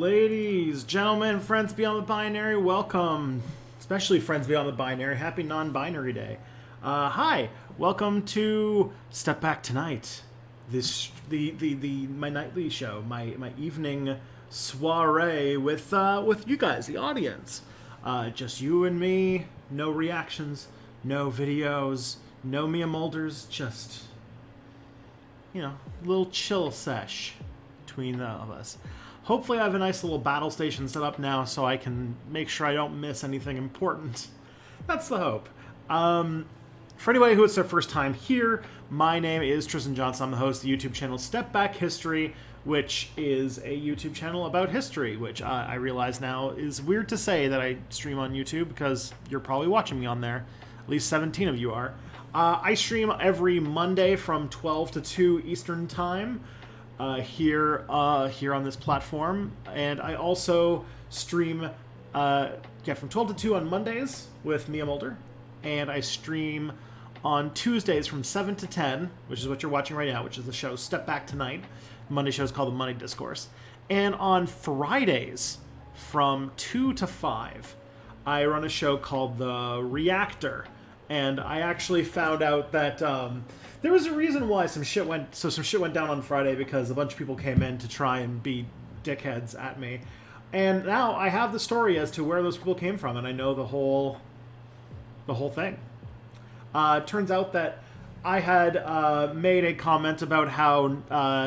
Ladies, gentlemen, friends beyond the binary, welcome. Especially friends beyond the binary. Happy non-binary day. Hi, welcome to Step Back Tonight. The my nightly show, my evening soiree with you guys, the audience. Just you and me. No reactions, no videos, no Mia Mulders. Just a little chill sesh between the of us. Hopefully I have a nice little battle station set up now so I can make sure I don't miss anything important. That's the hope. For anybody who it's their first time here, my name is Tristan Johnson. I'm the host of the YouTube channel Step Back History, which is a YouTube channel about history, which I realize now is weird to say that I stream on YouTube because you're probably watching me on there. At least 17 of you are. I stream every Monday from 12 to 2 Eastern Time. Here on this platform, and I also stream from 12 to 2 on Mondays with Mia Mulder, and I stream on Tuesdays from 7 to 10, which is what you're watching right now, which is the show Step Back Tonight. The Monday show is called The Money Discourse, and on Fridays from 2 to 5, I run a show called The Reactor, and I actually found out that there was a reason why some shit went down on Friday, because a bunch of people came in to try and be dickheads at me. And now I have the story as to where those people came from, and I know the whole thing. It turns out that I had made a comment about how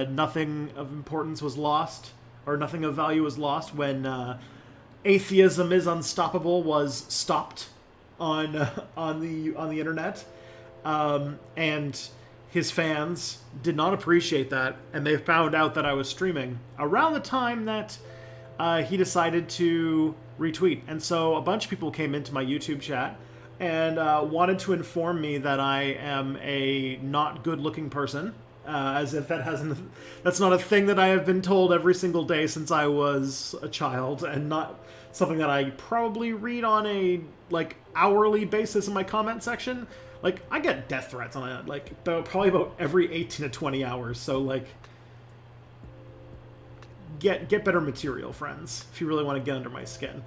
nothing of importance was lost, or nothing of value was lost when atheism is unstoppable was stopped on the internet. And his fans did not appreciate that, and they found out that I was streaming around the time that he decided to retweet. And so a bunch of people came into my YouTube chat and wanted to inform me that I am a not good-looking person, as if that's not a thing that I have been told every single day since I was a child, and not something that I probably read on a hourly basis in my comment section. I get death threats on it, probably about every 18 to 20 hours. So, get better material, friends, if you really want to get under my skin.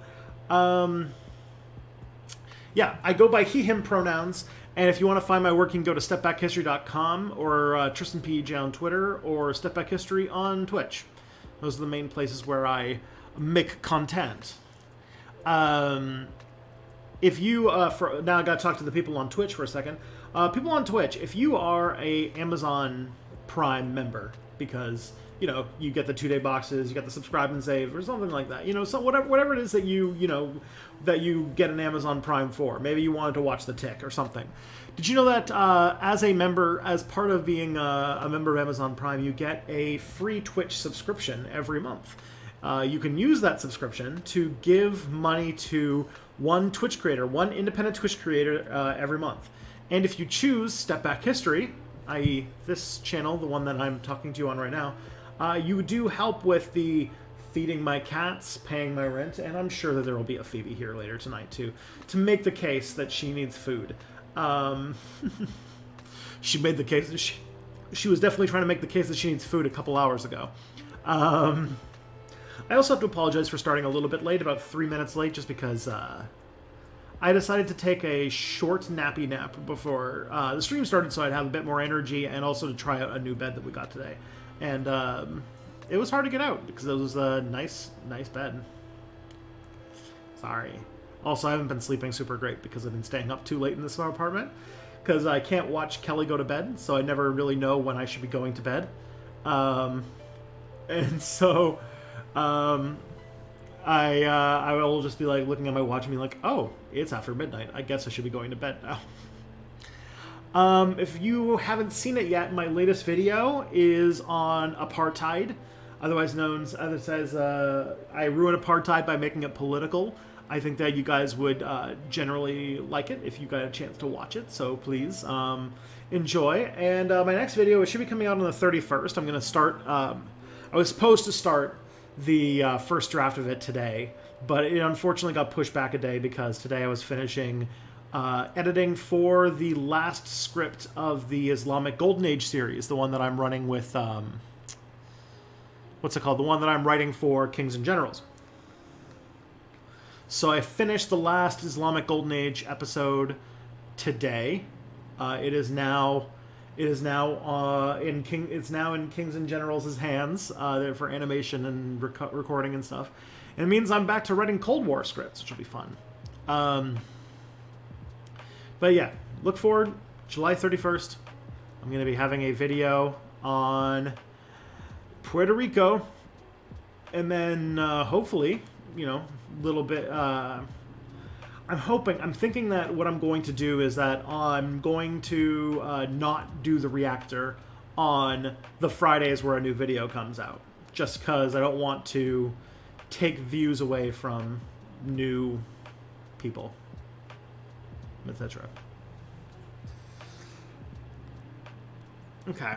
Yeah, I go by he, him pronouns. And if you want to find my work, you can go to stepbackhistory.com or TristanPEJ on Twitter or stepbackhistory on Twitch. Those are the main places where I make content. If you, now I gotta talk to the people on Twitch for a second. People on Twitch, if you are a Amazon Prime member, because, you get the 2-day boxes, you get the subscribe and save, or something like that. So whatever it is that that you get an Amazon Prime for. Maybe you wanted to watch The Tick or something. Did you know that as a member, as part of being a member of Amazon Prime, you get a free Twitch subscription every month? You can use that subscription to give money to one independent Twitch creator every month. And if you choose Step Back History, i.e. this channel, the one that I'm talking to you on right now, you do help with the feeding my cats, paying my rent, and I'm sure that there will be a Phoebe here later tonight too, to make the case that she needs food. She made the case that she was definitely trying to make the case that she needs food a couple hours ago. I also have to apologize for starting a little bit late, about 3 minutes late, just because I decided to take a short nappy nap before the stream started, so I'd have a bit more energy, and also to try out a new bed that we got today. And it was hard to get out because it was a nice bed. Sorry. Also, I haven't been sleeping super great because I've been staying up too late in this apartment, because I can't watch Kelly go to bed, so I never really know when I should be going to bed. And so I will just be looking at my watch and be like, oh, it's after midnight. I guess I should be going to bed now. If you haven't seen it yet, my latest video is on apartheid, otherwise known as I ruin apartheid by making it political. I think that you guys would generally like it if you got a chance to watch it, so please enjoy. And my next video, it should be coming out on the 31st. I'm going to start, I was supposed to start the first draft of it today, but it unfortunately got pushed back a day because today I was finishing editing for the last script of the Islamic Golden Age series, the one that I'm running with what's it called? The one that I'm writing for Kings and Generals. So I finished the last Islamic Golden Age episode today. It is now in Kings and Generals' hands for animation and recording and stuff. And it means I'm back to writing Cold War scripts, which will be fun. But yeah, look forward. July 31st, I'm going to be having a video on Puerto Rico, and then hopefully, a little bit. I'm thinking that what I'm going to do is that I'm going to not do the reactor on the Fridays where a new video comes out, just because I don't want to take views away from new people, etc. Okay.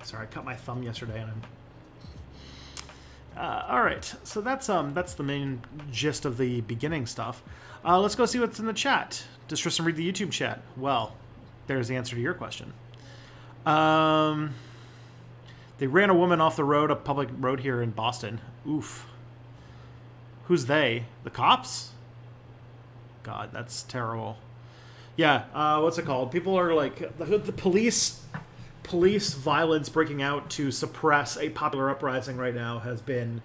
Sorry, I cut my thumb yesterday, and all right. So that's the main gist of the beginning stuff. Let's go see what's in the chat. Does Tristan read the YouTube chat? Well, there's the answer to your question. They ran a woman off a public road here in Boston. Oof. Who's they? The cops? God, that's terrible. Yeah, what's it called? People are like the police violence breaking out to suppress a popular uprising right now has been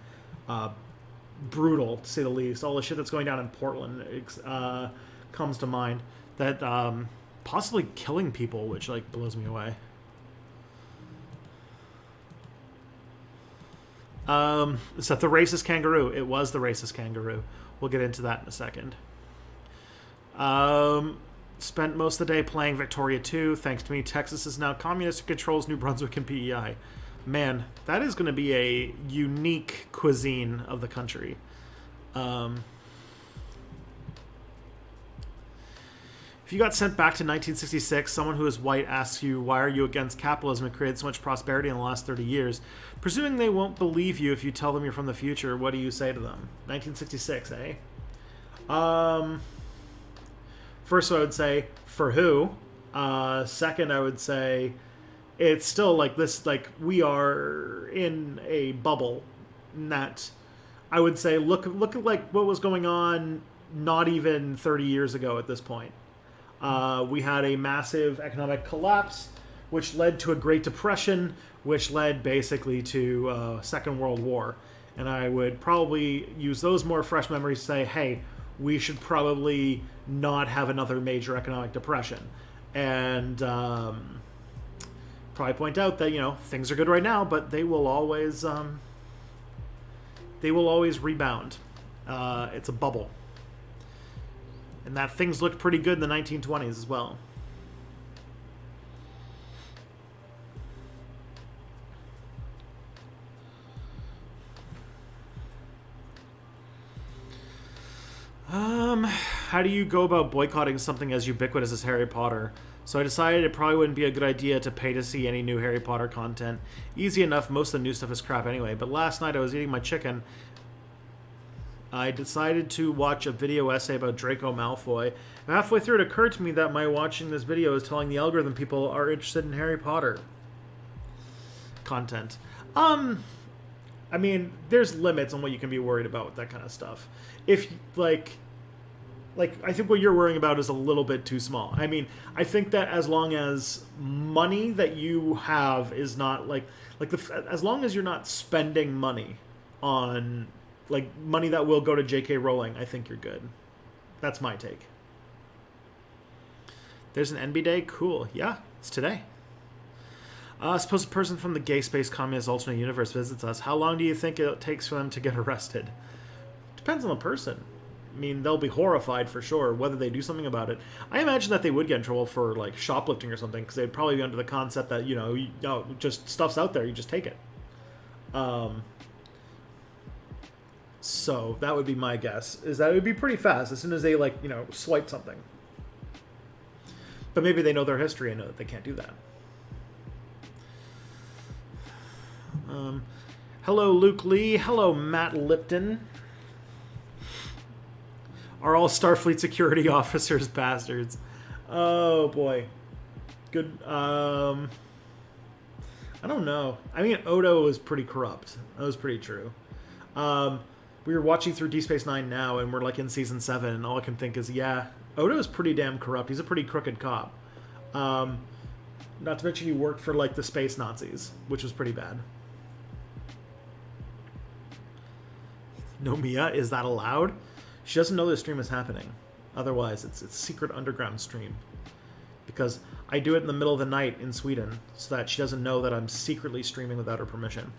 brutal, to say the least. All the shit that's going down in Portland comes to mind. That possibly killing people, which like blows me away. Is that the racist kangaroo? It was the racist kangaroo. We'll get into that in a second. Spent most of the day playing Victoria 2. Thanks to me, Texas is now communist and controls New Brunswick and PEI. Man, that is going to be a unique cuisine of the country. If you got sent back to 1966, someone who is white asks you, why are you against capitalism and created so much prosperity in the last 30 years? Presuming they won't believe you if you tell them you're from the future, what do you say to them? 1966, eh? First, I would say, for who? Second, I would say, it's still like this, like, we are in a bubble. And that, I would say, look at like what was going on not even 30 years ago at this point. We had a massive economic collapse, which led to a Great Depression, which led basically to Second World War. And I would probably use those more fresh memories to say, hey, we should probably not have another major economic depression. And probably point out that, things are good right now, but they will always rebound. It's a bubble. And that things looked pretty good in the 1920s as well. How do you go about boycotting something as ubiquitous as Harry Potter? So I decided it probably wouldn't be a good idea to pay to see any new Harry Potter content. Easy enough, most of the new stuff is crap anyway. But last night I was eating my chicken. I decided to watch a video essay about Draco Malfoy. And halfway through, it occurred to me that my watching this video is telling the algorithm people are interested in Harry Potter content. I mean, there's limits on what you can be worried about with that kind of stuff. If, like I think what you're worrying about is a little bit too small. I mean, I think that as long as money that you have is not, as long as you're not spending money on, money that will go to J.K. Rowling, I think you're good. That's my take. There's an NB Day? Cool. Yeah, it's today. Suppose a person from the gay space communist alternate universe visits us. How long do you think it takes for them to get arrested? Depends on the person. I mean, they'll be horrified for sure, whether they do something about it. I imagine that they would get in trouble for, shoplifting or something, because they'd probably be under the concept that, just stuff's out there, you just take it. So, that would be my guess, is that it would be pretty fast as soon as they, swipe something. But maybe they know their history and know that they can't do that. Hello, Luke Lee. Hello, Matt Lipton. Are all Starfleet security officers bastards? Oh, boy. Good. I I don't know. I mean, Odo was pretty corrupt. That was pretty true. Um, we were watching through Deep Space Nine now, and we're like in season 7, and all I can think is, yeah, Odo is pretty damn corrupt. He's a pretty crooked cop. Um, Not to mention he worked for like the space Nazis, which was pretty bad. No, Mia, is that allowed? She doesn't know the stream is happening. Otherwise, it's a secret underground stream. Because I do it in the middle of the night in Sweden, so that she doesn't know that I'm secretly streaming without her permission.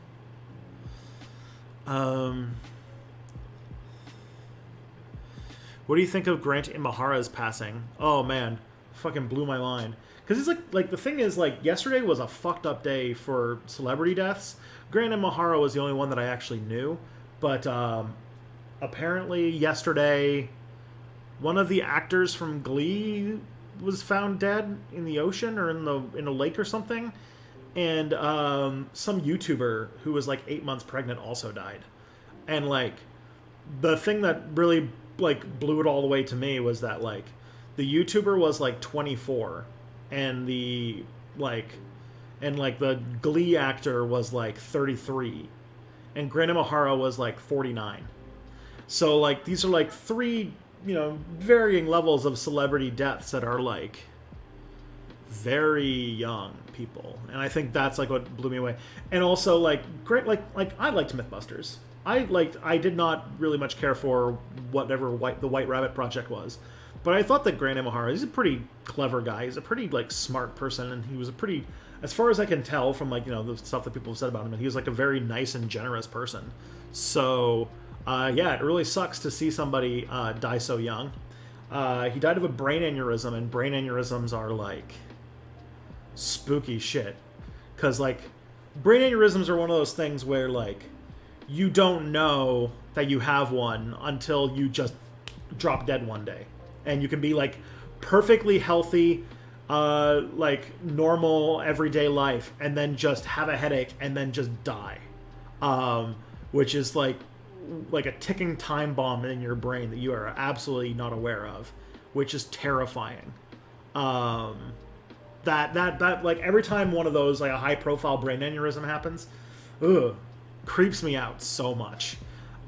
What do you think of Grant Imahara's passing? Oh man, fucking blew my mind. Because it's like the thing is, like, yesterday was a fucked up day for celebrity deaths. Grant Imahara was the only one that I actually knew, but apparently yesterday, one of the actors from Glee was found dead in the ocean or in a lake or something, and some YouTuber who was like 8 months pregnant also died. And like the thing that really like blew it all the way to me was that like the YouTuber was like 24, and the Glee actor was like 33, and Grant Imahara was like 49. So like these are like three, varying levels of celebrity deaths that are like very young people, and I think that's like what blew me away. And also like great, like I liked Mythbusters. I did not really much care for whatever the White Rabbit project was, but I thought that Grant Imahara, he's a pretty clever guy. He's a pretty like smart person, and he was a pretty, as far as I can tell from like the stuff that people have said about him, and he was like a very nice and generous person. So yeah, it really sucks to see somebody die so young. He died of a brain aneurysm, and brain aneurysms are like spooky shit. Because like brain aneurysms are one of those things where like you don't know that you have one until you just drop dead one day, and you can be like perfectly healthy, like normal everyday life, and then just have a headache and then just die, which is like a ticking time bomb in your brain that you are absolutely not aware of, which is terrifying. That like every time one of those like a high profile brain aneurysm happens, creeps me out so much.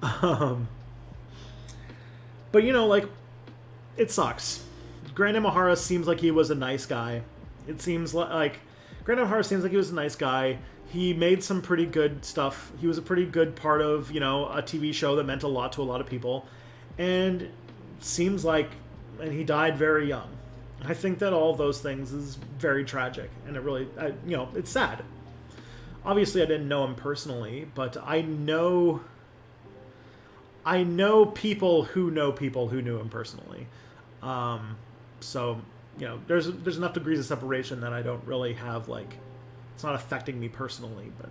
But like it sucks. Grant Imahara seems like he was a nice guy. It seems like Grant Imahara seems like he was a nice guy. He made some pretty good stuff. He was a pretty good part of, a TV show that meant a lot to a lot of people. And seems like, and he died very young. I think that all of those things is very tragic. And it really, it's sad. Obviously, I didn't know him personally, but I know people who knew him personally. So, there's enough degrees of separation that I don't really have like, it's not affecting me personally, but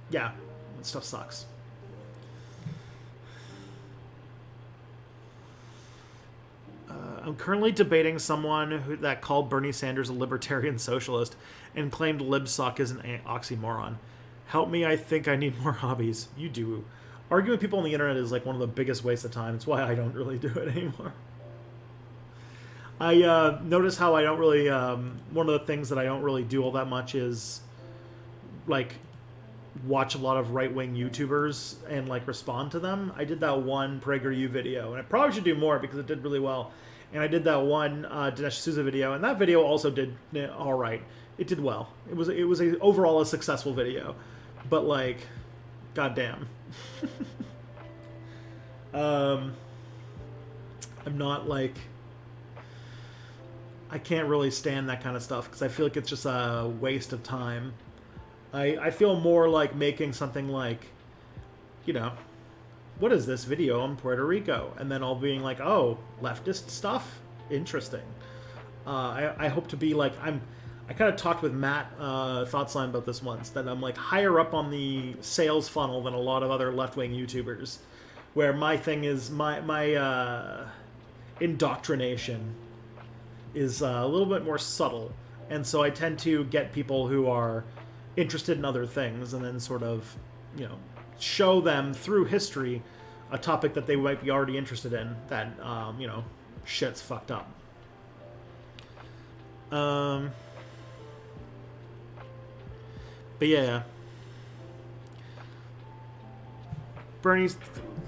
yeah, that stuff sucks. I'm currently debating someone that called Bernie Sanders a libertarian socialist and claimed libsuck is an oxymoron. Help me, I think I need more hobbies. You do. Arguing with people on the internet is like one of the biggest wastes of time. It's why I don't really do it anymore. I notice how I don't really, one of the things that I don't really do all that much is like watch a lot of right-wing YouTubers and like respond to them. I did that one PragerU video, and I probably should do more because it did really well. And I did that one Dinesh D'Souza video, and that video also did all right. It did well. It was overall a successful video, but like, goddamn. I'm not like, I can't really stand that kind of stuff because I feel like it's just a waste of time. I feel more like making something like, what is this video on Puerto Rico? And then all being like, oh, leftist stuff? Interesting. I hope to be like, I kind of talked with Matt Thoughtslime about this once, that I'm like higher up on the sales funnel than a lot of other left-wing YouTubers, where my thing is, my indoctrination is a little bit more subtle. And so I tend to get people who are interested in other things and then sort of, show them through history a topic that they might be already interested in that, shit's fucked up. But yeah, Bernie's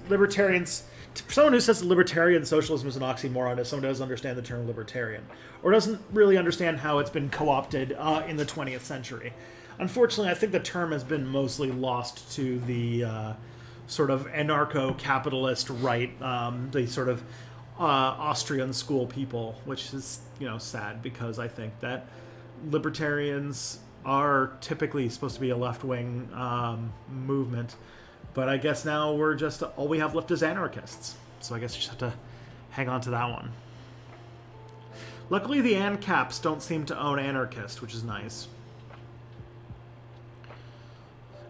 libertarians. Someone who says libertarian socialism is an oxymoron is someone who doesn't understand the term libertarian, or doesn't really understand how it's been co-opted in the 20th century. Unfortunately, I think the term has been mostly lost to the sort of anarcho-capitalist right, the sort of Austrian school people, which is, sad, because I think that libertarians are typically supposed to be a left-wing movement. But I guess now we're just, all we have left is anarchists. So I guess you just have to hang on to that one. Luckily, the ANCAPs don't seem to own anarchist, which is nice.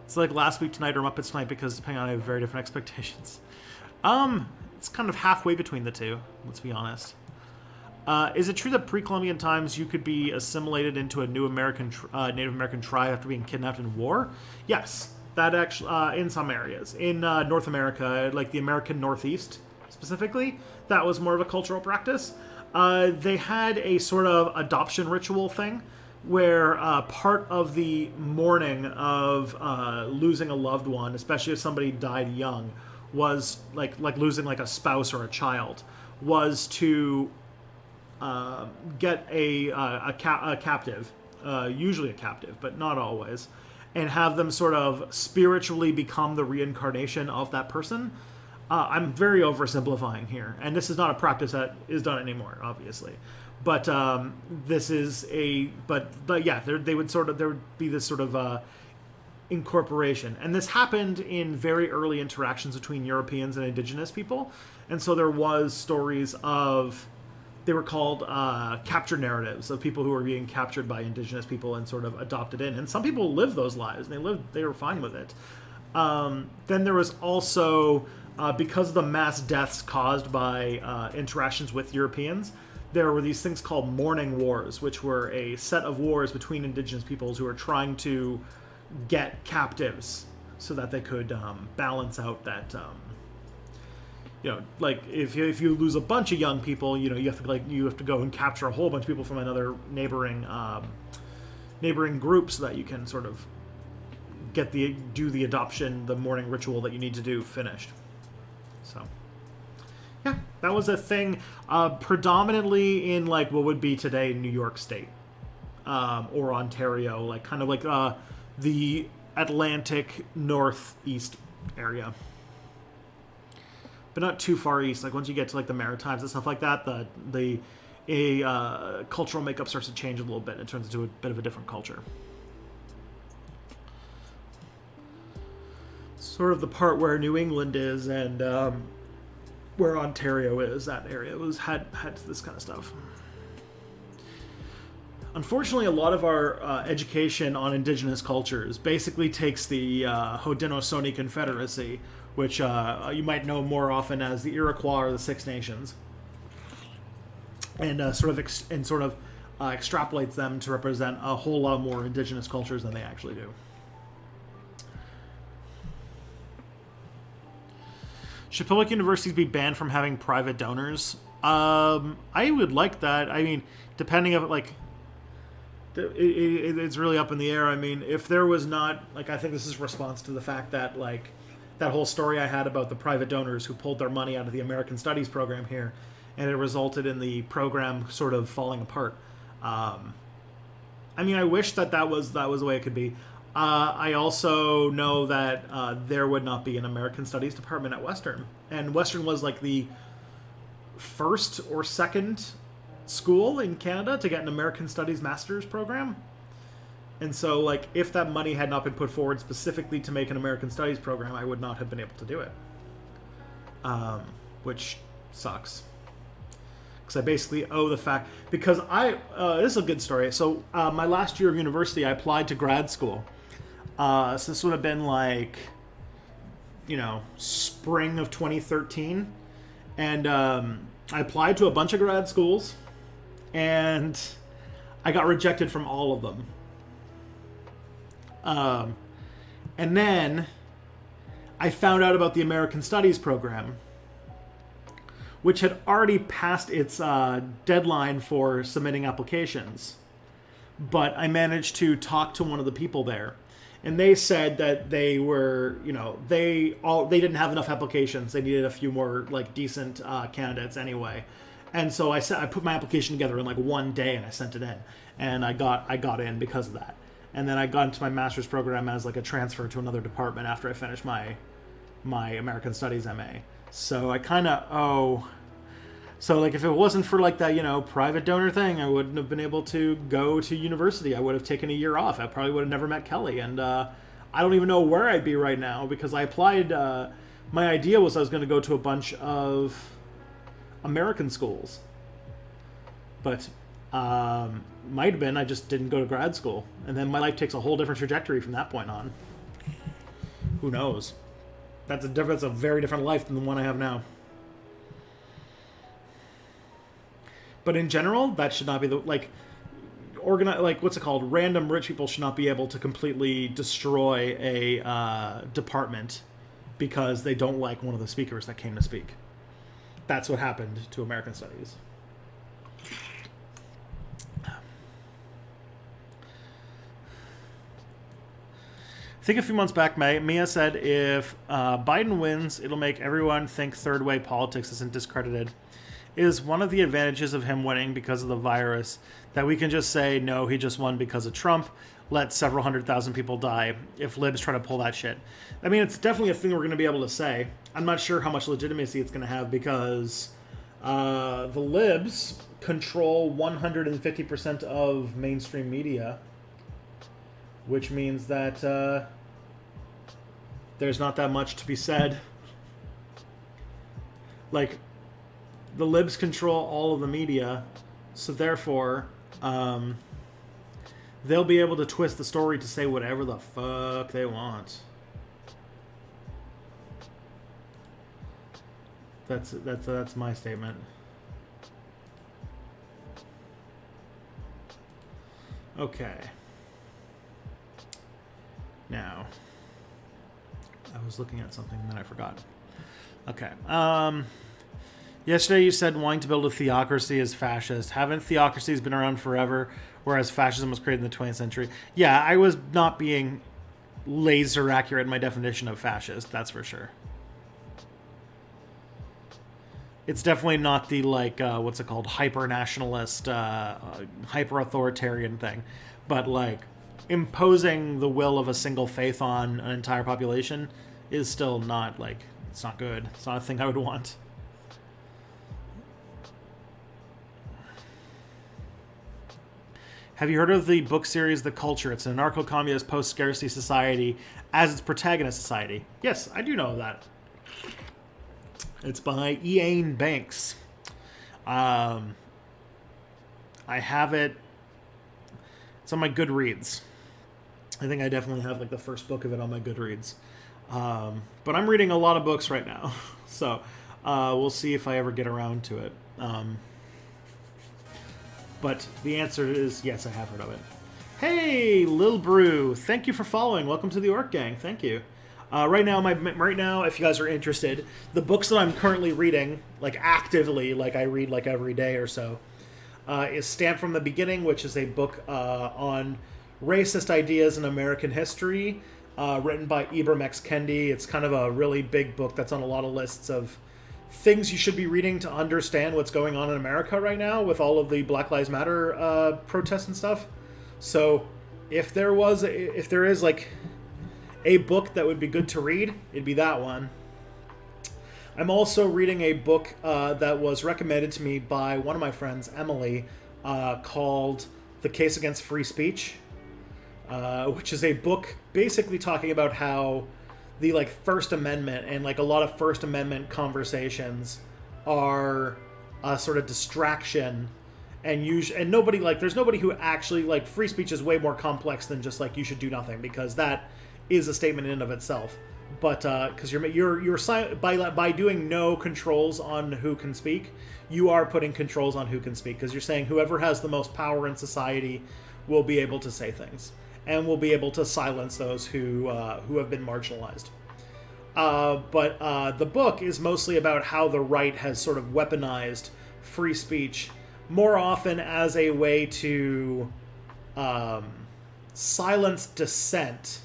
It's like Last Week Tonight or Muppets Tonight, because depending on, I have very different expectations. It's kind of halfway between the two, let's be honest. Is it true that pre-Columbian times you could be assimilated into a new Native American tribe after being kidnapped in war? Yes. That actually, in some areas. In North America, like the American Northeast specifically, that was more of a cultural practice. They had a sort of adoption ritual thing where part of the mourning of losing a loved one, especially if somebody died young, was like losing like a spouse or a child, was to get a captive, usually a captive, but not always, and have them sort of spiritually become the reincarnation of that person. I'm very oversimplifying here, and this is not a practice that is done anymore, obviously. But this is but yeah, there would be this sort of incorporation, and this happened in very early interactions between Europeans and indigenous people, and so there was stories of. They were called capture narratives of people who were being captured by indigenous people and sort of adopted in. And some people lived those lives, and they were fine with it. Then there was also, because of the mass deaths caused by interactions with Europeans, there were these things called mourning wars, which were a set of wars between indigenous peoples who were trying to get captives so that they could balance out that... like if you lose a bunch of young people, you have to go and capture a whole bunch of people from another neighboring group so that you can sort of do the adoption, the mourning ritual that you need to do finished. So yeah, that was a thing predominantly in like what would be today New York State or Ontario, like kind of like the Atlantic Northeast area. But not too far east. Like once you get to like the Maritimes and stuff like that, the cultural makeup starts to change a little bit. It turns into a bit of a different culture. Sort of the part where New England is and where Ontario is. That area had this kind of stuff. Unfortunately, a lot of our education on indigenous cultures basically takes the Haudenosaunee Confederacy, which you might know more often as the Iroquois or the Six Nations, and sort of extrapolates them to represent a whole lot more indigenous cultures than they actually do. Should public universities be banned from having private donors? I would like that. I mean, depending on like. It's really up in the air. I mean, if there was not, like, I think this is a response to the fact that, like, that whole story I had about the private donors who pulled their money out of the American Studies program here, and it resulted in the program sort of falling apart. I mean, I wish that was the way it could be. I also know that there would not be an American Studies department at Western, and Western was, like, the first or second school in Canada to get an American Studies master's program. And so, like, if that money had not been put forward specifically to make an American Studies program, I would not have been able to do it. Which sucks. Because I basically owe the fact... Because this is a good story. So, my last year of university, I applied to grad school. So this would have been, like, spring of 2013. And I applied to a bunch of grad schools. And I got rejected from all of them. And then I found out about the American Studies program, which had already passed its deadline for submitting applications. But I managed to talk to one of the people there. And they said that they were, they didn't have enough applications. They needed a few more like decent candidates anyway. And so I put my application together in like one day and I sent it in, and I got in because of that. And then I got into my master's program as like a transfer to another department after I finished my American Studies MA. So I kind of owe. So like if it wasn't for like that private donor thing, I wouldn't have been able to go to university. I would have taken a year off. I probably would have never met Kelly, and I don't even know where I'd be right now because I applied. My idea was I was going to go to a bunch of American schools, but might have been I just didn't go to grad school, and then my life takes a whole different trajectory from that point on. Who knows? That's a very different life than the one I have now. But in general, that should not be what's it called? Random rich people should not be able to completely destroy a department because they don't like one of the speakers that came to speak. That's what happened to American Studies. I think a few months back, Mia said if Biden wins, it'll make everyone think third way politics isn't discredited. Is one of the advantages of him winning because of the virus that we can just say, no, he just won because of Trump, let several 100,000 people die if libs try to pull that shit. I mean, it's definitely a thing we're going to be able to say. I'm not sure how much legitimacy it's going to have because the libs control 150% of mainstream media, which means that there's not that much to be said. Like, the libs control all of the media, so therefore, they'll be able to twist the story to say whatever the fuck they want. That's my statement. Okay. Now, I was looking at something and then I forgot. Okay. Yesterday you said wanting to build a theocracy is fascist. Haven't theocracies been around forever, whereas fascism was created in the 20th century? Yeah, I was not being laser accurate in my definition of fascist, that's for sure. It's definitely not the, what's it called, hyper-nationalist, hyper-authoritarian thing. But, imposing the will of a single faith on an entire population is still not, it's not good. It's not a thing I would want. Have you heard of the book series The Culture? It's an anarcho-communist post-scarcity society as its protagonist society. Yes, I do know that. It's by Iain Banks. I have it. It's on my Goodreads. I think I definitely have the first book of it on my Goodreads. But I'm reading a lot of books right now. So we'll see if I ever get around to it. But the answer is yes, I have heard of it. Hey, Lil Brew, thank you for following. Welcome to the Orc Gang. Thank you. Right now, if you guys are interested, the books that I'm currently reading, actively, I read every day or so, is Stamped from the Beginning, which is a book on racist ideas in American history, written by Ibram X. Kendi. It's kind of a really big book that's on a lot of lists of things you should be reading to understand what's going on in America right now with all of the Black Lives Matter protests and stuff. So if there is a book that would be good to read, it'd be that one. I'm also reading a book that was recommended to me by one of my friends, Emily, called The Case Against Free Speech, which is a book basically talking about how the First Amendment and a lot of First Amendment conversations are a sort of distraction, and nobody there's nobody who actually free speech is way more complex than just you should do nothing, because that is a statement in and of itself. But because you're by doing no controls on who can speak, you are putting controls on who can speak, because you're saying whoever has the most power in society will be able to say things and will be able to silence those who have been marginalized. But the book is mostly about how the right has sort of weaponized free speech more often as a way to silence dissent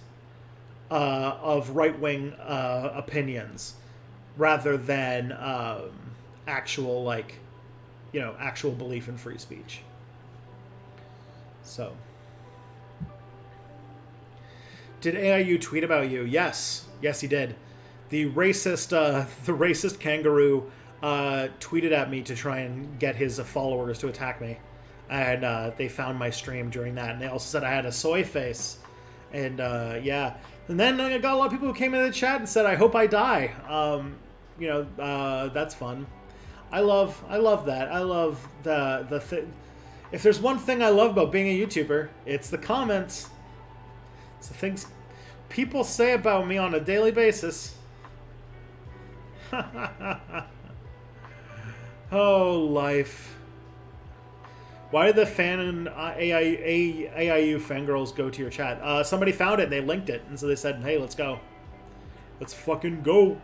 of right-wing opinions rather than actual, like, actual belief in free speech. So, did AIU tweet about you? Yes, he did. The racist kangaroo tweeted at me to try and get his followers to attack me, and they found my stream during that, and they also said I had a soy face, and yeah. And then I got a lot of people who came into the chat and said, "I hope I die." That's fun. I love that. I love the thing. If there's one thing I love about being a YouTuber, it's the comments. It's the things people say about me on a daily basis. Oh, life. Why did the fan and AIU fangirls go to your chat? Somebody found it and they linked it, and so they said, "Hey, let's go. Let's fucking go."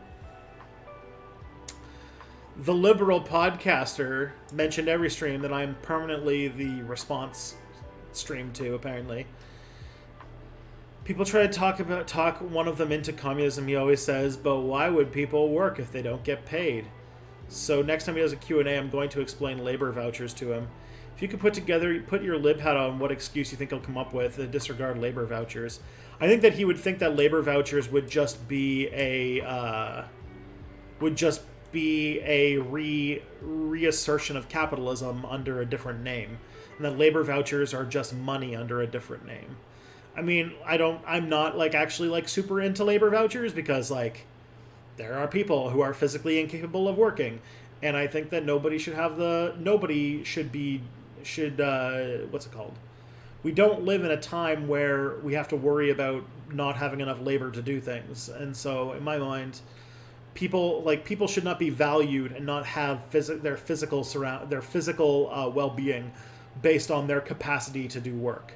The liberal podcaster mentioned every stream that I'm permanently the response stream to, apparently. People try to talk one of them into communism, he always says, but why would people work if they don't get paid? So next time he does a Q&A, I'm going to explain labor vouchers to him. If you could put your lib hat on what excuse you think he'll come up with to disregard labor vouchers. I think that he would think that labor vouchers would just be a reassertion of capitalism under a different name, and that labor vouchers are just money under a different name. I mean, I'm not like actually like super into labor vouchers because like there are people who are physically incapable of working, and I think that nobody should what's it called? We don't live in a time where we have to worry about not having enough labor to do things, and so in my mind, people should not be valued and not have their physical well-being based on their capacity to do work.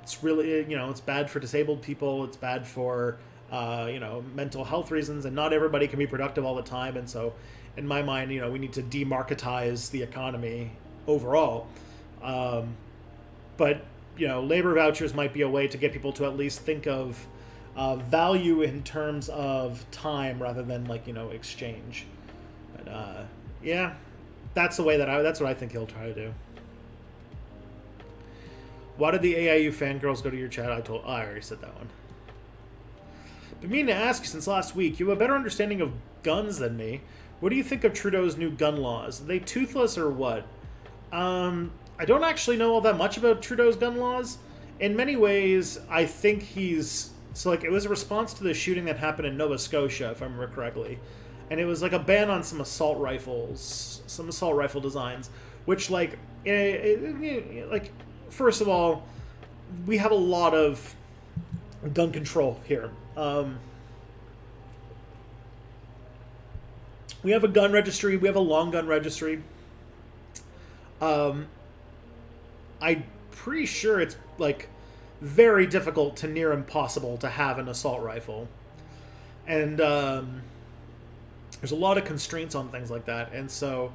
It's really, it's bad for disabled people. It's bad for mental health reasons, and not everybody can be productive all the time. And so, in my mind, we need to demarketize the economy overall. But labor vouchers might be a way to get people to at least think of value in terms of time rather than exchange. But yeah, that's the way that's what I think he'll try to do. Why did the AIU fangirls go to your chat? I already said that one. Been meaning to ask you since last week. You have a better understanding of guns than me. What do you think of Trudeau's new gun laws? Are they toothless or what? I don't actually know all that much about Trudeau's gun laws. In many ways, I think it was a response to the shooting that happened in Nova Scotia, if I remember correctly. And it was like a ban on some assault rifle designs, which first of all, we have a lot of gun control here. We have a gun registry. We have a long gun registry. I'm pretty sure it's very difficult to near impossible to have an assault rifle. And there's a lot of constraints on things like that. And so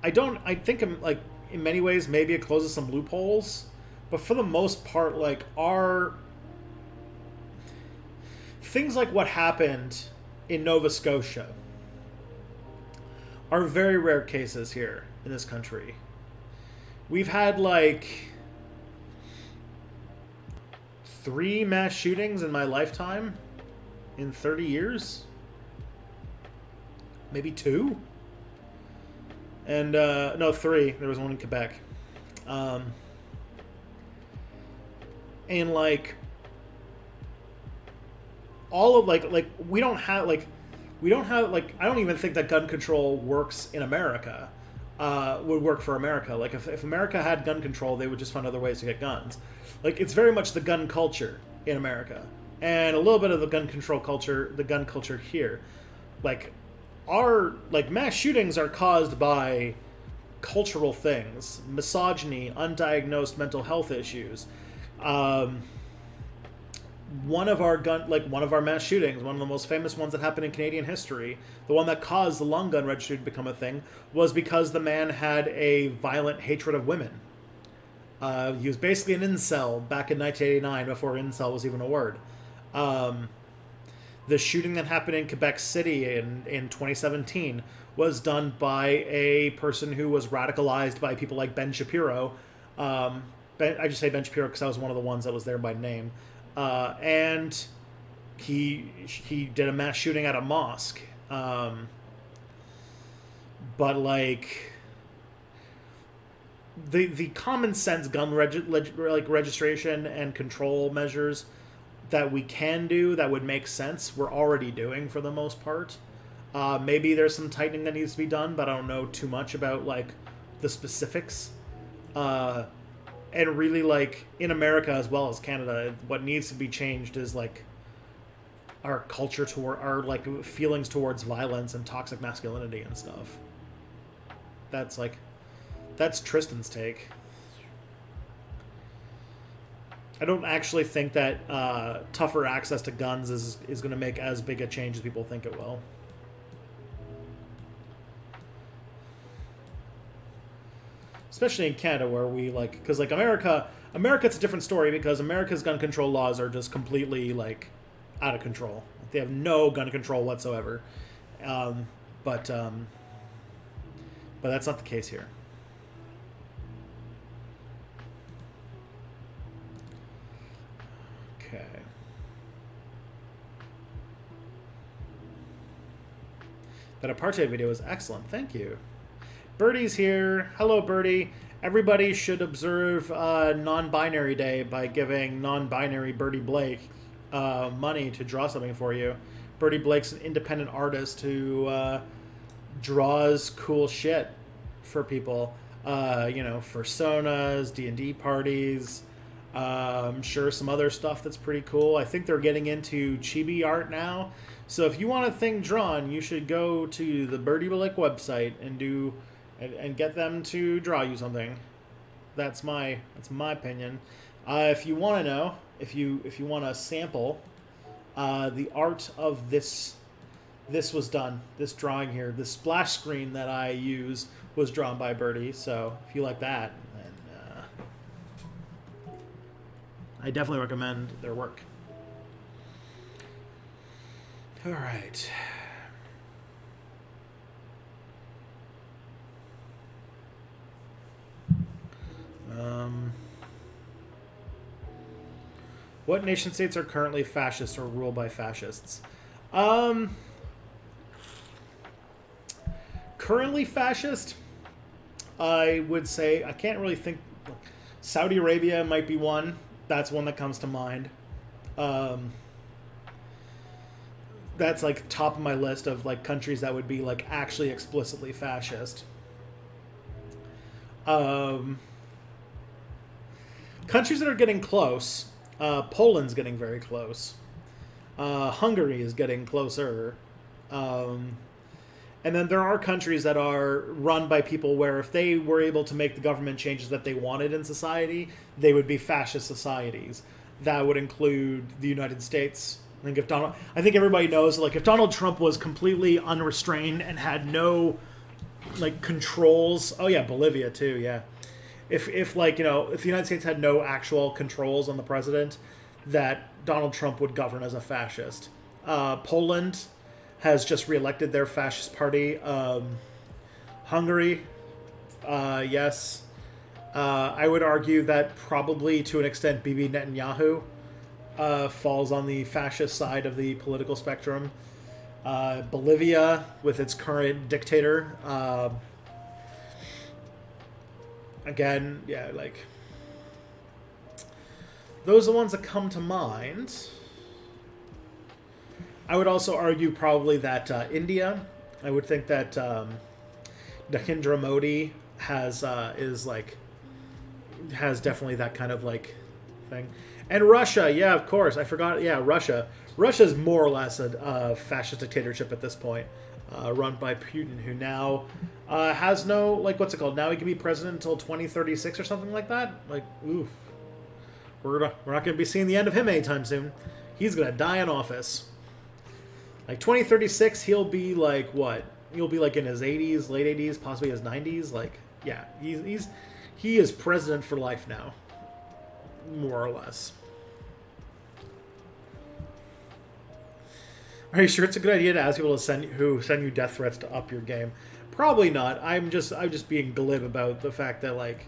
I think in many ways maybe it closes some loopholes, but for the most part our things like what happened in Nova Scotia are very rare cases here in this country. We've had 3 mass shootings in my lifetime in 30 years. Maybe 2? And, no, 3. There was one in Quebec. And, all of, we don't have, I don't even think that gun control works in America. Would work for America. If America had gun control, they would just find other ways to get guns. It's very much the gun culture in America, and a little bit of the gun culture here. Our mass shootings are caused by cultural things, misogyny, undiagnosed mental health issues. One of our mass shootings, one of the most famous ones that happened in Canadian history, the one that caused the long gun registry to become a thing, was because the man had a violent hatred of women. He was basically an incel back in 1989, before incel was even a word. The shooting that happened in Quebec City in 2017 was done by a person who was radicalized by people like Ben Shapiro. I just say Ben Shapiro because I was one of the ones that was there by name. And he did a mass shooting at a mosque. But like the common sense gun registration and control measures that we can do that would make sense, we're already doing for the most part. Maybe there's some tightening that needs to be done, but I don't know too much about like the specifics. And really, like in America as well as Canada, what needs to be changed is like our culture toward our like feelings towards violence and toxic masculinity and stuff. That's Tristan's take. I don't actually think that tougher access to guns is going to make as big a change as people think it will. Especially in Canada, where we like, because like America, it's a different story because America's gun control laws are just completely like out of control. They have no gun control whatsoever. But that's not the case here. Okay. That apartheid video was excellent. Thank you. Birdie's here. Hello, Birdie. Everybody should observe Non-Binary Day by giving non-binary Birdie Blake money to draw something for you. Birdie Blake's an independent artist who draws cool shit for people. Personas, D&D parties. I'm sure some other stuff that's pretty cool. I think they're getting into chibi art now. So if you want a thing drawn, you should go to the Birdie Blake website and get them to draw you something. That's my opinion. If you want to know, if you want to sample the art of this was done. This drawing here, this splash screen that I use was drawn by Birdie. So if you like that, then I definitely recommend their work. All right. What nation states are currently fascist or ruled by fascists? Currently fascist, I would say, I can't really think. Saudi Arabia might be one. That's one that comes to mind. That's like top of my list of like countries that would be like actually explicitly fascist. Countries that are getting close. Poland's getting very close. Hungary is getting closer. And then there are countries that are run by people where if they were able to make the government changes that they wanted in society, they would be fascist societies. That would include the United States. I think everybody knows, like, if Donald Trump was completely unrestrained and had no, like, controls. Oh yeah, Bolivia too. Yeah. If the United States had no actual controls on the president, that Donald Trump would govern as a fascist. Poland has just reelected their fascist party. Hungary, yes. I would argue that probably to an extent Bibi Netanyahu falls on the fascist side of the political spectrum. Bolivia, with its current dictator, again, yeah, like, those are the ones that come to mind. I would also argue probably that India. I would think that Narendra Modi has definitely that kind of like thing. And Russia, yeah, of course. I forgot. Yeah, Russia. Russia's more or less a fascist dictatorship at this point, run by Putin, who now has no, like, what's it called? Now he can be president until 2036 or something like that. Like, oof. We're not going to be seeing the end of him anytime soon. He's going to die in office. Like 2036, he'll be like what? He'll be like in his 80s, late 80s, possibly his 90s. Like, yeah, he is president for life now, more or less. Are you sure it's a good idea to ask people to send you death threats to up your game? Probably not. I'm just being glib about the fact that like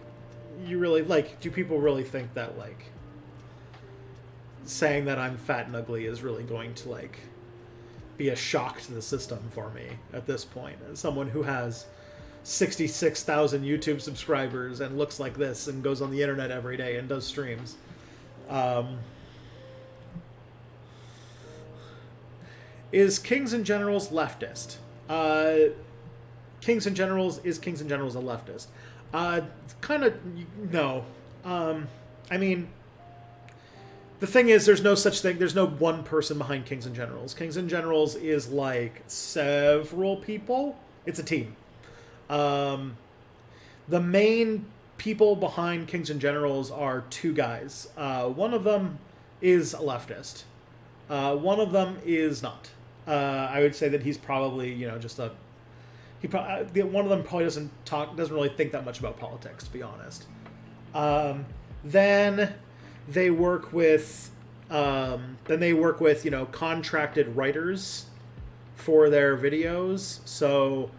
you really like. Do people really think that like saying that I'm fat and ugly is really going to like be a shock to the system for me at this point? As someone who has 66,000 YouTube subscribers and looks like this and goes on the internet every day and does streams. Is Kings and Generals leftist? Kings and Generals is Kings and Generals a leftist? Kind of no. I mean, the thing is, there's no such thing. There's no one person behind Kings and Generals. Kings and Generals is like several people. It's a team. The main people behind Kings and Generals are two guys. One of them is a leftist. One of them is not. I would say that he's probably, just a. One of them probably doesn't really think that much about politics, to be honest. Then they work with, contracted writers for their videos. So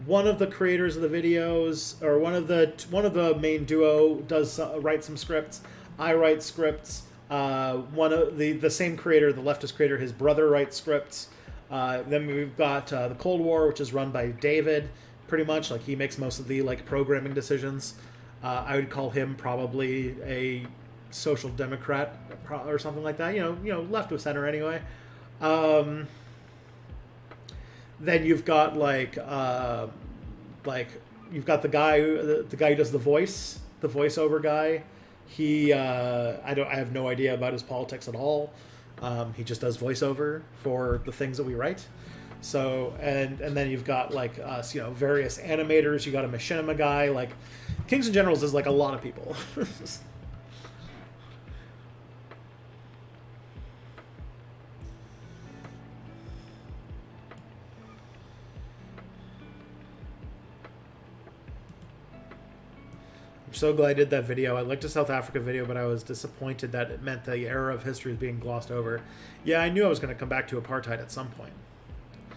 one of the creators of the videos, or one of the main duo does write some scripts. I write scripts. One of the same creator, the leftist creator, his brother writes scripts. Then we've got the Cold War, which is run by David, pretty much. Like, he makes most of the like programming decisions. I would call him probably a social democrat or something like that. Left of center anyway. Then you've got you've got the guy who does the voiceover guy. I have no idea about his politics at all. He just does voiceover for the things that we write. So, and then you've got like us, various animators. You got a machinima guy. Like, Kings and Generals is like a lot of people. I'm so glad I did that video. I liked the South Africa video, but I was disappointed that it meant the era of history is being glossed over. Yeah, I knew I was going to come back to apartheid at some point. Do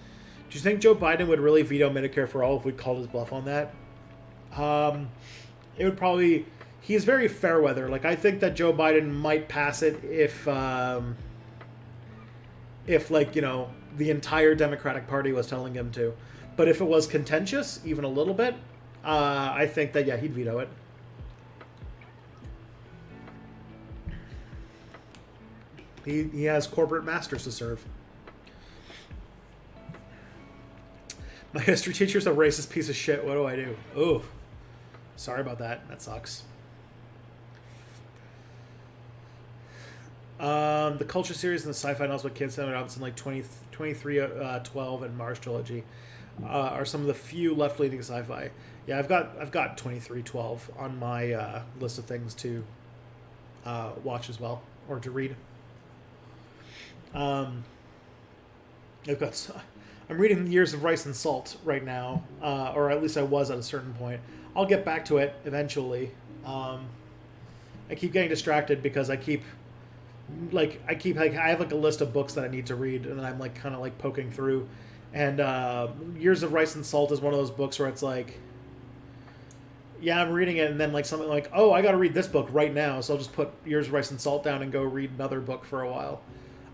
you think Joe Biden would really veto Medicare for all if we called his bluff on that? It would probably... He's very fair weather. Like, I think that Joe Biden might pass it if the entire Democratic Party was telling him to. But if it was contentious, even a little bit, I think that, yeah, he'd veto it. He has corporate masters to serve. My history teacher's a racist piece of shit. What do I do? Oh, sorry about that. That sucks. The Culture series and the sci-fi novels with kids that out in like 2312 and Mars trilogy are some of the few left-leaning sci-fi. Yeah, I've got 2312 on my list of things to watch as well, or to read. I'm reading Years of Rice and Salt right now, or at least I was at a certain point. I'll get back to it eventually. I keep getting distracted because I have like a list of books that I need to read, and then I'm like kind of like poking through. And Years of Rice and Salt is one of those books where it's like, yeah, I'm reading it, and then like something like, oh, I got to read this book right now, so I'll just put Years of Rice and Salt down and go read another book for a while.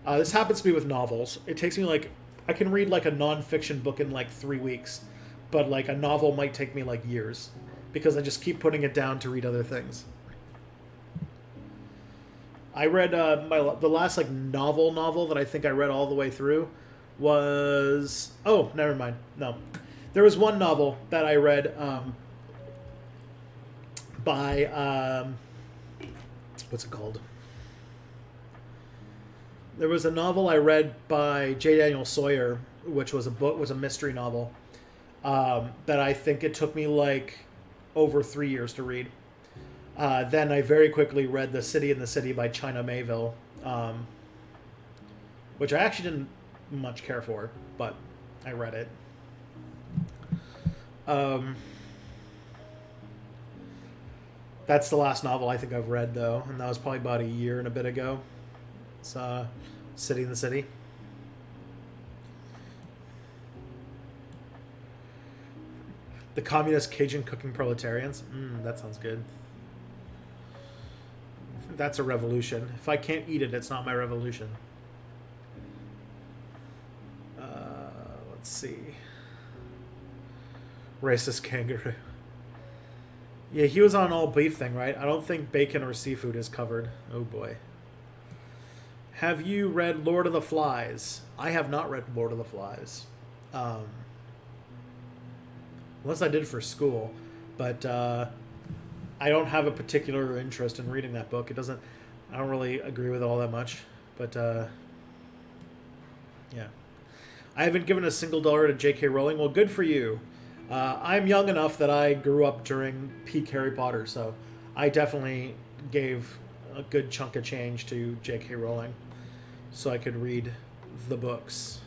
This happens to me with novels. It takes me like, I can read like a non-fiction book in like 3 weeks, but like a novel might take me like years because I just keep putting it down to read other things. I read the last like novel that I think I read all the way through was, oh, never mind. No, there was one novel that I read by what's it called? There was a novel I read by J. Daniel Sawyer, which was a mystery novel that I think it took me like over 3 years to read. Then I very quickly read The City in the City by China Mayville, which I actually didn't much care for, but I read it. That's the last novel I think I've read, though, and that was probably about a year and a bit ago. It's City in the City. The communist Cajun cooking proletarians. That sounds good. That's a revolution. If I can't eat it, it's not my revolution. Let's see. Racist kangaroo. Yeah, he was on all beef thing, right? I don't think bacon or seafood is covered. Oh boy. Have you read Lord of the Flies? I have not read Lord of the Flies. Unless I did for school. But I don't have a particular interest in reading that book. I don't really agree with it all that much. But yeah. I haven't given a single dollar to J.K. Rowling. Well, good for you. I'm young enough that I grew up during peak Harry Potter, so I definitely gave a good chunk of change to J.K. Rowling so I could read the books.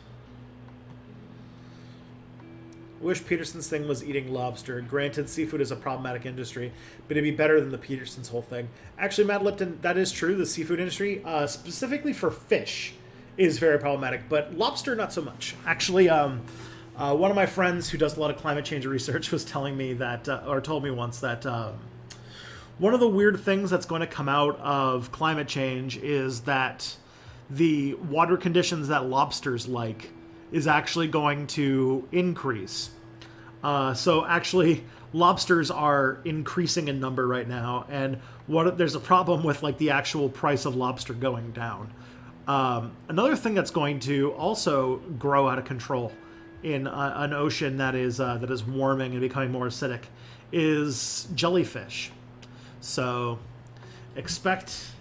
Wish Peterson's thing was eating lobster. Granted, seafood is a problematic industry, but it'd be better than the Peterson's whole thing. Actually, Matt Lipton, that is true. The seafood industry, specifically for fish, is very problematic, but lobster, not so much. Actually, one of my friends who does a lot of climate change research was telling me that, or told me once that one of the weird things that's going to come out of climate change is that the water conditions that lobsters like is actually going to increase. So actually, lobsters are increasing in number right now, and there's a problem with like the actual price of lobster going down. Another thing that's going to also grow out of control in an ocean that is warming and becoming more acidic is jellyfish. So expect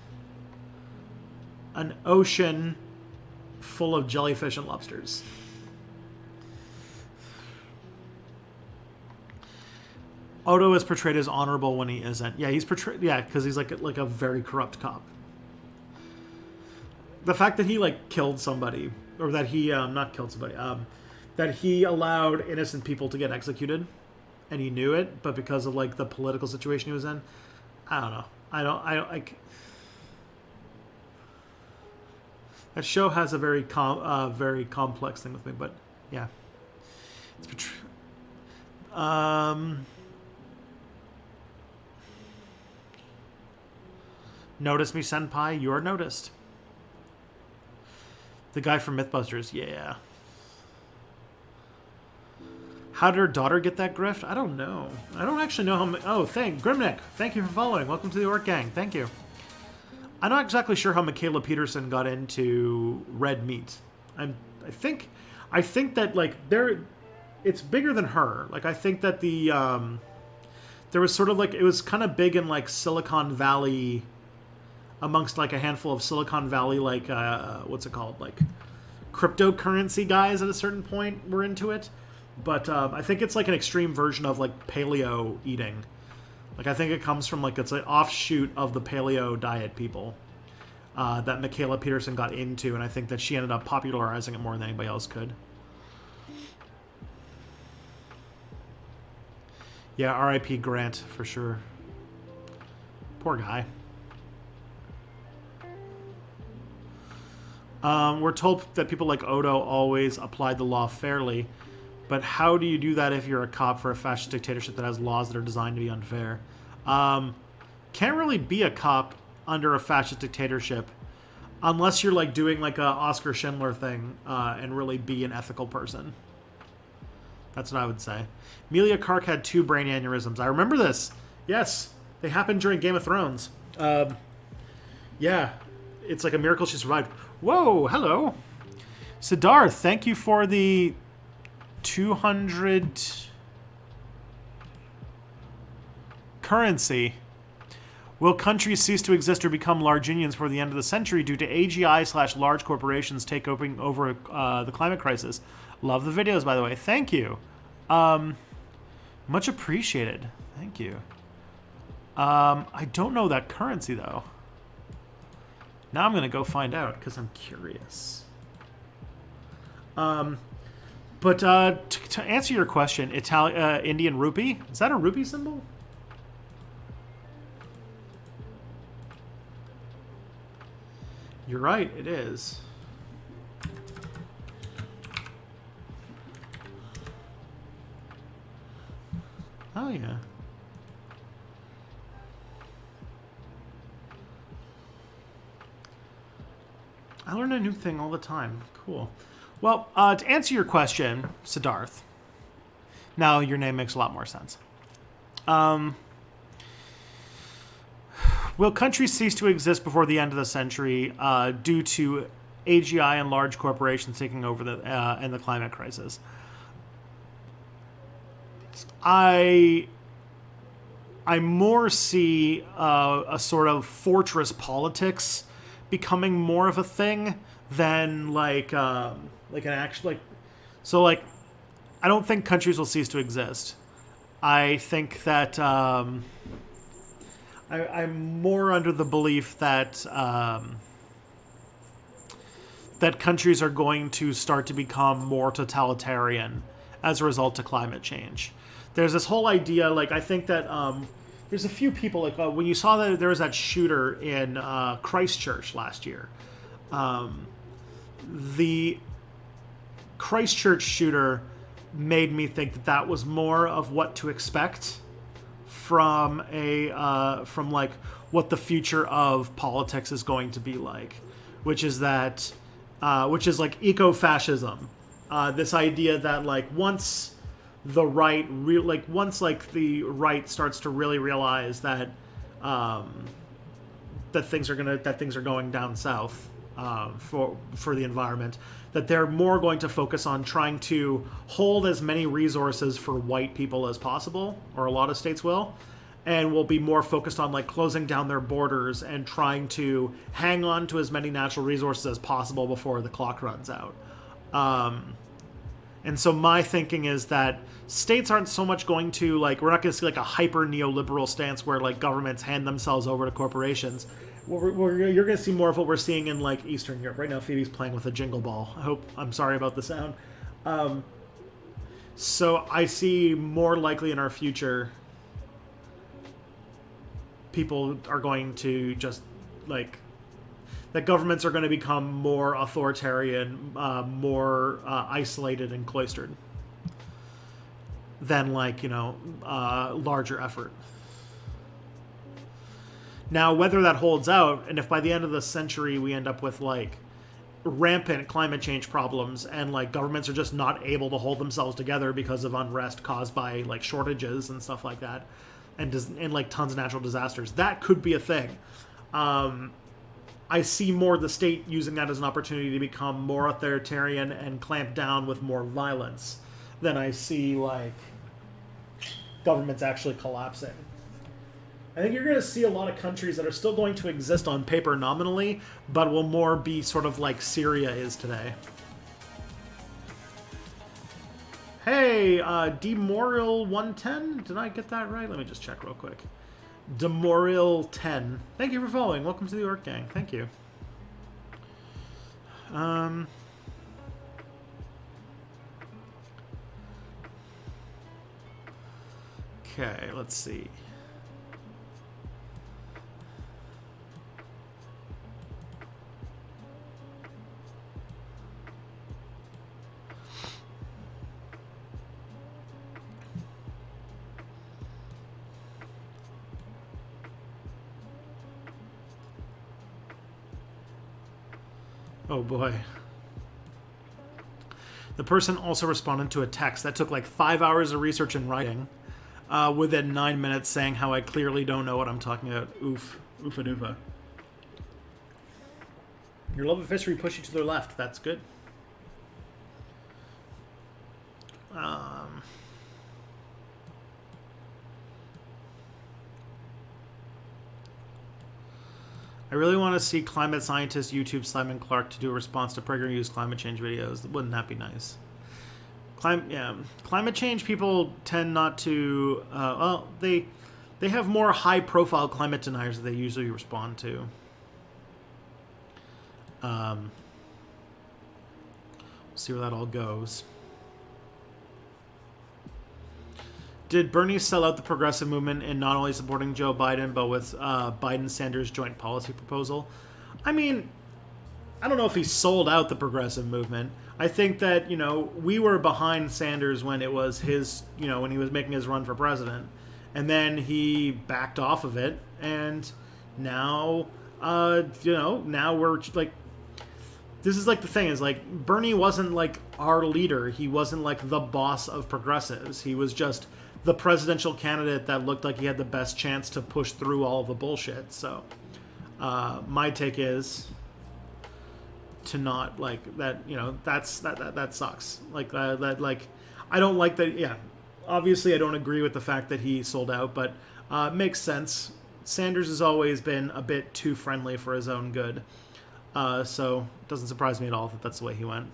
an ocean full of jellyfish and lobsters. Odo is portrayed as honorable when he isn't. Yeah, he's portrayed. Yeah, because he's like a very corrupt cop. The fact that he like killed somebody, or that he not killed somebody, that he allowed innocent people to get executed, and he knew it, but because of like the political situation he was in, I don't know. That show has a very complex thing with me, but yeah, it's Notice me, senpai. You are noticed. The guy from Mythbusters, yeah. How did her daughter get that grift? I don't know. I don't actually know how. Grimnick. Thank you for following. Welcome to the Orc Gang. Thank you. I'm not exactly sure how Michaela Peterson got into red meat. I think that like it's bigger than her. Like I think that there was sort of like it was kind of big in like Silicon Valley. Amongst like a handful of Silicon Valley, like what's it called, like cryptocurrency guys at a certain point were into it, but I think it's like an extreme version of like paleo eating. Like I think it comes from like it's an offshoot of the paleo diet people that Michaela Peterson got into, and I think that she ended up popularizing it more than anybody else could. Yeah, R.I.P. Grant for sure. Poor guy. We're told that people like Odo always applied the law fairly, but how do you do that if you're a cop for a fascist dictatorship that has laws that are designed to be unfair? Can't really be a cop under a fascist dictatorship unless you're like doing like a Oscar Schindler thing and really be an ethical person. That's what I would say. Emilia Clarke had 2 brain aneurysms. I remember this. Yes, they happened during Game of Thrones. Yeah, it's like a miracle she survived. Whoa, hello. Siddharth, thank you for the 200 currency. Will countries cease to exist or become large unions before the end of the century due to AGI/large corporations take over the climate crisis? Love the videos, by the way. Thank you. Much appreciated. Thank you. I don't know that currency, though. Now I'm going to go find out because I'm curious. But to answer your question, Indian rupee, is that a rupee symbol? You're right, it is. Oh, yeah. I learn a new thing all the time. Cool. Well, to answer your question, Siddharth, now your name makes a lot more sense. Will countries cease to exist before the end of the century due to AGI and large corporations taking over and the climate crisis? I more see a sort of fortress politics becoming more of a thing than like an actual I don't think countries will cease to exist. I think that I'm more under the belief that that countries are going to start to become more totalitarian as a result of climate change. There's this whole idea, like, I think that there's a few people, like, when you saw that there was that shooter in Christchurch last year, the Christchurch shooter made me think that that was more of what to expect from like what the future of politics is going to be like, which is like eco-fascism. This idea that like once the right starts to really realize that that things are going down south for the environment, that they're more going to focus on trying to hold as many resources for white people as possible, or a lot of states will, and will be more focused on like closing down their borders and trying to hang on to as many natural resources as possible before the clock runs out. And so my thinking is that states aren't so much going to, like, we're not going to see like a hyper neoliberal stance where like governments hand themselves over to corporations. You're going to see more of what we're seeing in like Eastern Europe. Right now Phoebe's playing with a jingle ball. I'm sorry about the sound. So I see more likely in our future people are going to just like that governments are going to become more authoritarian, more isolated and cloistered than like, larger effort. Now, whether that holds out, and if by the end of the century we end up with like rampant climate change problems and like governments are just not able to hold themselves together because of unrest caused by like shortages and stuff like that, and like tons of natural disasters, that could be a thing. I see more the state using that as an opportunity to become more authoritarian and clamp down with more violence than I see like governments actually collapsing. I think you're going to see a lot of countries that are still going to exist on paper nominally, but will more be sort of like Syria is today. Hey, Demorial 110? Did I get that right? Let me just check real quick. Demorial 10. Thank you for following. Welcome to the Orc Gang. Thank you. Okay, let's see. Oh boy. The person also responded to a text that took like 5 hours of research and writing within 9 minutes, saying how I clearly don't know what I'm talking about. Oof. Oofa doofa. Your love of history pushed you to the left. That's good. I really want to see climate scientist YouTube Simon Clark to do a response to PragerU's climate change videos. Wouldn't that be nice? Climate change people tend not to. They have more high-profile climate deniers that they usually respond to. We'll see where that all goes. Did Bernie sell out the progressive movement in not only supporting Joe Biden, but with Biden-Sanders joint policy proposal? I mean, I don't know if he sold out the progressive movement. I think that, we were behind Sanders when it was his, when he was making his run for president. And then he backed off of it. And now, now we're like, this is like the thing is like Bernie wasn't like our leader. He wasn't like the boss of progressives. He was just the presidential candidate that looked like he had the best chance to push through all of the bullshit. So my take is to not like that. That sucks. Like that. Like I don't like that. Yeah, obviously I don't agree with the fact that he sold out, but it makes sense. Sanders has always been a bit too friendly for his own good. So it doesn't surprise me at all that that's the way he went.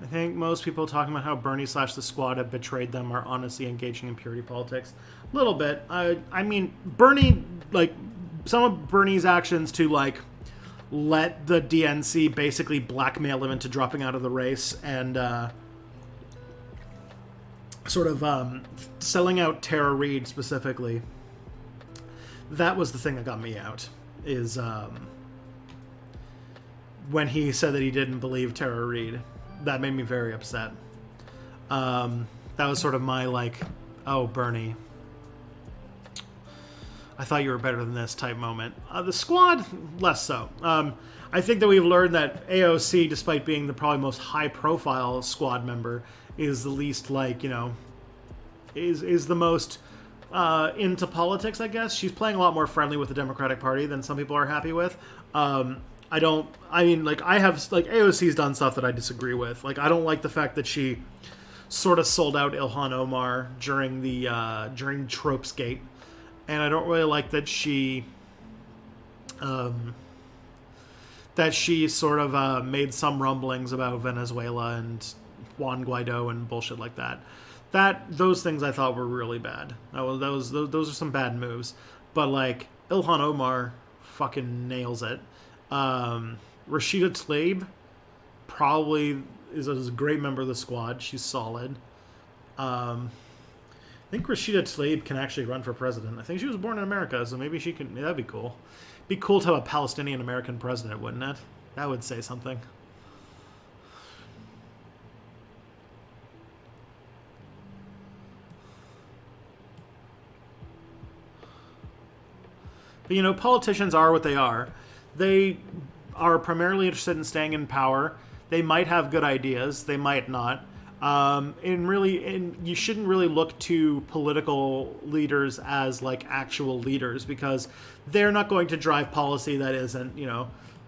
I think most people talking about how Bernie / the squad have betrayed them are honestly engaging in purity politics. A little bit. I mean, Bernie, like, some of Bernie's actions to, like, let the DNC basically blackmail him into dropping out of the race and sort of selling out Tara Reid specifically. That was the thing that got me out, is when he said that he didn't believe Tara Reid. That made me very upset. That was sort of my, like, oh, Bernie, I thought you were better than this type moment. The squad, less so. I think that we've learned that AOC, despite being the probably most high-profile squad member, is the least, like, is the most into politics, I guess. She's playing a lot more friendly with the Democratic Party than some people are happy with. AOC's done stuff that I disagree with. Like, I don't like the fact that she sort of sold out Ilhan Omar during Tropesgate. And I don't really like that she sort of made some rumblings about Venezuela and Juan Guaido and bullshit like that. Those things I thought were really bad. Those are some bad moves. But, like, Ilhan Omar fucking nails it. Rashida Tlaib probably is a great member of the squad. She's solid. I think Rashida Tlaib can actually run for president. I think she was born in America, so maybe she can. That'd be cool. Be cool to have a Palestinian American president, wouldn't it? That would say something. But, politicians are what they are. They are primarily interested in staying in power. They might have good ideas. They might not. You shouldn't really look to political leaders as, like, actual leaders, because they're not going to drive policy that isn't,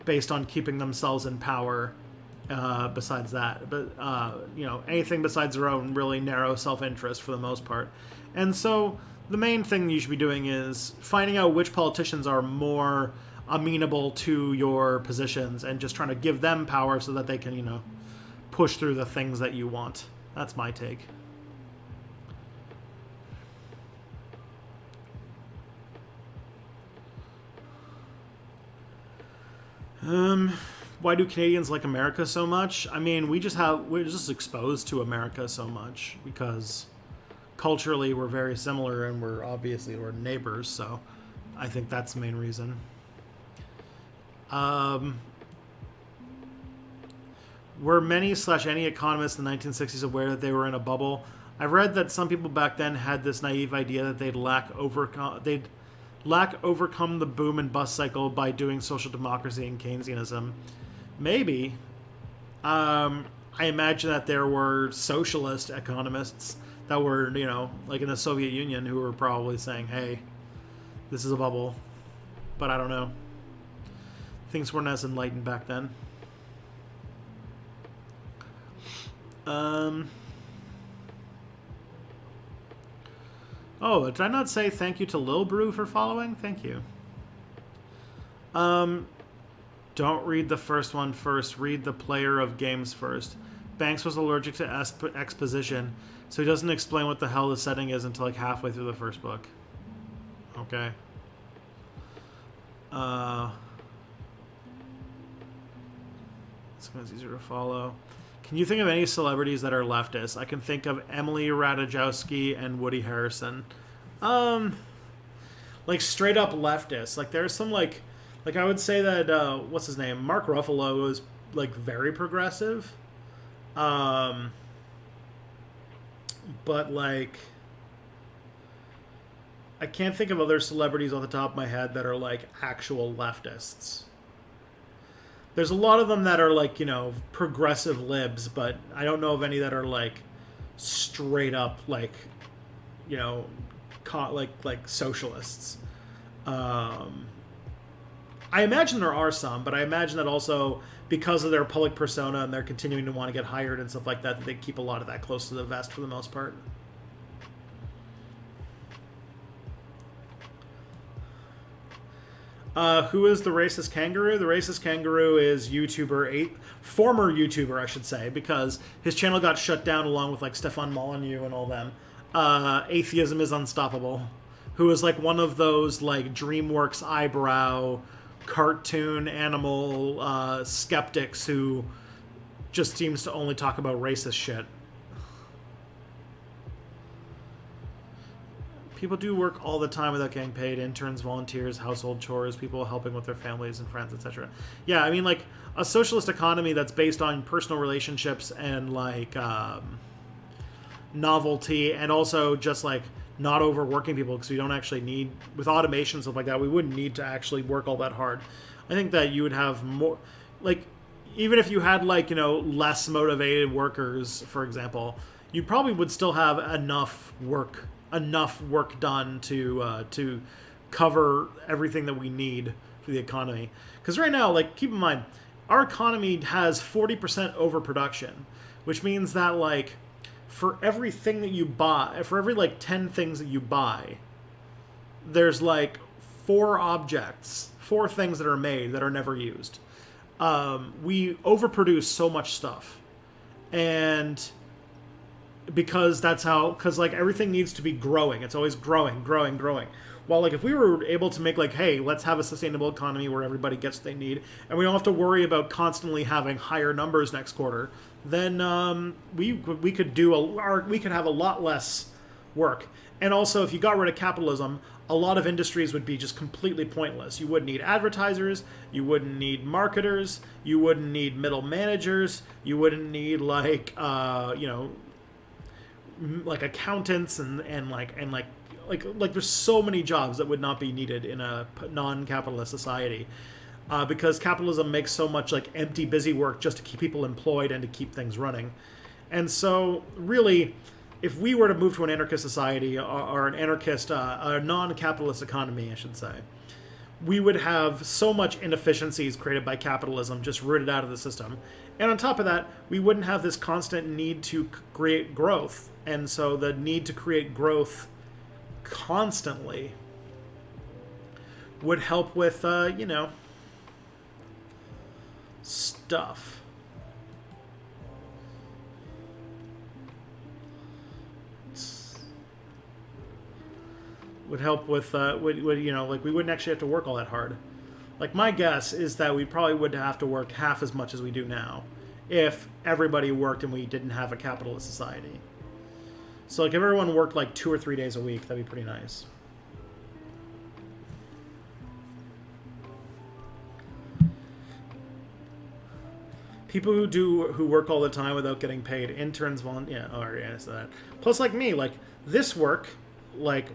based on keeping themselves in power. Besides that, but anything besides their own really narrow self-interest for the most part. And so the main thing you should be doing is finding out which politicians are more amenable to your positions and just trying to give them power so that they can, push through the things that you want. That's my take. Why do Canadians like America so much? I mean, we're just exposed to America so much because culturally we're very similar and we're neighbors, so I think that's the main reason. Were many / any economists in the 1960s aware that they were in a bubble? I've read that some people back then had this naive idea that they'd lack overcome the boom and bust cycle by doing social democracy and Keynesianism. Maybe. I imagine that there were socialist economists that were, like in the Soviet Union, who were probably saying, hey, this is a bubble. But I don't know. Things weren't as enlightened back then. Oh, did I not say thank you to Lil Brew for following? Thank you. Don't read the first one first. Read the player of games first. Banks was allergic to exposition, so he doesn't explain what the hell the setting is until like halfway through the first book. Okay. It's easier to follow. Can you think of any celebrities that are leftists? I can think of Emily Ratajkowski and Woody Harrelson. Like straight up leftists. Like there's some like I would say that what's his name? Mark Ruffalo is like very progressive. But like I can't think of other celebrities off the top of my head that are like actual leftists. There's a lot of them that are like, progressive libs, but I don't know of any that are like straight up like, like socialists. I imagine there are some, but I imagine that also because of their public persona and they're continuing to want to get hired and stuff like that, they keep a lot of that close to the vest for the most part. Who is the racist kangaroo? The racist kangaroo is former YouTuber, I should say, because his channel got shut down along with like Stefan Molyneux and all them. Atheism is Unstoppable, who is like one of those like DreamWorks eyebrow cartoon animal skeptics who just seems to only talk about racist shit. People do work all the time without getting paid. Interns, volunteers, household chores, people helping with their families and friends, etc. Yeah, I mean, like, a socialist economy that's based on personal relationships and, like, novelty, and also just, like, not overworking people, because we don't actually need, with automation and stuff like that, we wouldn't need to actually work all that hard. I think that you would have more, like, even if you had, like, less motivated workers, for example, you probably would still have enough work done to cover everything that we need for the economy. Because right now, like, keep in mind, our economy has 40% overproduction, which means that, like, for everything that you buy, for every, like, 10 things that you buy, there's, like, 4 things that are made that are never used. We overproduce so much stuff. And because like everything needs to be growing. It's always growing. Well, like if we were able to make like, hey, let's have a sustainable economy where everybody gets what they need, and we don't have to worry about constantly having higher numbers next quarter, then we could have a lot less work. And also, if you got rid of capitalism, a lot of industries would be just completely pointless. You wouldn't need advertisers, you wouldn't need marketers, you wouldn't need middle managers, you wouldn't need like like accountants and there's so many jobs that would not be needed in a non-capitalist society, because capitalism makes so much like empty busy work just to keep people employed and to keep things running. And so really, if we were to move to an anarchist society or a non-capitalist economy, I should say, we would have so much inefficiencies created by capitalism just rooted out of the system. And on top of that, we wouldn't have this constant need to create growth. And so the need to create growth constantly would help with, stuff. Would help with, like we wouldn't actually have to work all that hard. Like, my guess is that we probably would have to work half as much as we do now if everybody worked and we didn't have a capitalist society. So, like, if everyone worked, like, 2 or 3 days a week, that'd be pretty nice. People who work all the time without getting paid, interns, so that. Plus, like me, like, this work, like,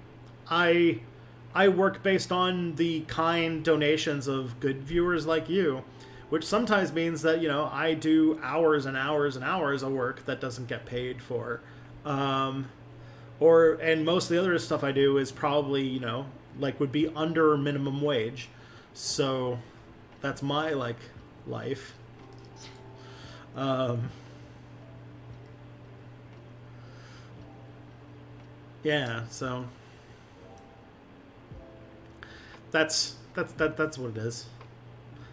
I work based on the kind donations of good viewers like you, which sometimes means that, I do hours and hours and hours of work that doesn't get paid for. And most of the other stuff I do is probably, would be under minimum wage. So that's my, life. Yeah, so that's what it is.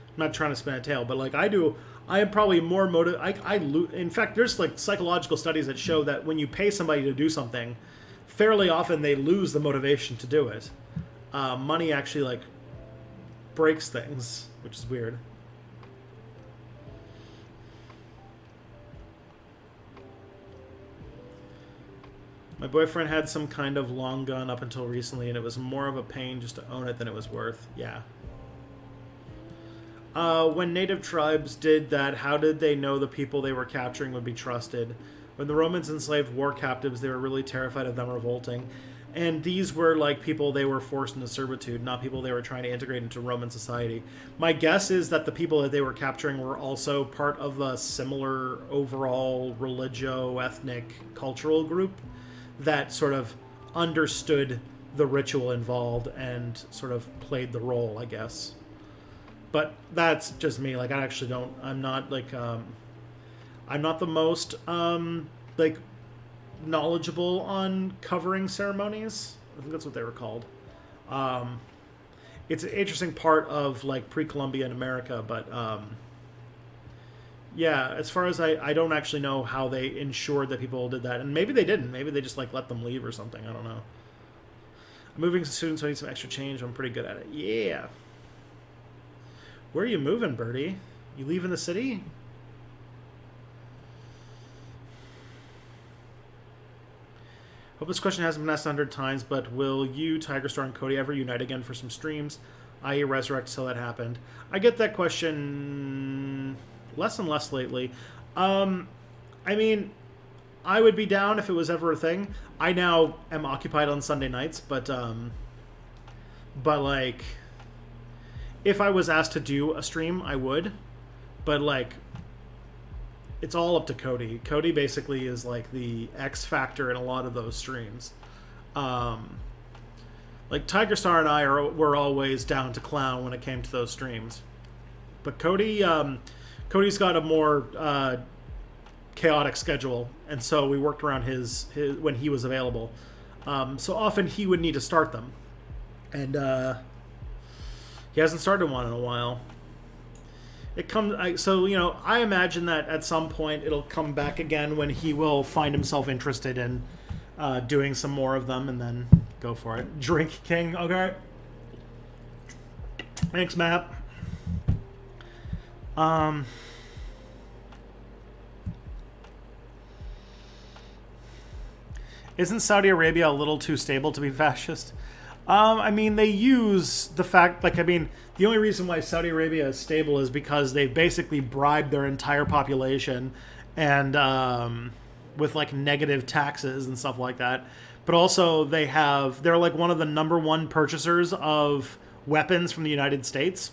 I'm not trying to spin a tail, but I am probably more in fact, there's psychological studies that show that when you pay somebody to do something, fairly often they lose the motivation to do it. Money actually breaks things, which is weird. My boyfriend had some kind of long gun up until recently, and it was more of a pain just to own it than it was worth. Yeah. When native tribes did that, how did they know the people they were capturing would be trusted? When the Romans enslaved war captives, they were really terrified of them revolting. And these were like people they were forced into servitude, not people they were trying to integrate into Roman society. My guess is that the people that they were capturing were also part of a similar overall religio-ethnic cultural group that sort of understood the ritual involved and sort of played the role, I guess. But that's just me. Like, I actually don't. I'm not like. I'm not the most like knowledgeable on covering ceremonies. I think that's what they were called. It's an interesting part of like pre-Columbian America, but yeah, as far as I don't actually know how they ensured that people did that, and maybe they didn't. Maybe they just like let them leave or something. I don't know. I'm moving soon, so I need some extra change. I'm pretty good at it. Yeah. Where are you moving, Birdie? You leaving the city? Hope this question hasn't been asked 100 times, but will you, Tiger Star, and Cody ever unite again for some streams, i.e. resurrect till that happened? I get that question less and less lately. I mean, I would be down if it was ever a thing. I now am occupied on Sunday nights, but like, if I was asked to do a stream, I would. But like, it's all up to Cody. Cody basically is like the X factor in a lot of those streams. Like Tiger Star and I were always down to clown when it came to those streams. But Cody's got a more chaotic schedule, and so we worked around his when he was available. So often he would need to start them, and he hasn't started one in a while. So you know, I imagine that at some point it'll come back again when he will find himself interested in doing some more of them, and then go for it. Drink King, okay. Thanks, Matt. Isn't Saudi Arabia a little too stable to be fascist? I mean, they use the fact, like, I mean, the only reason why Saudi Arabia is stable is because they've basically bribed their entire population and with, like, negative taxes and stuff like that. But also they're, like, one of the #1 purchasers of weapons from the United States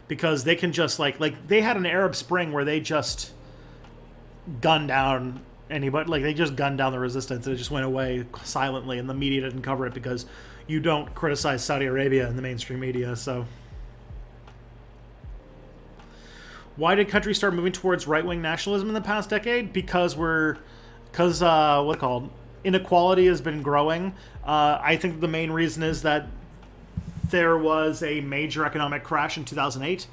because they can just, like they had an Arab Spring where they just gunned down anybody, like, they just gunned down the resistance and it just went away silently, and the media didn't cover it because you don't criticize Saudi Arabia in the mainstream media. So why did countries start moving towards right-wing nationalism in the past decade? Because inequality has been growing. I think the main reason is that there was a major economic crash in 2008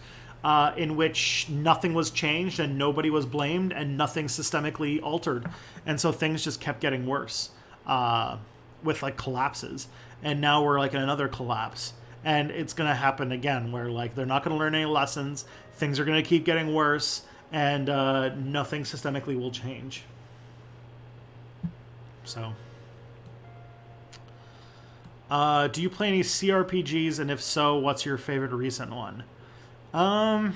in which nothing was changed and nobody was blamed and nothing systemically altered. And so things just kept getting worse with, like, collapses. And now we're, like, in another collapse. And it's going to happen again where, like, they're not going to learn any lessons. Things are going to keep getting worse. And nothing systemically will change. So. Do you play any CRPGs? And if so, what's your favorite recent one? So,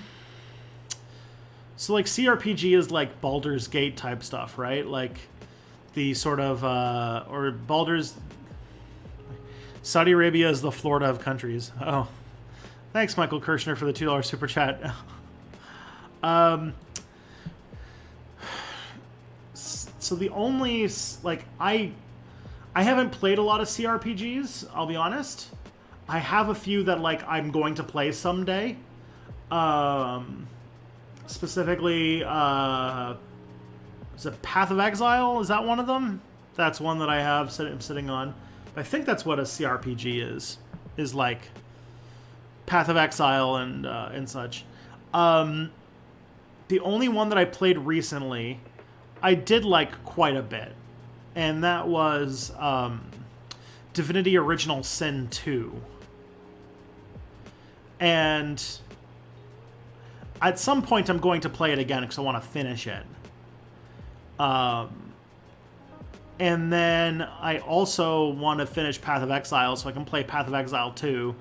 like, CRPG is, like, Baldur's Gate type stuff, right? Like, the sort of, or Baldur's... Saudi Arabia is the Florida of countries. Oh. Thanks, Michael Kirshner, for the $2 super chat. So the only, like, I haven't played a lot of CRPGs, I'll be honest. I have a few that, like, I'm going to play someday. Specifically, is it Path of Exile? Is that one of them? That's one that I have sitting on. I think that's what a CRPG is like Path of Exile and such. The only one that I played recently, I did like quite a bit, and that was Divinity Original Sin 2. And at some point I'm going to play it again because I want to finish it. And then I also want to finish Path of Exile so I can play Path of Exile 2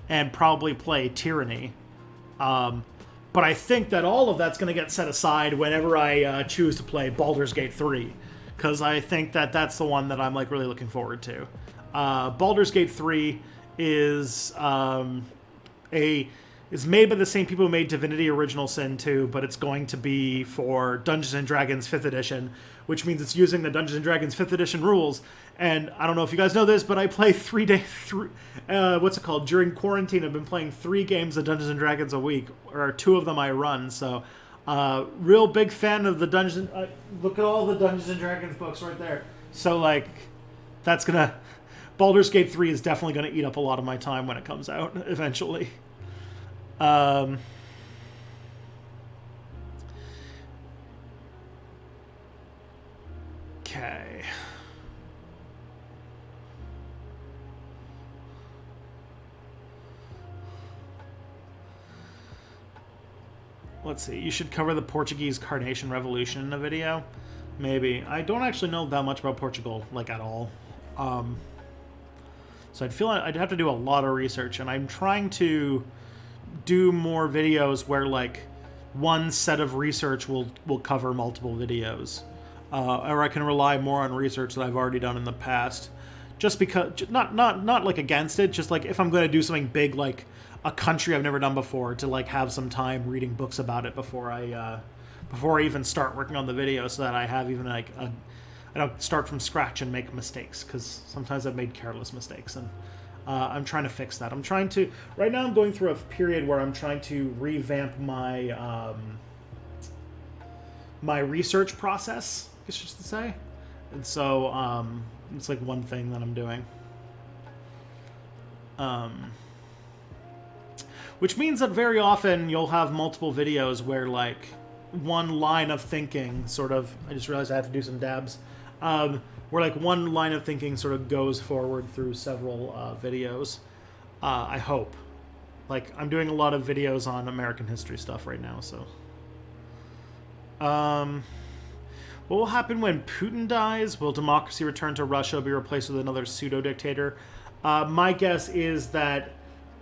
and probably play Tyranny. But I think that all of that's going to get set aside whenever I choose to play Baldur's Gate 3, because I think that that's the one that I'm like really looking forward to. Baldur's Gate 3 is is made by the same people who made Divinity Original Sin 2, but it's going to be for Dungeons & Dragons 5th edition, which means it's using the Dungeons & Dragons 5th edition rules. And I don't know if you guys know this, but I play during quarantine, I've been playing 3 games of Dungeons & Dragons a week, or 2 of them I run, so real big fan of the Dungeons... look at all the Dungeons & Dragons books right there. So, like, that's gonna... Baldur's Gate 3 is definitely gonna eat up a lot of my time when it comes out, eventually. Okay. Let's see. You should cover the Portuguese Carnation Revolution in a video. Maybe. I don't actually know that much about Portugal, like, at all. So I'd feel like I'd have to do a lot of research, and I'm trying to do more videos where, like, one set of research will cover multiple videos. Or I can rely more on research that I've already done in the past. Just because, not like against it, just like if I'm going to do something big like a country I've never done before, to like have some time reading books about it before I even start working on the video, so that I have even like I don't start from scratch and make mistakes, because sometimes I've made careless mistakes, and I'm trying to fix that. Right now I'm going through a period where I'm trying to revamp my my research process, I guess just to say. And so it's like one thing that I'm doing. Which means that very often you'll have multiple videos where like one line of thinking sort of, I just realized I have to do some dabs, where like one line of thinking sort of goes forward through several videos. I hope. Like, I'm doing a lot of videos on American history stuff right now, so. What will happen when Putin dies? Will democracy return to Russia, be replaced with another pseudo-dictator? My guess is that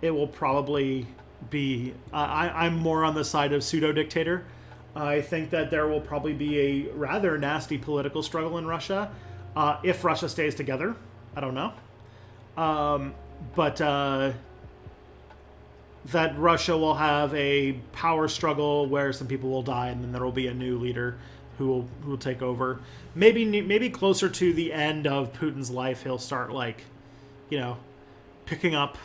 it will probably be... I'm more on the side of pseudo-dictator. I think that there will probably be a rather nasty political struggle in Russia, if Russia stays together. I don't know. But that Russia will have a power struggle where some people will die, and then there will be a new leader who will take over. Maybe closer to the end of Putin's life, he'll start, like, you know, picking up.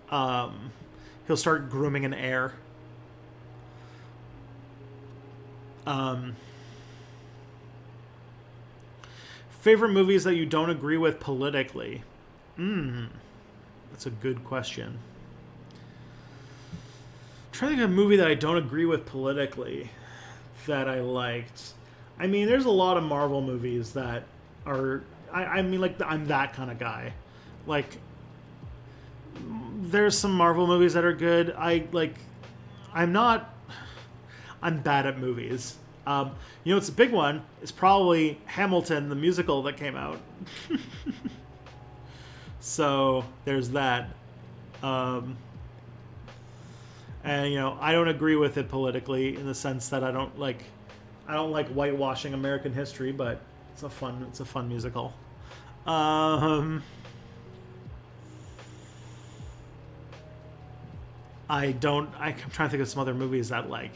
He'll start grooming an heir. Favorite movies that you don't agree with politically? That's a good question. I'm trying to think of a movie that I don't agree with politically that I liked. I mean, there's a lot of Marvel movies that are... I mean, like, I'm that kind of guy. Like, there's some Marvel movies that are good. I'm bad at movies. You know, it's a big one. It's probably Hamilton, the musical that came out. So there's that. And, you know, I don't agree with it politically in the sense that I don't like whitewashing American history, but it's a fun musical. I'm trying to think of some other movies that like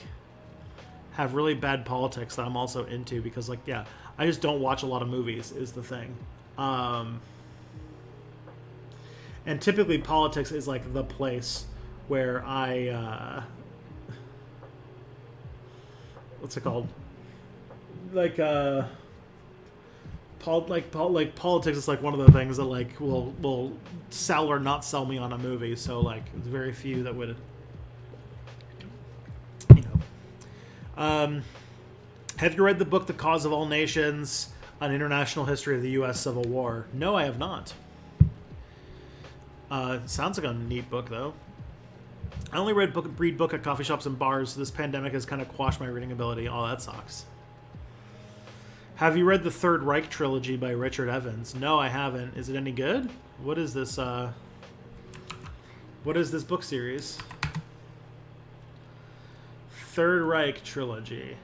have really bad politics that I'm also into, because like, yeah, I just don't watch a lot of movies is the thing. And typically politics is like the place where I what's it called? Like politics is like one of the things that like will sell or not sell me on a movie. So like there's very few that would, you know. Have you read the book The Cause of All Nations, An International History of the U.S. Civil War? No, I have not. Sounds like a neat book though. I only read book at coffee shops and bars. This pandemic has kind of quashed my reading ability. Oh, that sucks. Have you read the Third Reich trilogy by Richard Evans? No, I haven't. Is it any good? What is this? What is this book series? Third Reich trilogy.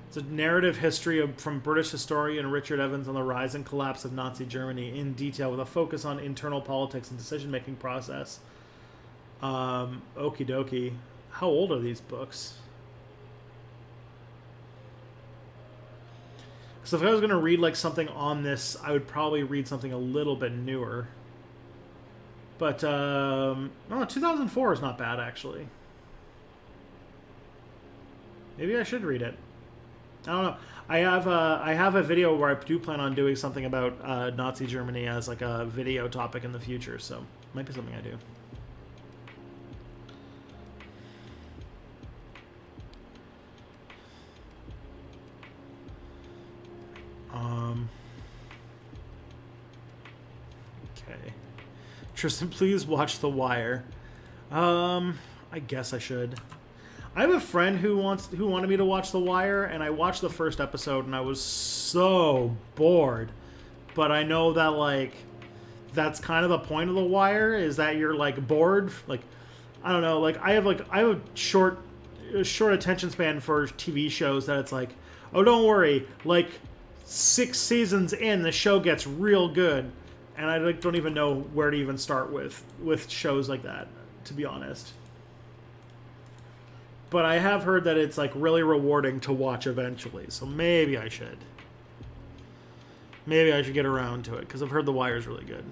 It's a narrative history from British historian Richard Evans on the rise and collapse of Nazi Germany in detail, with a focus on internal politics and decision-making process. Okie dokie. How old are these books? So if I was going to read like something on this, I would probably read something a little bit newer. But 2004 is not bad, actually. Maybe I should read it. I don't know. I have a video where I do plan on doing something about Nazi Germany as like a video topic in the future, so it might be something I do. Okay. Tristan, please watch The Wire. I guess I should. I have a friend who wanted me to watch The Wire, and I watched the first episode, and I was so bored. But I know that like that's kind of the point of The Wire, is that you're like bored. Like I don't know. Like I have a short attention span for TV shows that it's like, oh, don't worry, like 6 seasons in, the show gets real good, and I like don't even know where to even start with shows like that, to be honest. But I have heard that it's like really rewarding to watch eventually, so maybe I should. Maybe I should get around to it, because I've heard The Wire is really good.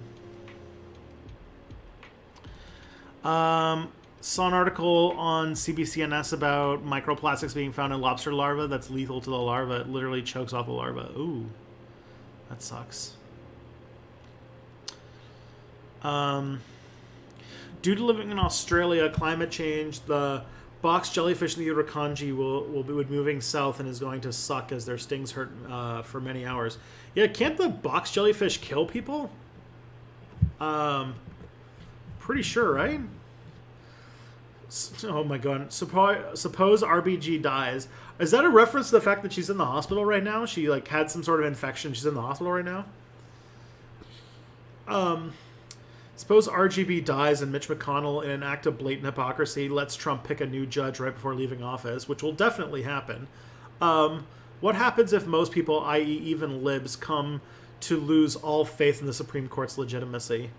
Saw an article on CBCNS about microplastics being found in lobster larvae that's lethal to the larva. It literally chokes off the larva. Ooh, that sucks. Due to living in Australia, climate change, the box jellyfish in the Urukanji will be moving south and is going to suck as their stings hurt for many hours. Yeah, can't the box jellyfish kill people? Pretty sure, right? Oh my god. Suppose RBG dies. Is that a reference to the fact that she's in the hospital right now? She like had some sort of infection. She's in the hospital right now? Suppose RGB dies and Mitch McConnell, in an act of blatant hypocrisy, lets Trump pick a new judge right before leaving office, which will definitely happen. What happens if most people, i.e. even libs, come to lose all faith in the Supreme Court's legitimacy?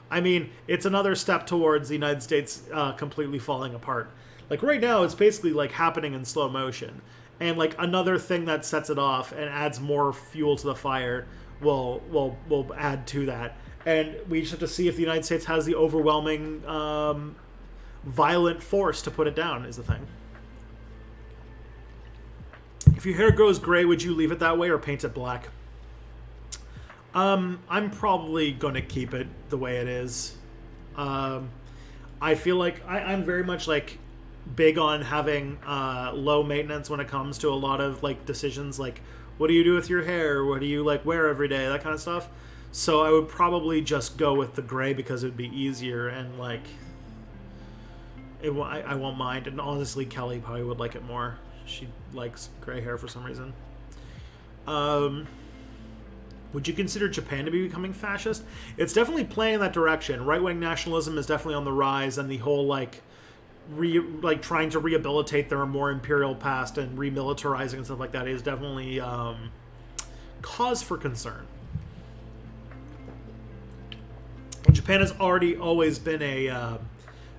I mean, it's another step towards the United States completely falling apart. Like right now, it's basically like happening in slow motion. And like another thing that sets it off and adds more fuel to the fire will add to that. And we just have to see if the United States has the overwhelming violent force to put it down, is the thing. If your hair grows gray, would you leave it that way or paint it black? I'm probably going to keep it the way it is. I feel like I'm very much like big on having low maintenance when it comes to a lot of like decisions, like what do you do with your hair? What do you like wear every day? That kind of stuff. So I would probably just go with the gray because it would be easier and like I won't mind. And honestly, Kelly probably would like it more. She likes gray hair for some reason. Would you consider Japan to be becoming fascist? It's definitely playing in that direction. Right-wing nationalism is definitely on the rise, and the whole like trying to rehabilitate their more imperial past and remilitarizing and stuff like that is definitely cause for concern. Japan has always been a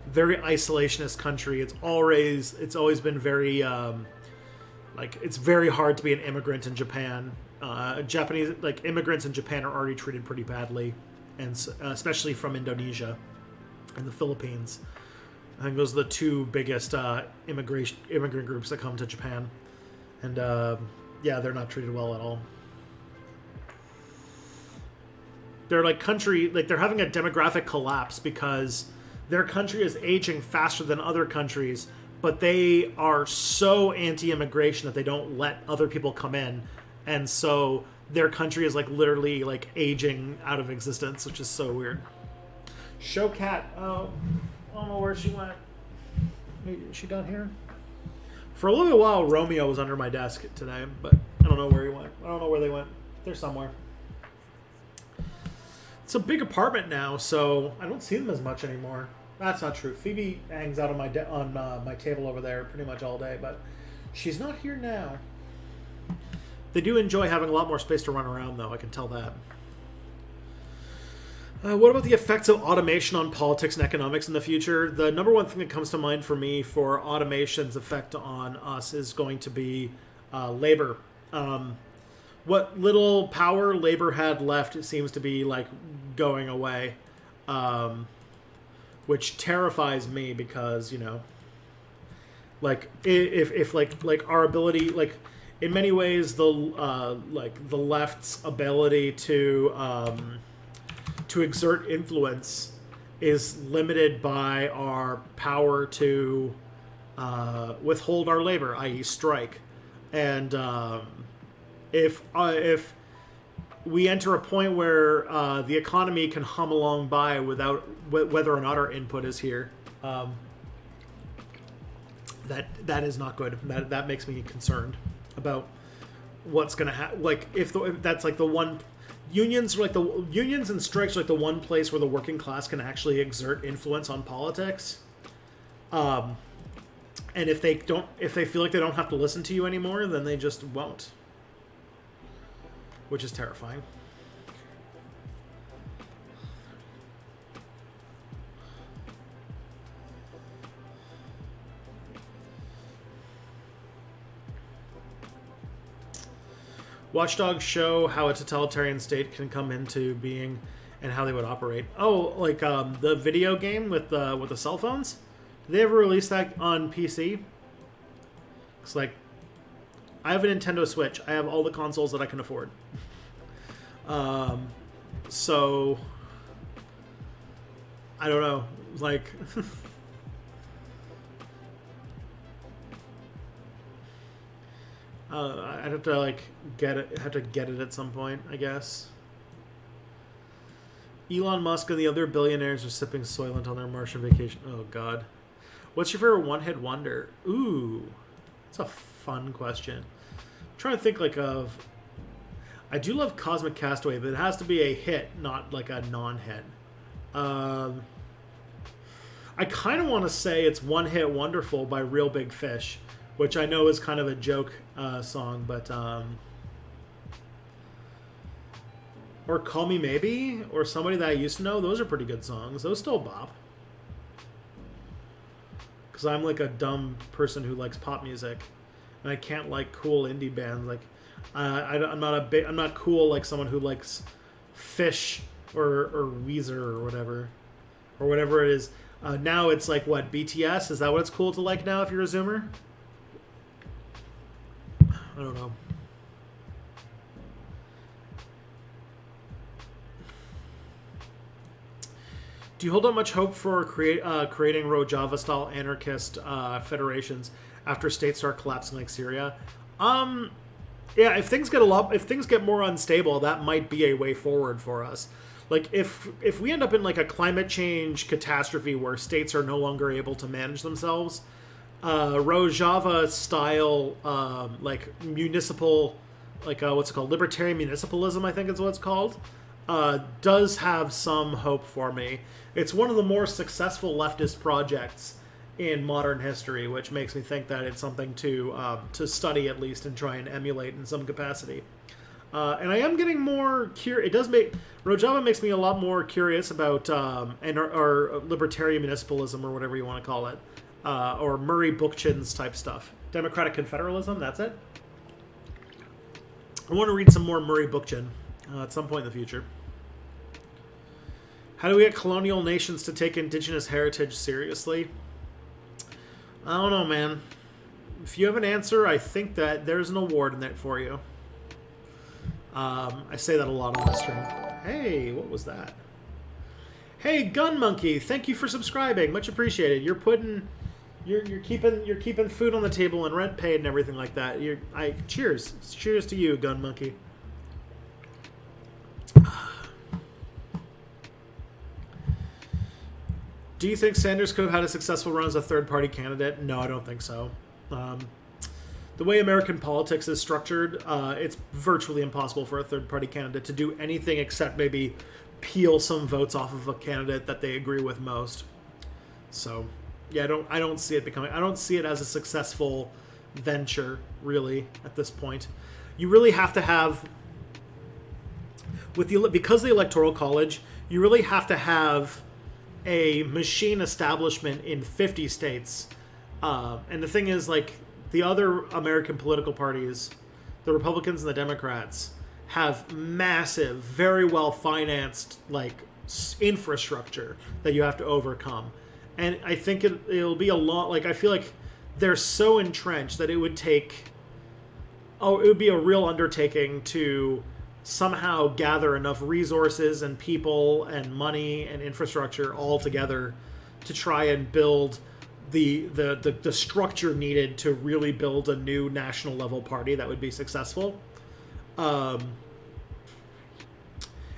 very isolationist country. It's always been very it's very hard to be an immigrant in Japan. Japanese immigrants in Japan are already treated pretty badly, and especially from Indonesia and the Philippines. I think those are the two biggest immigrant groups that come to Japan, and they're not treated well at all. They're they're having a demographic collapse because their country is aging faster than other countries, but they are so anti-immigration that they don't let other people come in. And so their country is literally aging out of existence, which is so weird. Show Cat. Oh, I don't know where she went. Is she down here? For a little while, Romeo was under my desk today, but I don't know where he went. I don't know where they went. They're somewhere. It's a big apartment now, so I don't see them as much anymore. That's not true. Phoebe hangs out on my table over there pretty much all day, but she's not here now. They do enjoy having a lot more space to run around, though. I can tell that. What about the effects of automation on politics and economics in the future? The number one thing that comes to mind for me for automation's effect on us is going to be labor. What little power labor had left, it seems to be like going away, which terrifies me because, you know, like if like our ability, like in many ways the like the left's ability to exert influence is limited by our power to withhold our labor, i.e. strike. And if we enter a point where the economy can hum along by without whether or not our input is here, that is not good. That makes me concerned about what's going to happen. Like if that's like the one unions and strikes are like the one place where the working class can actually exert influence on politics. And if they feel like they don't have to listen to you anymore, then they just won't. Which is terrifying. Watchdogs show how a totalitarian state can come into being and how they would operate. Oh, like the video game with the cell phones? Did they ever release that on PC? It's like, I have a Nintendo Switch. I have all the consoles that I can afford. So I don't know. Like I'd have to like get it at some point, I guess. Elon Musk and the other billionaires are sipping Soylent on their Martian vacation. Oh God. What's your favorite one-hit wonder? Ooh, that's a fun question. I'm trying to think like of. I do love Cosmic Castaway, but it has to be a hit, not like a non-hit. I kind of want to say it's One Hit Wonderful by Real Big Fish, which I know is kind of a joke song, but or Call Me Maybe, or Somebody That I Used to Know. Those are pretty good songs. Those still bop. Because I'm like a dumb person who likes pop music, and I can't like cool indie bands. Like I'm not cool like someone who likes Fish or Weezer or whatever it is. Now it's like what, BTS? Is that what it's cool to like now if you're a Zoomer? I don't know. Do you hold out much hope for creating Rojava style anarchist federations after states start collapsing like Syria? Yeah, if things get more unstable, that might be a way forward for us. Like if we end up in like a climate change catastrophe where states are no longer able to manage themselves, Rojava style like municipal, like what's it called, libertarian municipalism, I think is what it's called, does have some hope for me. It's one of the more successful leftist projects in modern history, which makes me think that it's something to study at least and try and emulate in some capacity. And I am getting more curious. Rojava makes me a lot more curious about or libertarian municipalism, or whatever you want to call it, or Murray Bookchin's type stuff. Democratic confederalism, that's it. I want to read some more Murray Bookchin at some point in the future. How do we get colonial nations to take indigenous heritage seriously? I don't know, man. If you have an answer, I think that there's an award in there for you. I say that a lot on the stream. Hey, what was that? Hey, Gun Monkey, thank you for subscribing. Much appreciated. You're keeping food on the table and rent paid and everything like that. Cheers. Cheers to you, Gun Monkey. Do you think Sanders could have had a successful run as a third-party candidate? No, I don't think so. the way American politics is structured, it's virtually impossible for a third-party candidate to do anything except maybe peel some votes off of a candidate that they agree with most. So, yeah, I don't see it becoming. I don't see it as a successful venture really at this point. You really have to have because the Electoral College, you really have to have a machine establishment in 50 states. And the thing is, like, the other American political parties, the Republicans and the Democrats, have massive, very well financed, like, infrastructure that you have to overcome. And I think it'll be a lot. Like, I feel like they're so entrenched that it would be a real undertaking to somehow gather enough resources and people and money and infrastructure all together to try and build the structure needed to really build a new national level party that would be successful. And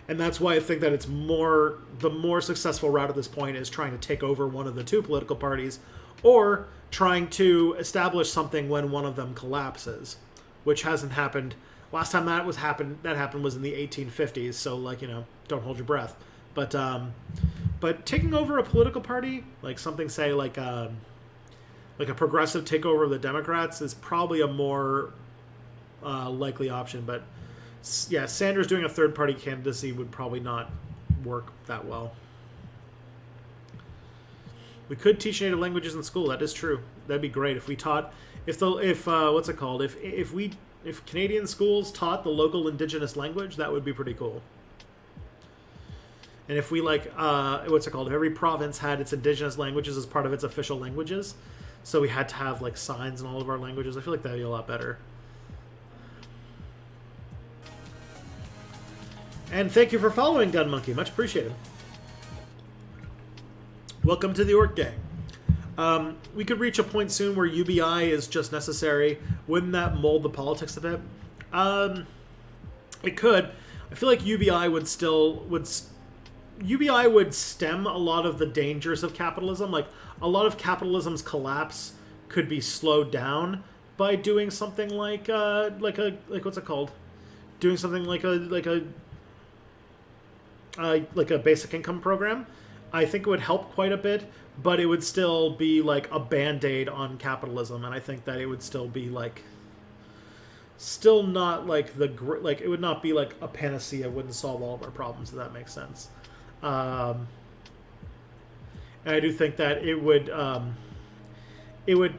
that's why I think that the more successful route at this point is trying to take over one of the two political parties, or trying to establish something when one of them collapses, which hasn't happened. Last time that happened was in the 1850s. So, like, don't hold your breath. But taking over a political party, like something, say, like a progressive takeover of the Democrats, is probably a more likely option. But yeah, Sanders doing a third-party candidacy would probably not work that well. We could teach native languages in school. That is true. That'd be great if we taught. If Canadian schools taught the local indigenous language, that would be pretty cool. And if we if every province had its indigenous languages as part of its official languages, so we had to have like signs in all of our languages, I feel like that'd be a lot better. And thank you for following, Gun Monkey. Much appreciated. Welcome to the Orc Gang. We could reach a point soon where UBI is just necessary. Wouldn't that mold the politics a bit? It could. I feel like UBI would stem a lot of the dangers of capitalism. Like, a lot of capitalism's collapse could be slowed down by doing something like what's it called? Doing something like a basic income program. I think it would help quite a bit, but it would still be like a band-aid on capitalism, and I think that it would still be like, still not like it would not be like a panacea. It wouldn't solve all of our problems, if that makes sense. And I do think that it would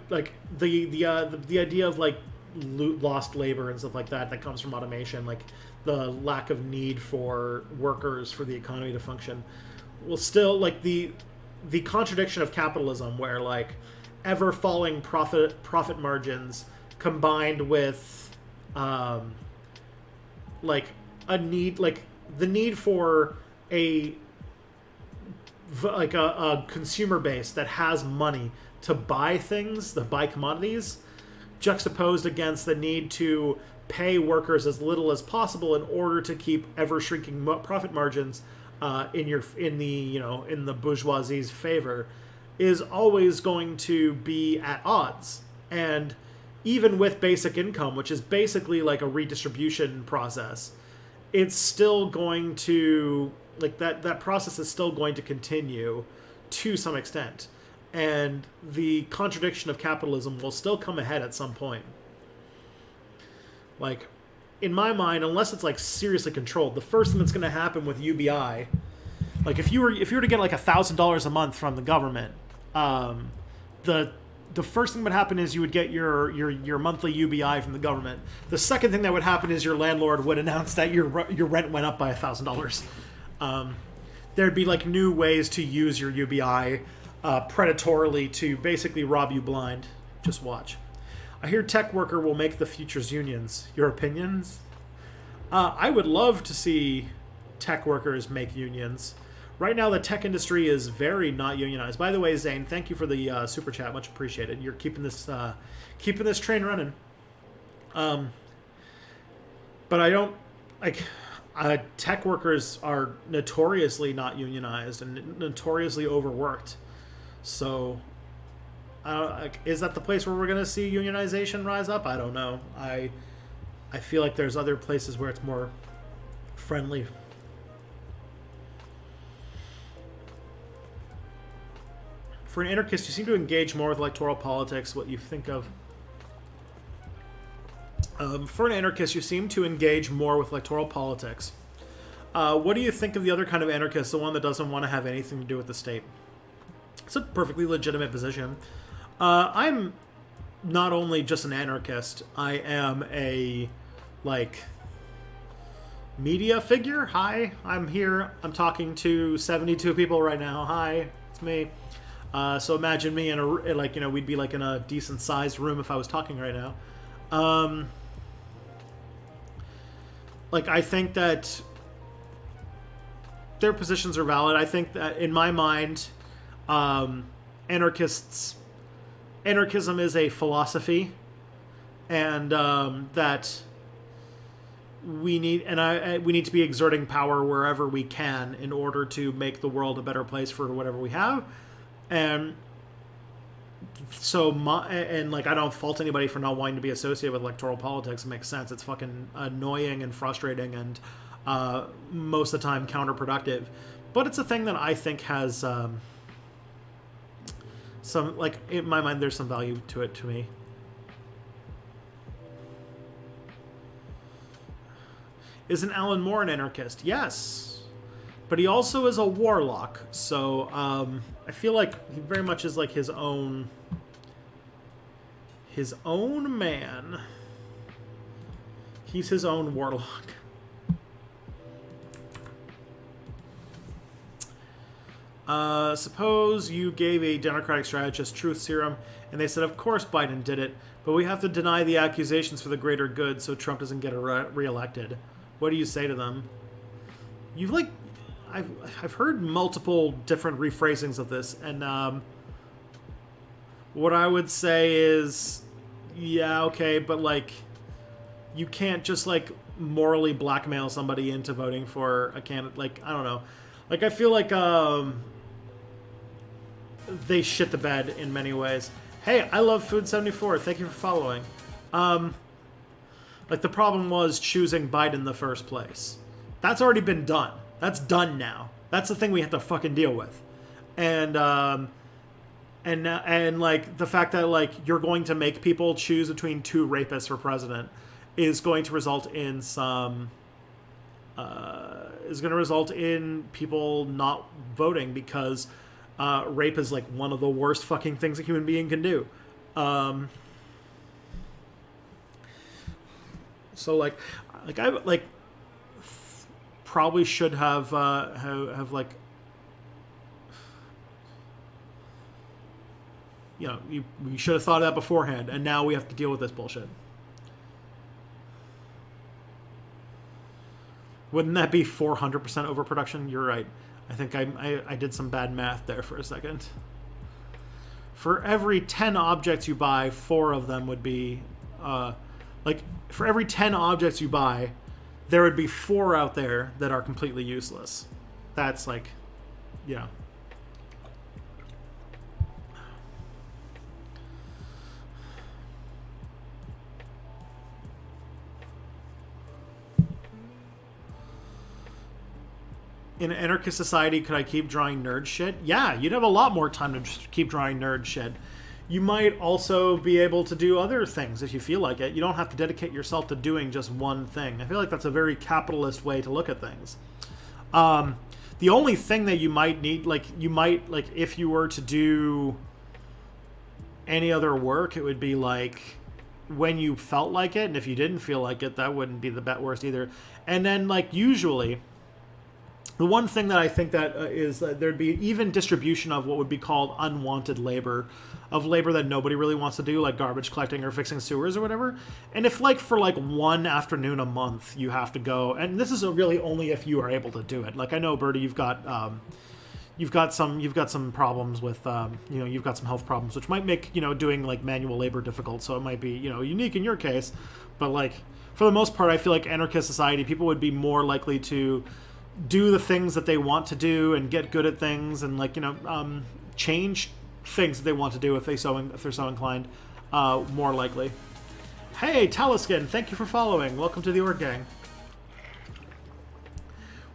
like the idea of like lost labor and stuff like that comes from automation, like the lack of need for workers for the economy to function, will still, like, the contradiction of capitalism, where like ever falling profit margins combined with like a need, like the need for a consumer base that has money to buy things, to buy commodities, juxtaposed against the need to pay workers as little as possible in order to keep ever shrinking profit margins in the bourgeoisie's favor, is always going to be at odds. And even with basic income, which is basically like a redistribution process, it's still going to, like, that process is still going to continue to some extent. And the contradiction of capitalism will still come ahead at some point. Like, in my mind, unless it's like seriously controlled, the first thing that's going to happen with UBI, like if you were to get like $1,000 a month from the government, the first thing that would happen is you would get your monthly UBI from the government. The second thing that would happen is your landlord would announce that your rent went up by $1,000. There'd be like new ways to use your UBI predatorily to basically rob you blind. Just watch. I hear tech worker will make the future's unions. Your opinions? I would love to see tech workers make unions. Right now, the tech industry is very not unionized. By the way, Zane, thank you for the super chat. Much appreciated. You're keeping this train running. But I don't like. Tech workers are notoriously not unionized and notoriously overworked. So Is that the place where we're going to see unionization rise up? I don't know. I feel like there's other places where it's more friendly. For an anarchist, you seem to engage more with electoral politics. What you think of? For an anarchist, you seem to engage more with electoral politics. What do you think of the other kind of anarchist, the one that doesn't want to have anything to do with the state? It's a perfectly legitimate position. I'm not only just an anarchist, I am a, media figure. Hi, I'm here. I'm talking to 72 people right now. Hi, it's me. So imagine me in a, we'd be in a decent sized room if I was talking right now. I think that their positions are valid. I think that in my mind, anarchism is a philosophy, and that we need to be exerting power wherever we can in order to make the world a better place for whatever we have. And so I don't fault anybody for not wanting to be associated with electoral politics. It makes sense. It's fucking annoying and frustrating and most of the time counterproductive. But it's a thing that I think has some, in my mind, there's some value to it to me. Isn't Alan Moore an anarchist? Yes. But he also is a warlock. So I feel like he very much is his own man. He's his own warlock. Suppose you gave a Democratic strategist truth serum, and they said, of course Biden did it, but we have to deny the accusations for the greater good so Trump doesn't get reelected. What do you say to them? I've heard multiple different rephrasings of this, and what I would say is, yeah, okay, but you can't just morally blackmail somebody into voting for a candidate. I don't know. I feel they shit the bed in many ways. Hey, I love Food74. Thank you for following. The problem was choosing Biden in the first place. That's already been done. That's done now. That's the thing we have to fucking deal with. And the fact that you're going to make people choose between two rapists for president is going to result in people not voting because rape is one of the worst fucking things a human being can do. So I probably should have we should have thought of that beforehand, and now we have to deal with this bullshit. Wouldn't that be 400% overproduction? You're right. I think I did some bad math there for a second. For every 10 objects you buy, 4 of them would be for every 10 objects you buy, there would be 4 out there that are completely useless. That's yeah. In an anarchist society, could I keep drawing nerd shit? Yeah, you'd have a lot more time to just keep drawing nerd shit. You might also be able to do other things if you feel like it. You don't have to dedicate yourself to doing just one thing. I feel like that's a very capitalist way to look at things. The only thing that you might need, if you were to do any other work, it would be when you felt like it, and if you didn't feel like it, that wouldn't be the worst either. And then usually, the one thing that I think that is there'd be even distribution of what would be called unwanted labor, of labor that nobody really wants to do, like garbage collecting or fixing sewers or whatever. And if for one afternoon a month you have to go, and this is really only if you are able to do it. I know, Bertie, you've got some problems with you've got some health problems, which might make doing manual labor difficult. So it might be unique in your case, but for the most part, I feel like anarchist society, people would be more likely to do the things that they want to do and get good at things and change things that they want to do if they're so inclined. More likely. Hey, Taliskin, thank you for following. Welcome to the Org Gang.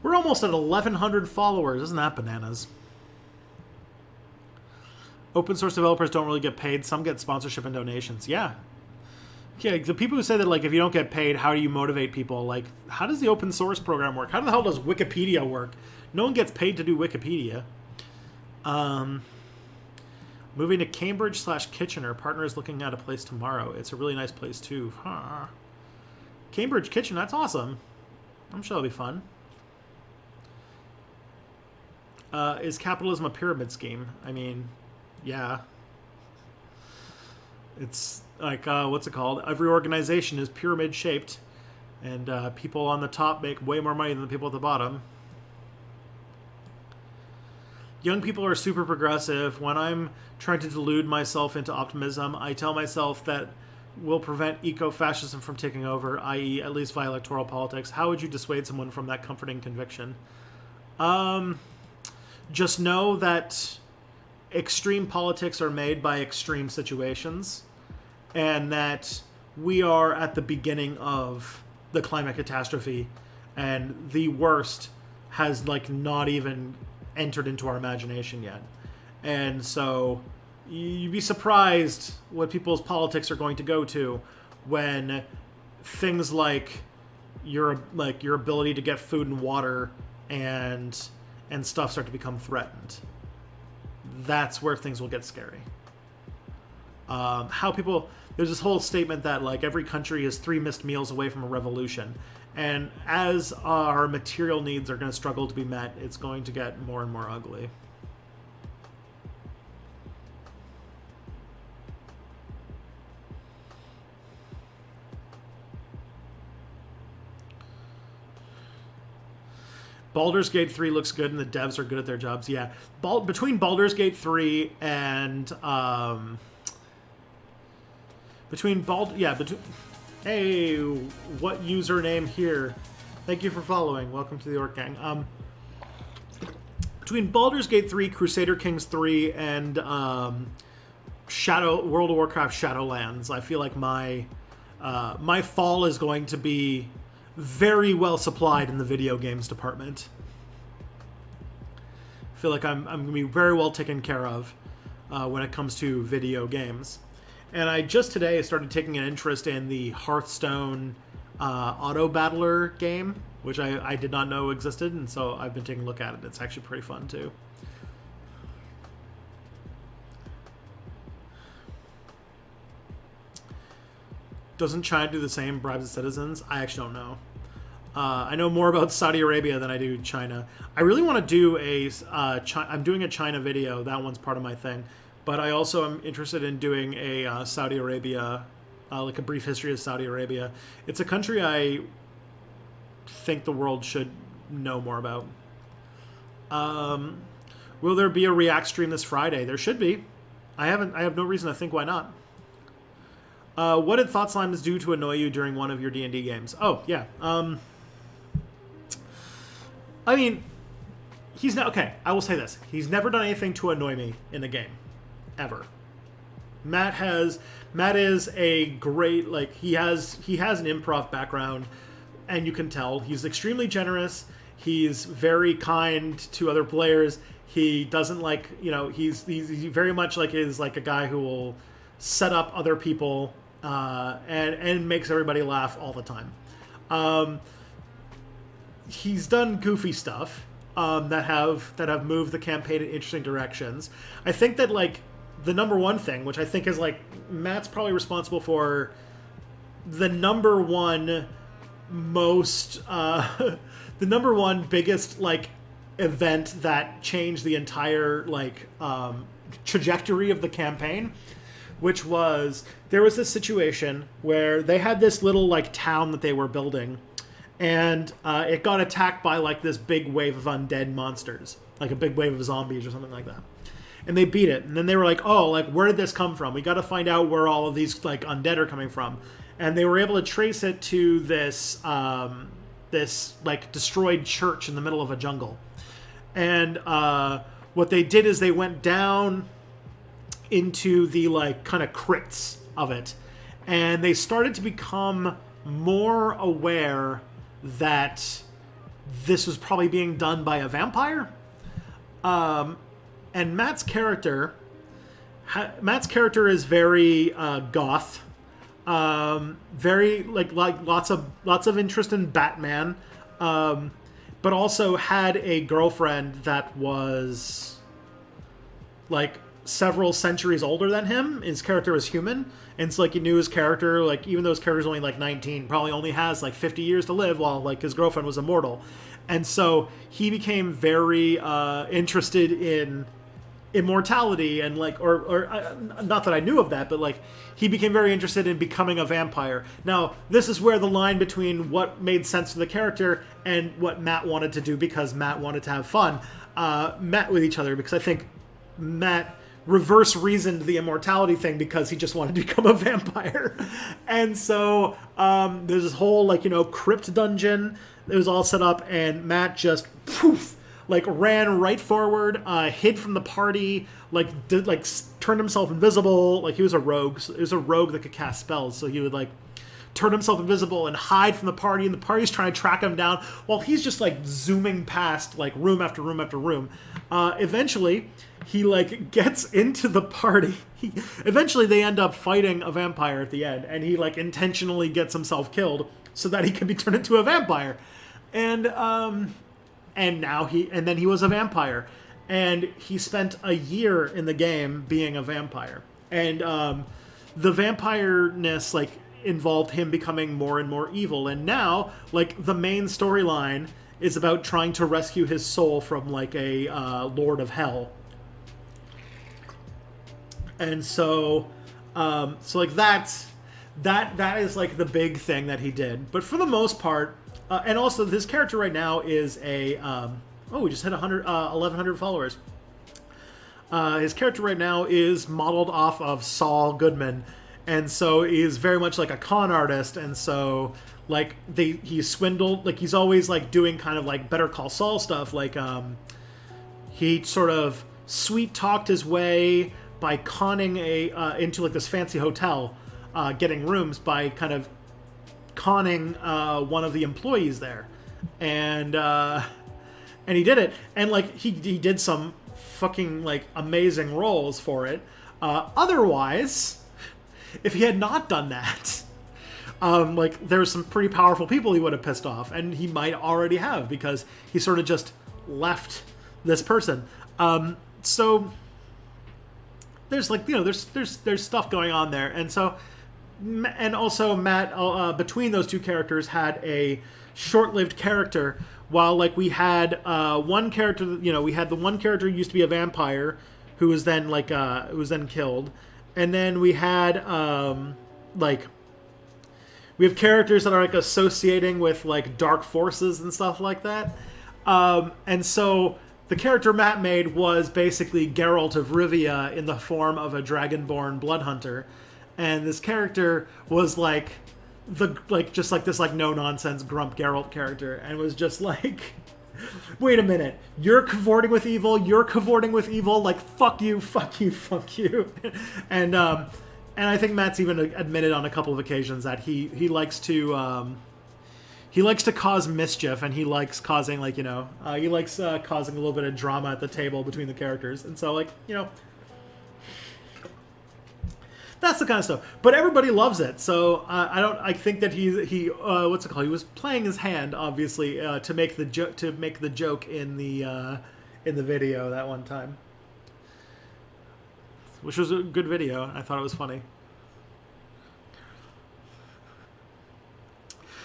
We're almost at 1,100 followers. Isn't that bananas? Open source developers don't really get paid. Some get sponsorship and donations. Yeah. Yeah, the people who say that, like, if you don't get paid, how do you motivate people? Like, how does the open source program work? How the hell does Wikipedia work? No one gets paid to do Wikipedia. Moving to Cambridge/Kitchener. Partner is looking at a place tomorrow. It's a really nice place, too. Huh. Cambridge, Kitchener. That's awesome. I'm sure it'll be fun. Is capitalism a pyramid scheme? I mean, yeah. It's like, what's it called? Every organization is pyramid-shaped, and people on the top make way more money than the people at the bottom. Young people are super progressive. When I'm trying to delude myself into optimism, I tell myself that will prevent eco-fascism from taking over, i.e. at least via electoral politics. How would you dissuade someone from that comforting conviction? Just know that extreme politics are made by extreme situations, and that we are at the beginning of the climate catastrophe, and the worst has, like, not even entered into our imagination yet. And so you'd be surprised what people's politics are going to go to when things like your ability to get food and water and stuff start to become threatened. That's where things will get scary. There's this whole statement that, like, every country is 3 missed meals away from a revolution. And as our material needs are going to struggle to be met, it's going to get more and more ugly. Baldur's Gate 3 looks good, and the devs are good at their jobs. Yeah, between Baldur's Gate 3 and Hey, what username here? Thank you for following. Welcome to the Orc Gang. Between Baldur's Gate 3, Crusader Kings 3, and World of Warcraft Shadowlands, I feel like my fall is going to be very well supplied in the video games department. I feel like I'm going to be very well taken care of when it comes to video games. And I just today started taking an interest in the Hearthstone Auto Battler game, which I did not know existed, and so I've been taking a look at it. It's actually pretty fun, too. Doesn't China do the same, bribes its citizens? I actually don't know. I know more about Saudi Arabia than I do China. I really want to do I'm doing a China video. That one's part of my thing. But I also am interested in doing a Saudi Arabia, like a brief history of Saudi Arabia. It's a country I think the world should know more about. Will there be a React stream this Friday? There should be. I have no reason to think why not. What did Thought Slimes do to annoy you during one of your D&D games? Oh, yeah. I mean, I will say this. He's never done anything to annoy me in a game. Ever. Matt is a great, like, he has an improv background, and you can tell he's extremely generous. He's very kind to other players. He doesn't like, he's very much like is like a guy who will set up other people and makes everybody laugh all the time. He's done goofy stuff that have moved the campaign in interesting directions. I think that, like, the number one thing, which I think is, like, Matt's probably responsible for the number one biggest, like, event that changed the entire, like, trajectory of the campaign, which was, there was this situation where they had this little, like, town that they were building, and it got attacked by, like, this big wave of undead monsters, like a big wave of zombies or something like that. And they beat it. And then they were like, oh, like, where did this come from? We got to find out where all of these, like, undead are coming from. And they were able to trace it to this, like, destroyed church in the middle of a jungle. And what they did is they went down into the like kind of crypts of it, and they started to become more aware that this was probably being done by a vampire. And Matt's character is very goth, very like lots of interest in Batman, but also had a girlfriend that was like several centuries older than him. His character was human, and so like he knew his character, like even though his character's only like 19, probably only has like 50 years to live, while like his girlfriend was immortal. And so he became very interested in immortality, and like or not that I knew of that, but like he became very interested in becoming a vampire. Now this is where the line between what made sense for the character and what Matt wanted to do, because Matt wanted to have fun, met with each other, because I think Matt reverse reasoned the immortality thing because he just wanted to become a vampire. And so there's this whole like, you know, crypt dungeon. It was all set up, and Matt just poof, like ran right forward, hid from the party, like turned himself invisible. Like he was a rogue. So it was a rogue that could cast spells, so he would like turn himself invisible and hide from the party, and the party's trying to track him down while he's just like zooming past like room after room after room. Eventually he like gets into the party. Eventually they end up fighting a vampire at the end, and he like intentionally gets himself killed so that he can be turned into a vampire. And then he was a vampire, and he spent a year in the game being a vampire. And the vampireness like involved him becoming more and more evil, and now like the main storyline is about trying to rescue his soul from like a lord of hell. And so like that is like the big thing that he did. But for the most part, and also this character right now is a we just hit 1,100 followers. His character right now is modeled off of Saul Goodman, and so he's very much like a con artist. And so like he's swindled, like he's always like doing kind of like Better Call Saul stuff. Like he sort of sweet talked his way by conning into like this fancy hotel, getting rooms by kind of conning one of the employees there, and he did it, and like he did some fucking like amazing roles for it. Otherwise, if he had not done that, like there's some pretty powerful people he would have pissed off, and he might already have, because he sort of just left this person. So there's like, you know, there's stuff going on there. And so, and also Matt, between those two characters, had a short-lived character. While like we had one character, you know, we had the one character who used to be a vampire, who was then like who was then killed, and then we had like we have characters that are like associating with like dark forces and stuff like that. And so the character Matt made was basically Geralt of Rivia in the form of a dragonborn blood hunter, and this character was like just like this like no nonsense grump Geralt character, and was just like, wait a minute, you're cavorting with evil, like fuck you. And I think Matt's even admitted on a couple of occasions that he likes to cause mischief, and he likes causing like, you know, he likes causing a little bit of drama at the table between the characters. And so like, you know, that's the kind of stuff. But everybody loves it. So I think that he what's it called? He was playing his hand, obviously, to make the joke in the video that one time, which was a good video. I thought it was funny.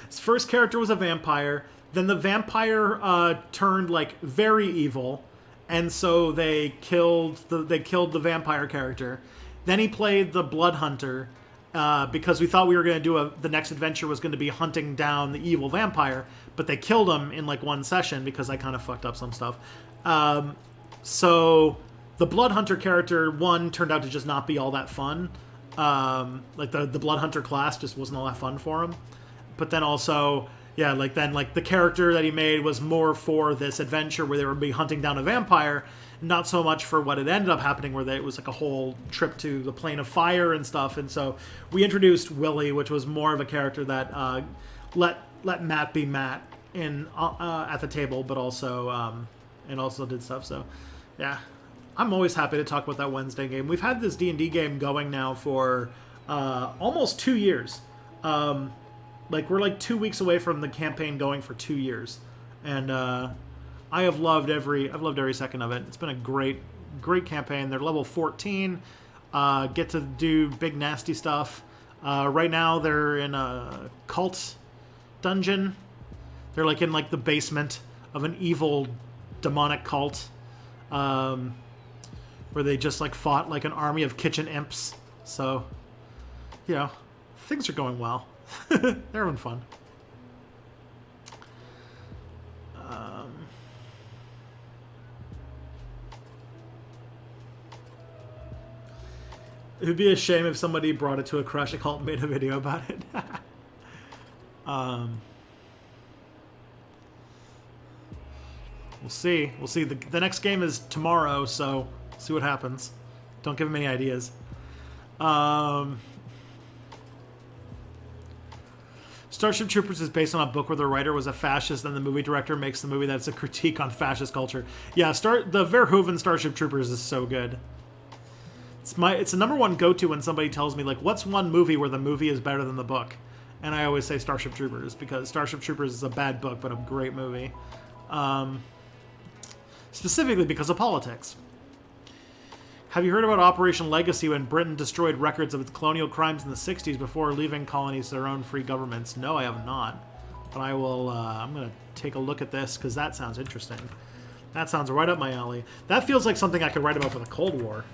His first character was a vampire. Then the vampire turned like very evil, and so they killed the vampire character. Then he played the blood hunter, because we thought we were going to do the next adventure was going to be hunting down the evil vampire, but they killed him in like one session because I kind of fucked up some stuff. So the blood hunter character turned out to just not be all that fun. Like the blood hunter class just wasn't all that fun for him. But then also Yeah, like then like the character that he made was more for this adventure where they would be hunting down a vampire, not so much for what it ended up happening where it was like a whole trip to the plane of fire and stuff. And so we introduced Willie, which was more of a character that let Matt be Matt in at the table, but also and also did stuff. So yeah, I'm always happy to talk about that Wednesday game. We've had this D&D game going now for almost 2 years. Like we're like 2 weeks away from the campaign going for 2 years, and I've loved every second of it. It's been a great campaign. They're level 14. Get to do big nasty stuff. Right now they're in a cult dungeon. They're like in like the basement of an evil demonic cult, where they just like fought like an army of kitchen imps. So, you know, things are going well. They're having fun. It would be a shame if somebody brought it to a crush cult and made a video about it. We'll see. We'll see. The next game is tomorrow, so see what happens. Don't give him any ideas. Starship Troopers is based on a book where the writer was a fascist and the movie director makes the movie that's a critique on fascist culture. Yeah, the Verhoeven Starship Troopers is so good. It's the number one go-to when somebody tells me, like, what's one movie where the movie is better than the book? And I always say Starship Troopers, because Starship Troopers is a bad book, but a great movie. Specifically because of politics. Have you heard about Operation Legacy when Britain destroyed records of its colonial crimes in the 60s before leaving colonies to their own free governments? No, I have not. But I will, I'm going to take a look at this because that sounds interesting. That sounds right up my alley. That feels like something I could write about for the Cold War.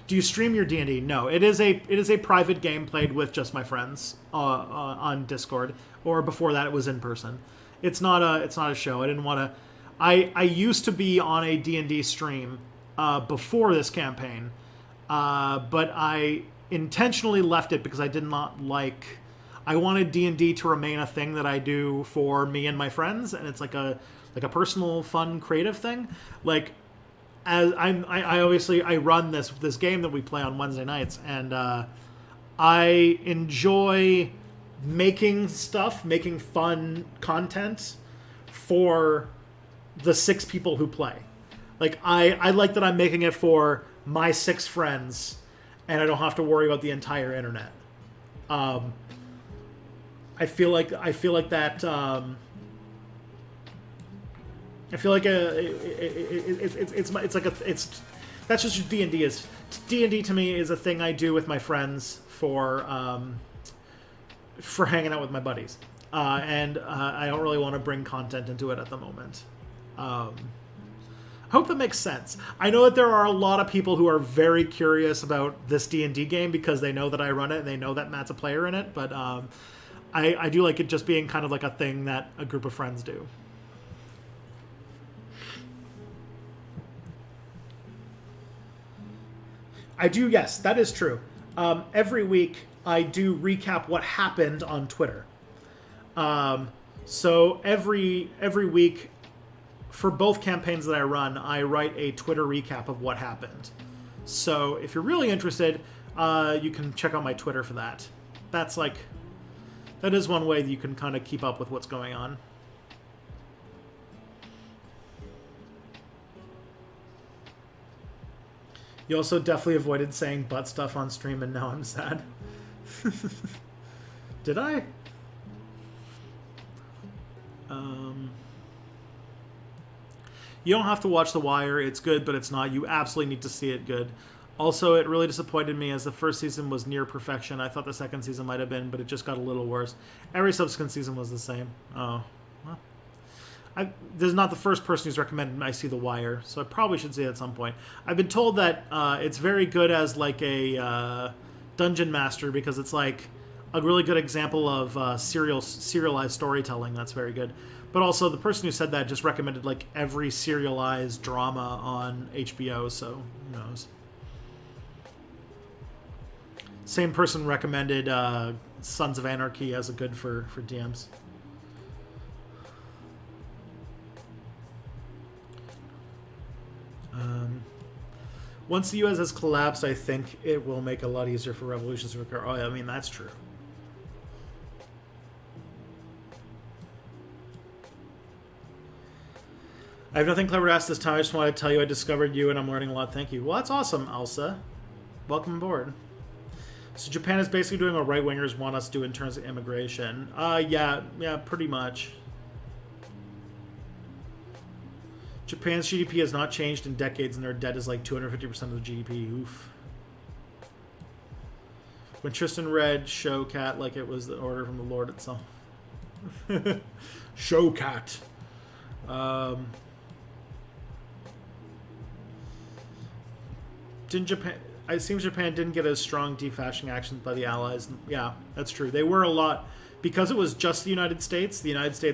Do you stream your D&D? No, it is a private game played with just my friends on Discord, or before that it was in person. It's not a show. I didn't want to. I used to be on a D&D stream before this campaign, but I intentionally left it because I did not like. I wanted D&D to remain a thing that I do for me and my friends, and it's like a personal, fun, creative thing. Like, as I obviously I run this game that we play on Wednesday nights, and I enjoy making stuff, making fun content for the 6 people who play. Like, I like that I'm making it for my 6 friends, and I don't have to worry about the entire internet. I feel like that. I feel like that's just what D&D is. D&D to me is a thing I do with my friends for hanging out with my buddies, and I don't really want to bring content into it at the moment. I hope that makes sense. I know that there are a lot of people who are very curious about this D&D game because they know that I run it and they know that Matt's a player in it, but I do like it just being kind of like a thing that a group of friends do. I do, yes, that is true. Every week I do recap what happened on Twitter. So every week, for both campaigns that I run, I write a Twitter recap of what happened. So if you're really interested, you can check out my Twitter for that. That is one way that you can kind of keep up with what's going on. You also definitely avoided saying butt stuff on stream, and now I'm sad. Did I? You don't have to watch The Wire. It's good, but it's not. You absolutely need to see it good. Also, it really disappointed me as the first season was near perfection. I thought the second season might have been, but it just got a little worse. Every subsequent season was the same. Oh, well. This is not the first person who's recommended I see The Wire, so I probably should see it at some point. I've been told that it's very good as like a dungeon master because it's like a really good example of serialized storytelling. That's very good. But also, the person who said that just recommended like every serialized drama on HBO, so who knows. Same person recommended Sons of Anarchy as a good for DMs. Once the U.S. has collapsed, I think it will make it a lot easier for revolutions to occur. Oh, yeah, I mean, that's true. I have nothing clever to ask this time. I just wanted to tell you I discovered you and I'm learning a lot. Thank you. Well, that's awesome, Elsa. Welcome aboard. So Japan is basically doing what right-wingers want us to do in terms of immigration. Yeah, pretty much. Japan's GDP has not changed in decades, and their debt is like 250% of the GDP. Oof. When Tristan read Showcat like it was the order from the Lord itself. Showcat. Didn't Japan... It seems Japan didn't get as strong defashing actions by the Allies. Yeah, that's true. They were a lot... Because it was just the United States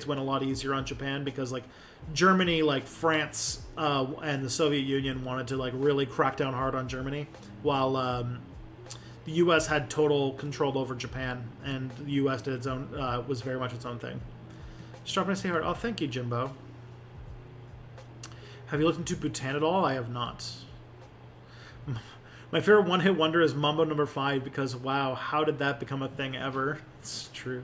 went a lot easier on Japan because, like, Germany, like France and the Soviet Union wanted to, like, really crack down hard on Germany, while the U.S. had total control over Japan, and the U.S. did its own... was very much its own thing. Just dropping a say hard. Oh, thank you, Jimbo. Have you looked into Bhutan at all? I have not. My favorite one-hit wonder is Mambo number 5 because, wow, how did that become a thing ever? It's true.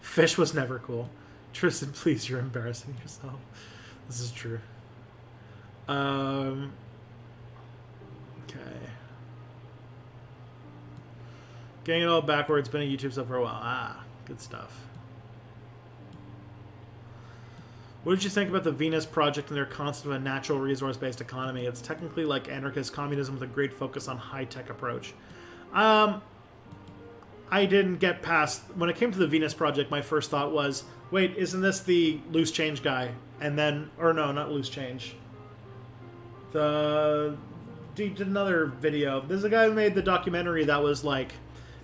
Fish was never cool. Tristan, please, you're embarrassing yourself. This is true. Okay. Getting it all backwards. Been a YouTube sub for a while. Ah, good stuff. What did you think about the Venus Project and their concept of a natural resource-based economy? It's technically like anarchist communism with a great focus on high-tech approach. I didn't get past... When it came to the Venus Project, my first thought was, wait, isn't this the loose change guy? And then... Or no, not loose change. He did another video. There's a guy who made the documentary that was like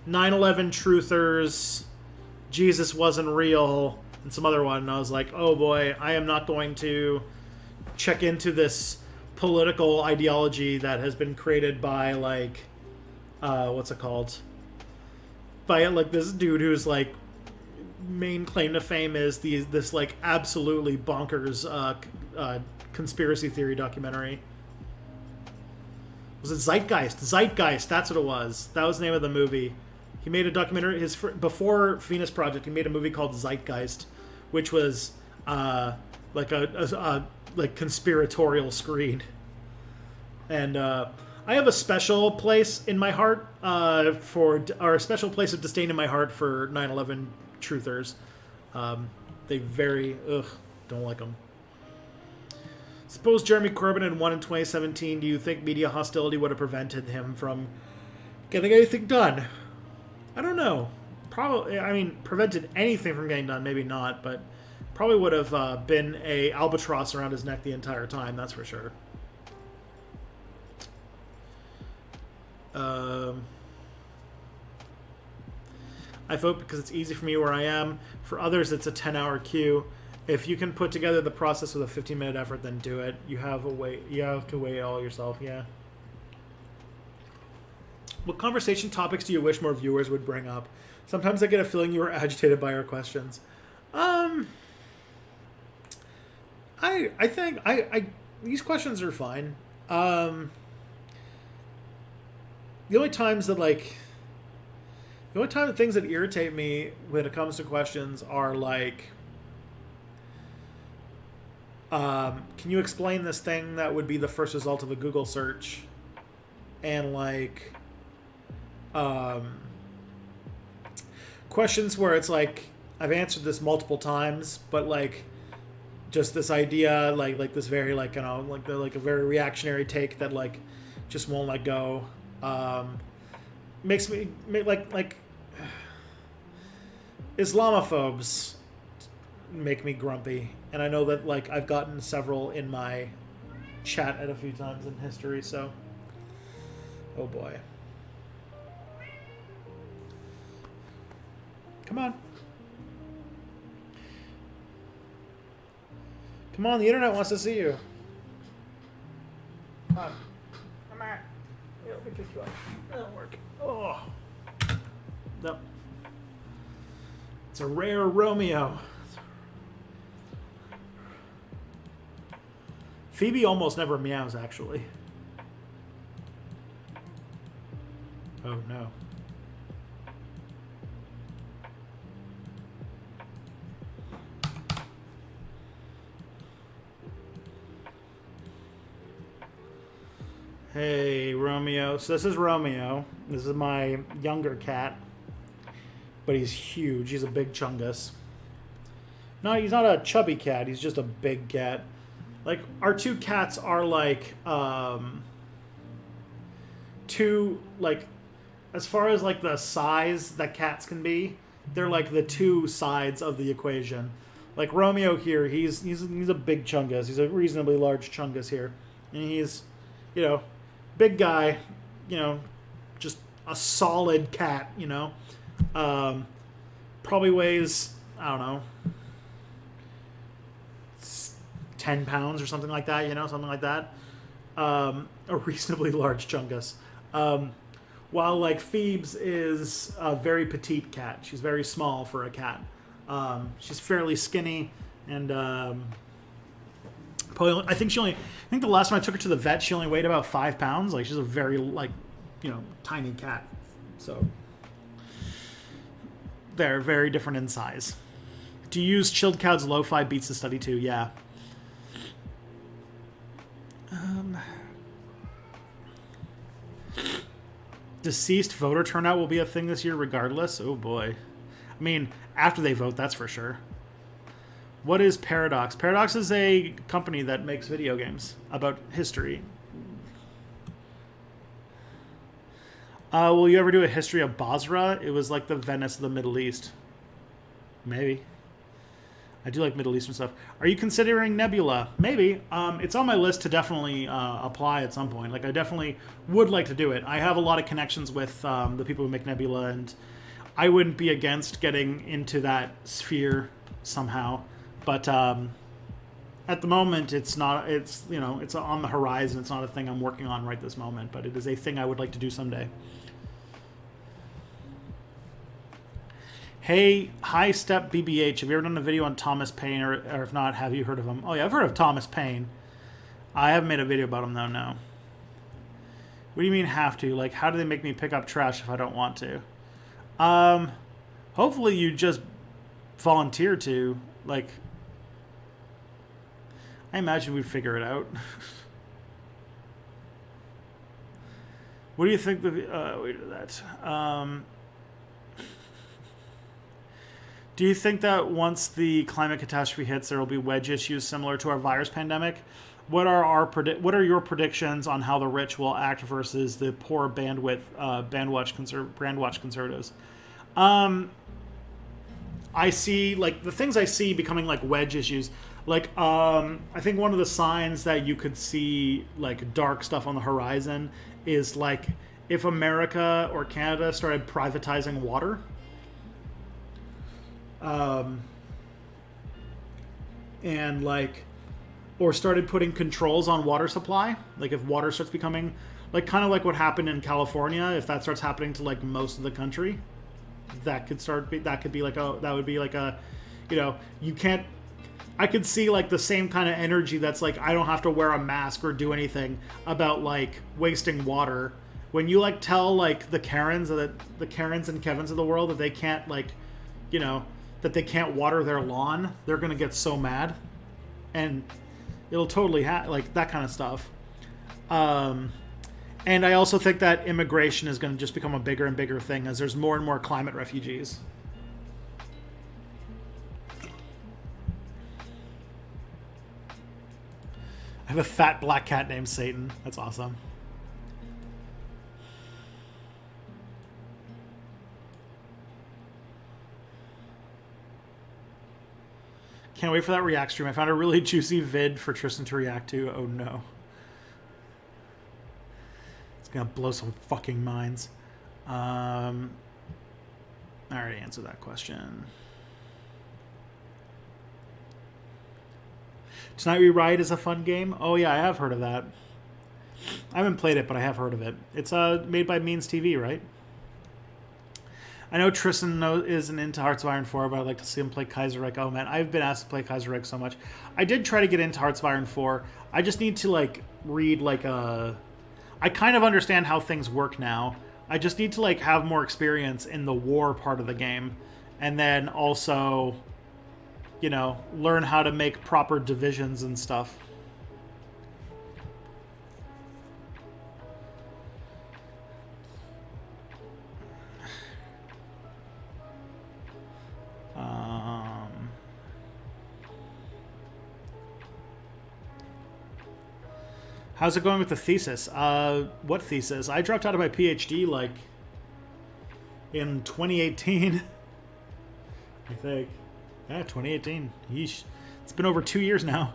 9/11 truthers, Jesus wasn't real... and some other one, and I was like, oh boy, I am not going to check into this political ideology that has been created by, like, what's it called? By, like, this dude whose, like, main claim to fame is this, like, absolutely bonkers conspiracy theory documentary. Was it Zeitgeist? Zeitgeist, that's what it was. That was the name of the movie. He made a documentary. Before Venus Project, he made a movie called Zeitgeist, which was like a conspiratorial screen. And I have a special place in my heart or a special place of disdain in my heart for 9/11 truthers. They don't like them. Suppose Jeremy Corbyn had won in 2017. Do you think media hostility would have prevented him from getting anything done? I don't know. Probably, I mean, prevented anything from getting done, maybe not, but probably would have been a albatross around his neck the entire time, that's for sure. I vote because it's easy for me where I am. For others, it's a 10-hour queue. If you can put together the process with a 15-minute effort, then do it. You have to weigh it all yourself, yeah. What conversation topics do you wish more viewers would bring up? Sometimes I get a feeling you were agitated by our questions. I think these questions are fine. The only time the things that irritate me when it comes to questions are like, can you explain this thing that would be the first result of a Google search? And like, questions where it's like, I've answered this multiple times, but like, just this idea, like this very like, you know, like a very reactionary take that like just won't let go. Makes me like Islamophobes make me grumpy, and I know that like I've gotten several in my chat at a few times in history, so oh boy. Come on. Come on, the internet wants to see you. Come on. Come on. Here, let me pick you up. That doesn't work. Oh. Nope. It's a rare Romeo. Phoebe almost never meows, actually. Oh no. Hey, Romeo. So this is Romeo. This is my younger cat. But he's huge. He's a big chungus. No, he's not a chubby cat. He's just a big cat. Like, our two cats are like, two, like, as far as like the size that cats can be, they're like the two sides of the equation. Like Romeo here, he's a big chungus. He's a reasonably large chungus here. And he's, you know, big guy, you know, just a solid cat, you know. Probably weighs, I don't know, 10 pounds or something like that, you know, something like that. A reasonably large chungus. While like Phoebes is a very petite cat. She's very small for a cat. She's fairly skinny and probably, I think the last time I took her to the vet, she only weighed about 5 pounds. Like she's a very like, you know, tiny cat. So they're very different in size. Do you use Chilled Cow's Lo-Fi Beats to study too? Yeah. Deceased voter turnout will be a thing this year regardless. Oh boy. I mean, after they vote, that's for sure. What is Paradox? Paradox is a company that makes video games about history. Will you ever do a history of Basra? It was like the Venice of the Middle East. Maybe. I do like Middle Eastern stuff. Are you considering Nebula? Maybe. It's on my list to definitely apply at some point. Like, I definitely would like to do it. I have a lot of connections with the people who make Nebula, and I wouldn't be against getting into that sphere somehow. But at the moment, it's not. It's, you know, it's on the horizon. It's not a thing I'm working on right this moment, but it is a thing I would like to do someday. Hey, High Step BBH, have you ever done a video on Thomas Paine, or if not, have you heard of him? Oh yeah, I've heard of Thomas Paine. I haven't made a video about him though, no. What do you mean have to? Like, how do they make me pick up trash if I don't want to? Hopefully you just volunteer to. Like, I imagine we'd figure it out. What do you think the, wait a that. Do you think that once the climate catastrophe hits, there will be wedge issues similar to our virus pandemic? What are your predictions on how the rich will act versus the poor bandwatch conservatives? I see, like, the things I see becoming like wedge issues. Like, I think one of the signs that you could see like dark stuff on the horizon is like if America or Canada started privatizing water. And like, or started putting controls on water supply. Like if water starts becoming like kind of like what happened in California, if that starts happening to like most of the country, that could be like a, you know, you can't, I could see like the same kind of energy that's like, I don't have to wear a mask or do anything about like wasting water. When you like tell like the Karens and Kevins of the world that they can't, like, you know, that they can't water their lawn, they're going to get so mad. And it'll totally like that kind of stuff. And I also think that immigration is going to just become a bigger and bigger thing as there's more and more climate refugees. I have a fat black cat named Satan. That's awesome. Can't wait for that react stream. I found a really juicy vid for Tristan to react to. Oh no. It's gonna blow some fucking minds. I already answered that question. Tonight We Ride is a fun game. Oh yeah, I have heard of that. I haven't played it, but I have heard of it. It's made by Means TV, right? I know Tristan isn't into Hearts of Iron 4, but I'd like to see him play Kaiserreich. Oh man, I've been asked to play Kaiserreich so much. I did try to get into Hearts of Iron 4. I just need to like read like a... I kind of understand how things work now, I just need to like have more experience in the war part of the game, and then also, you know, learn how to make proper divisions and stuff. How's it going with the thesis? What thesis? I dropped out of my PhD like in 2018. I think. Yeah, 2018. Yeesh. It's been over 2 years now.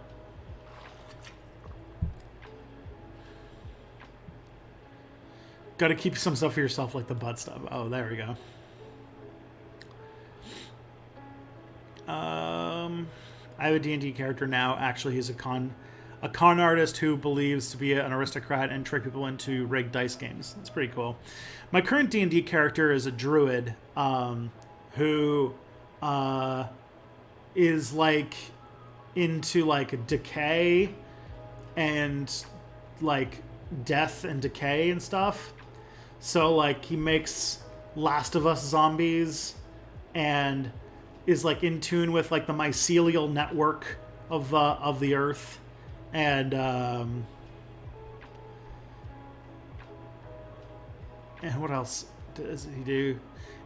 Got to keep some stuff for yourself, like the butt stuff. Oh, there we go. I have a D&D character now. Actually, he's a con artist who believes to be an aristocrat and trick people into rigged dice games. That's pretty cool. My current D&D character is a druid who is like into like decay and like death and decay and stuff. So like he makes Last of Us zombies and is like in tune with like the mycelial network of the earth. And what else does he do?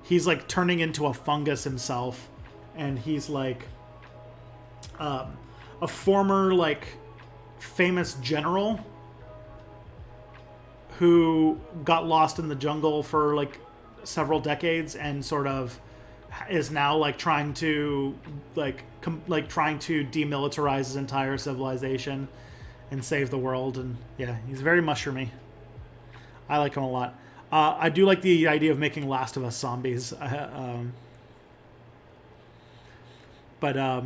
He's like turning into a fungus himself, and he's like a former like famous general who got lost in the jungle for like several decades and sort of is now like trying to trying to demilitarize his entire civilization and save the world. And yeah, he's very mushroomy. I like him a lot. I do like the idea of making Last of Us zombies. But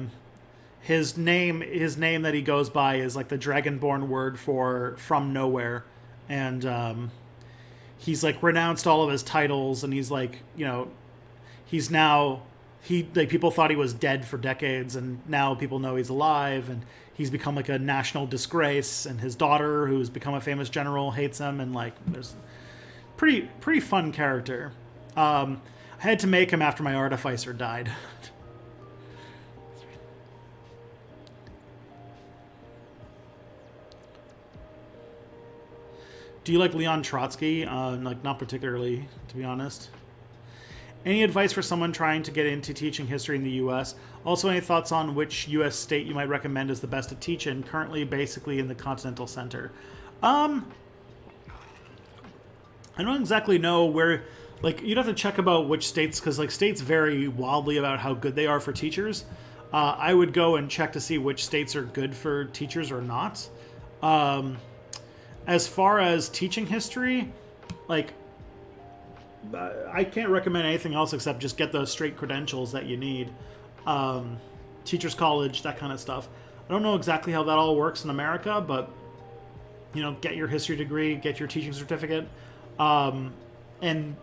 his name that he goes by is like the Dragonborn word for from nowhere. And he's like renounced all of his titles, and he's like, you know, he's now, people thought he was dead for decades, and now people know he's alive, and he's become like a national disgrace, and his daughter, who's become a famous general, hates him, and like there's pretty fun character. I had to make him after my artificer died. Do you like Leon Trotsky? Like not particularly, to be honest. Any advice for someone trying to get into teaching history in the U.S.? Also, any thoughts on which U.S. state you might recommend is the best to teach in? Currently, basically in the Continental Center. I don't exactly know where. Like, you'd have to check about which states, because like states vary wildly about how good they are for teachers. I would go and check to see which states are good for teachers or not. As far as teaching history, like, I can't recommend anything else except just get those straight credentials that you need. Teachers college, that kind of stuff. I don't know exactly how that all works in America, but, you know, get your history degree, get your teaching certificate, and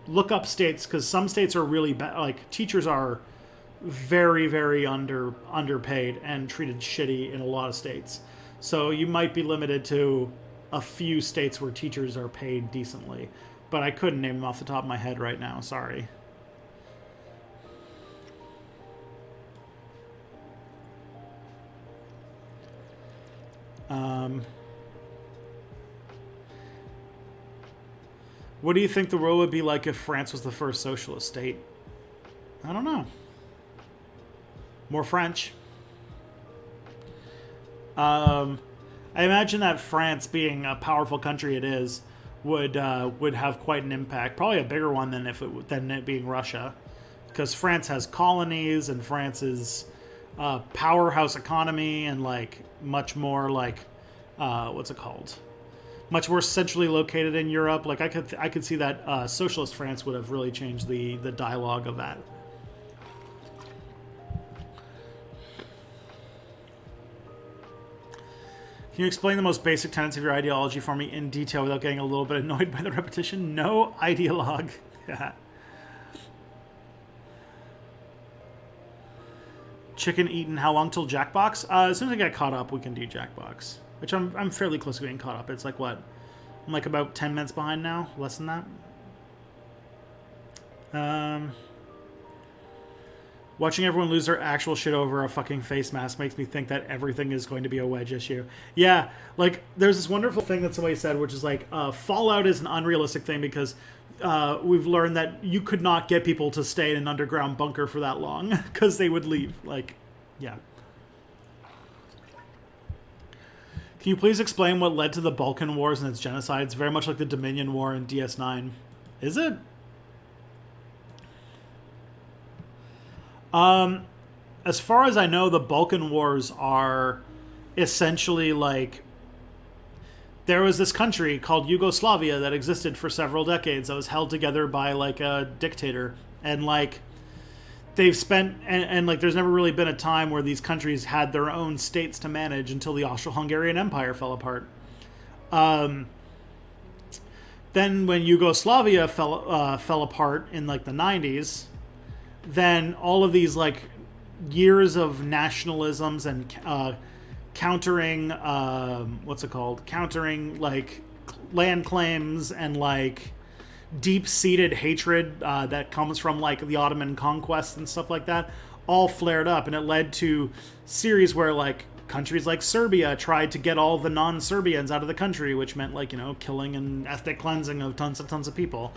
look up states, because some states are really bad. Like, teachers are very, very underpaid and treated shitty in a lot of states. So you might be limited to a few states where teachers are paid decently. But I couldn't name them off the top of my head right now. Sorry. What do you think the world would be like if France was the first socialist state? I don't know. More French. I imagine that France, being a powerful country it is, would have quite an impact. Probably a bigger one than than it being Russia, because France has colonies, and France is powerhouse economy, and like much more like what's it called? Much more centrally located in Europe. Like I could see that socialist France would have really changed the dialogue of that. Can you explain the most basic tenets of your ideology for me in detail without getting a little bit annoyed by the repetition? No ideologue. Chicken eaten. How long till Jackbox? As soon as I get caught up, we can do Jackbox. Which I'm fairly close to getting caught up. It's like what? I'm like about 10 minutes behind now. Less than that. Um, Watching everyone lose their actual shit over a fucking face mask makes me think that everything is going to be a wedge issue. Yeah, like, there's this wonderful thing that somebody said, which is like, Fallout is an unrealistic thing because we've learned that you could not get people to stay in an underground bunker for that long because they would leave. Like, yeah. Can you please explain what led to the Balkan Wars and its genocide? It's very much like the Dominion War in DS9. Is it? As far as I know, the Balkan Wars are essentially like, there was this country called Yugoslavia that existed for several decades that was held together by like a dictator, and like they've spent and like there's never really been a time where these countries had their own states to manage until the Austro-Hungarian Empire fell apart. Then when Yugoslavia fell apart in like the 90s, then all of these like years of nationalisms and countering countering like land claims and like deep-seated hatred that comes from like the Ottoman conquest and stuff like that all flared up, and it led to series where like countries like Serbia tried to get all the non-Serbians out of the country, which meant like, you know, killing and ethnic cleansing of tons of people.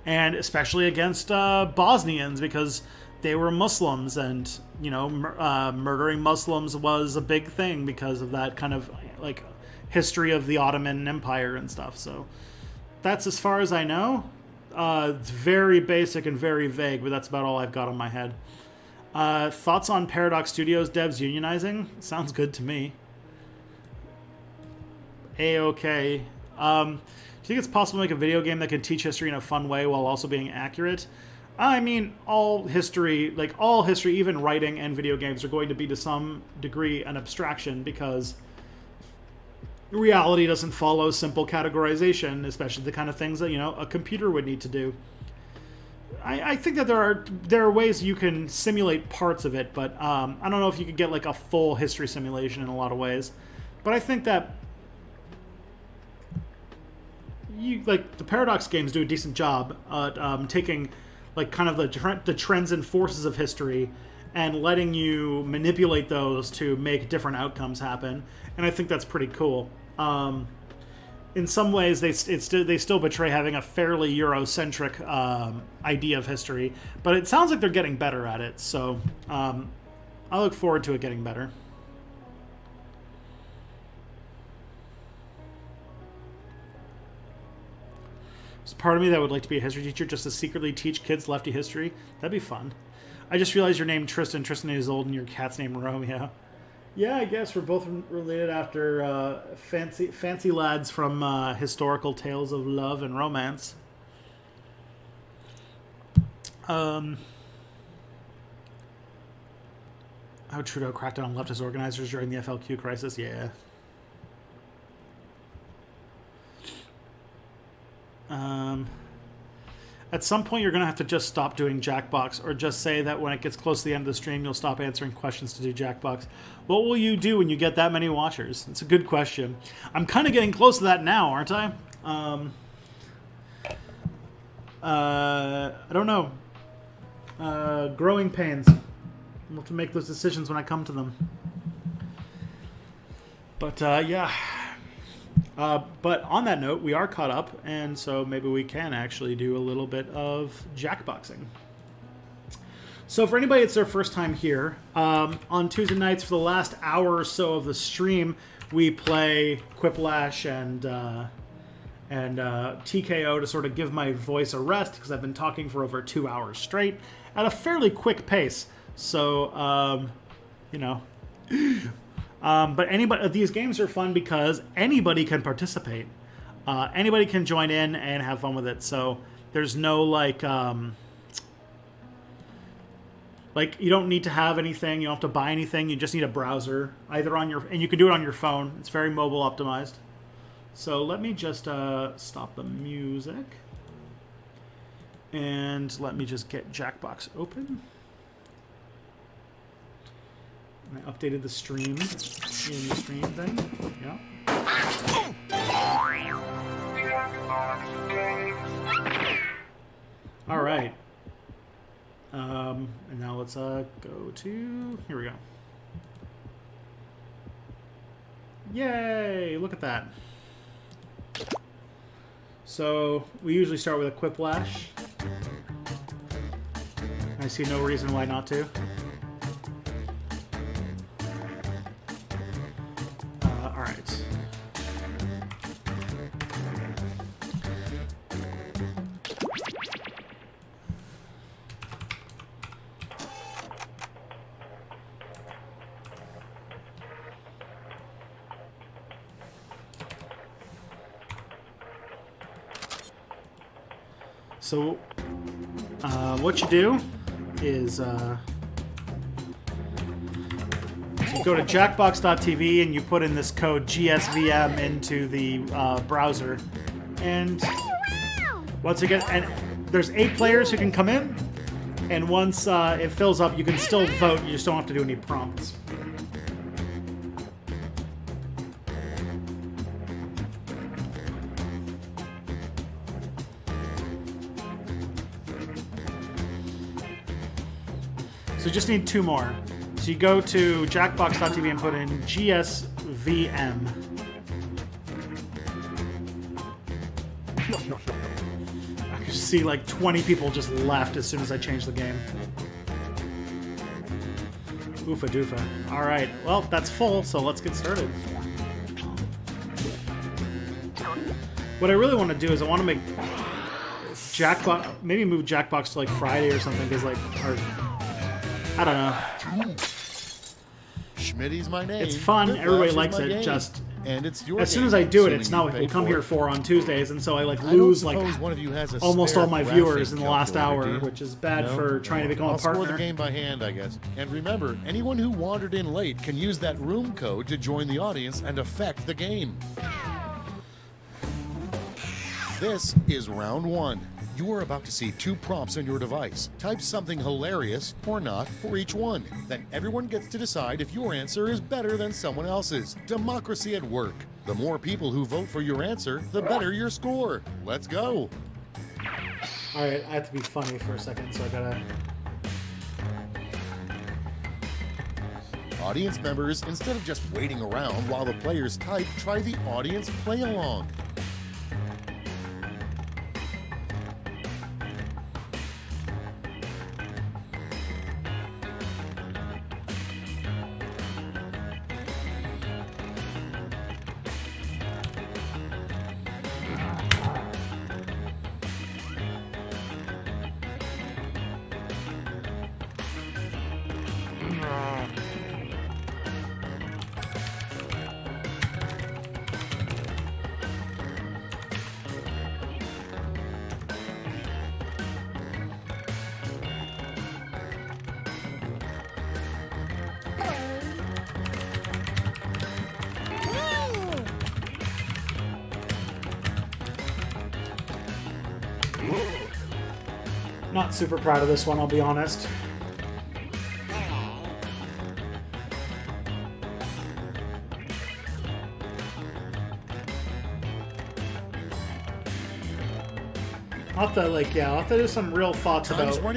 And especially against Bosnians because they were Muslims, and, you know, murdering Muslims was a big thing because of that kind of like history of the Ottoman Empire and stuff. So that's as far as I know. It's very basic and very vague, but that's about all I've got on my head. Thoughts on Paradox Studios devs unionizing? Sounds good to me. A-okay. Do you think it's possible to make a video game that can teach history in a fun way while also being accurate? I mean, all history, even writing and video games are going to be to some degree an abstraction because reality doesn't follow simple categorization, especially the kind of things that, you know, a computer would need to do. I think that there are ways you can simulate parts of it, but I don't know if you could get like a full history simulation in a lot of ways. But I think that the Paradox games do a decent job at taking like kind of the trends and forces of history and letting you manipulate those to make different outcomes happen, and I think that's pretty cool. In some ways, they still betray having a fairly Eurocentric idea of history, but it sounds like they're getting better at it. So I look forward to it getting better. There's part of me that would like to be a history teacher just to secretly teach kids lefty history. That'd be fun. I just realized your name Tristan. Tristan is old, and your cat's name Romeo. Yeah, I guess we're both related after fancy lads from historical tales of love and romance. How Trudeau cracked down on leftist organizers during the FLQ crisis? Yeah. At some point, you're going to have to just stop doing Jackbox, or just say that when it gets close to the end of the stream, you'll stop answering questions to do Jackbox. What will you do when you get that many watchers? It's a good question. I'm kind of getting close to that now, aren't I? I don't know. Growing pains. I'll have to make those decisions when I come to them. But, yeah. But on that note, we are caught up, and so maybe we can actually do a little bit of Jackboxing. So for anybody it's their first time here, on Tuesday nights for the last hour or so of the stream, we play Quiplash and TKO to sort of give my voice a rest, because I've been talking for over 2 hours straight at a fairly quick pace. So, you know... but these games are fun because anybody can participate. Anybody can join in and have fun with it. So there's no like you don't need to have anything. You don't have to buy anything. You just need a browser, and you can do it on your phone. It's very mobile optimized. So let me just stop the music, and let me just get Jackbox open. I updated the stream in the stream thing. Yeah. let's go to... Here we go. Yay! Look at that. So, we usually start with a quiplash. I see no reason why not to. Alright. So, what you do is you go to jackbox.tv and you put in this code GSVM into the browser, and once again, and there's 8 players who can come in, and once it fills up, you can still vote. You just don't have to do any prompts. So you just need 2 more. So you go to jackbox.tv and put in GSVM. I could see like 20 people just left as soon as I changed the game. Oofa doofa. Alright, well, that's full, so let's get started. What I really want to do is I want to make Jackbox, maybe move Jackbox to like Friday or something, because like, or, I don't know. Schmitty's my name. It's fun. Everybody likes it. Just and it's your as soon as I do it, it's not what people come here for on Tuesdays, and so I like lose like one of you has a almost all my viewers in the last calculator, hour, which is bad for trying to become I'll a partner. score the game by hand, I guess. And remember, anyone who wandered in late can use that room code to join the audience and affect the game. This is round 1. You are about to see 2 prompts on your device. Type something hilarious or not for each one. Then everyone gets to decide if your answer is better than someone else's. Democracy at work. The more people who vote for your answer, the better your score. Let's go. Alright, I have to be funny for a second, so I gotta... Audience members, instead of just waiting around while the players type, try the audience play along. Not super proud of this one, I'll be honest. I'll have to, like, yeah, I'll have to do some real thoughts about what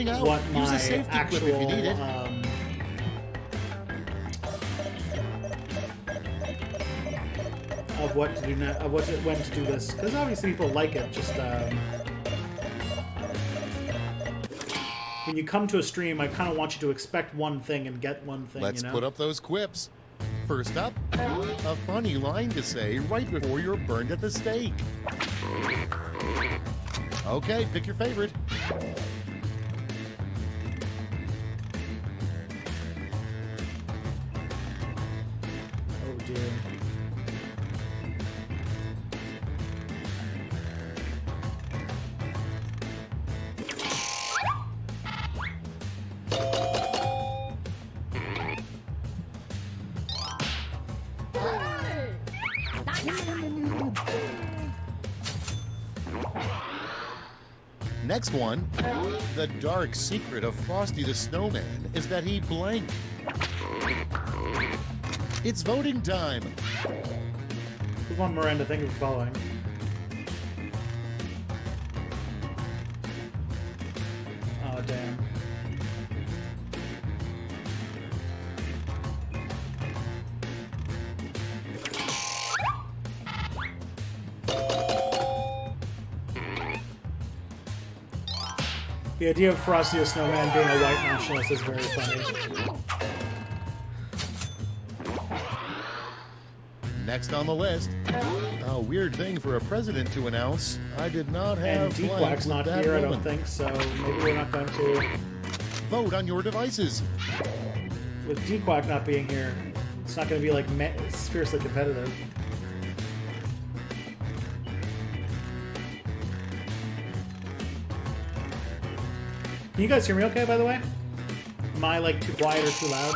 my actual, of what to do now, of what to, when to do this, because obviously people like it. Just when you come to a stream, I kind of want you to expect one thing and get one thing. Let's you know? put up those quips. First up, a funny line to say right before you're burned at the stake. Okay, pick your favorite. Oh dear. Next one, the dark secret of Frosty the Snowman is that he blank. It's voting time. Move on, Miranda. Thank you for following. Oh, damn. The idea of Frosty the Snowman being a white nationalist is very funny. Next on the list, a weird thing for a president to announce. I did not have And Dequack's not here, I don't think, so maybe we're not going to... Vote on your devices. With Dequack not being here, it's not going to be like fiercely competitive. Can you guys hear me okay, by the way? Am I like too quiet or too loud?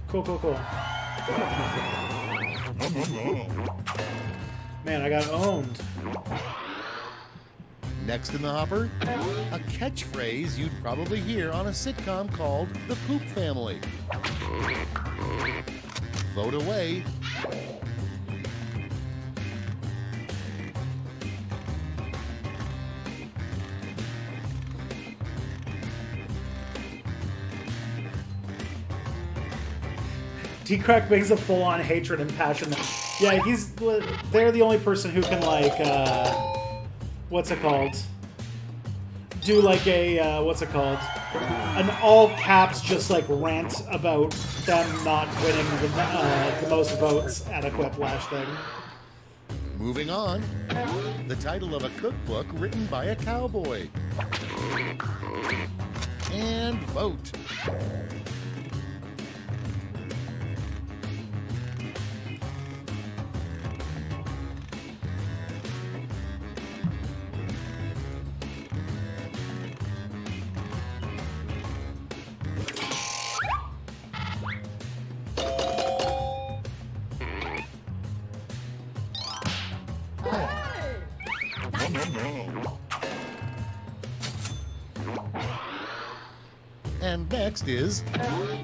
Cool, cool, cool. Man, I got owned. Next in the hopper, a catchphrase you'd probably hear on a sitcom called The Poop Family. Vote away. Dequack brings a full-on hatred and passion. Yeah, they're the only person who can, like, what's it called? Do, like, an all-caps just, like, rant about them not winning the most votes at a Quiplash thing. Moving on, the title of a cookbook written by a cowboy. And vote. And next is,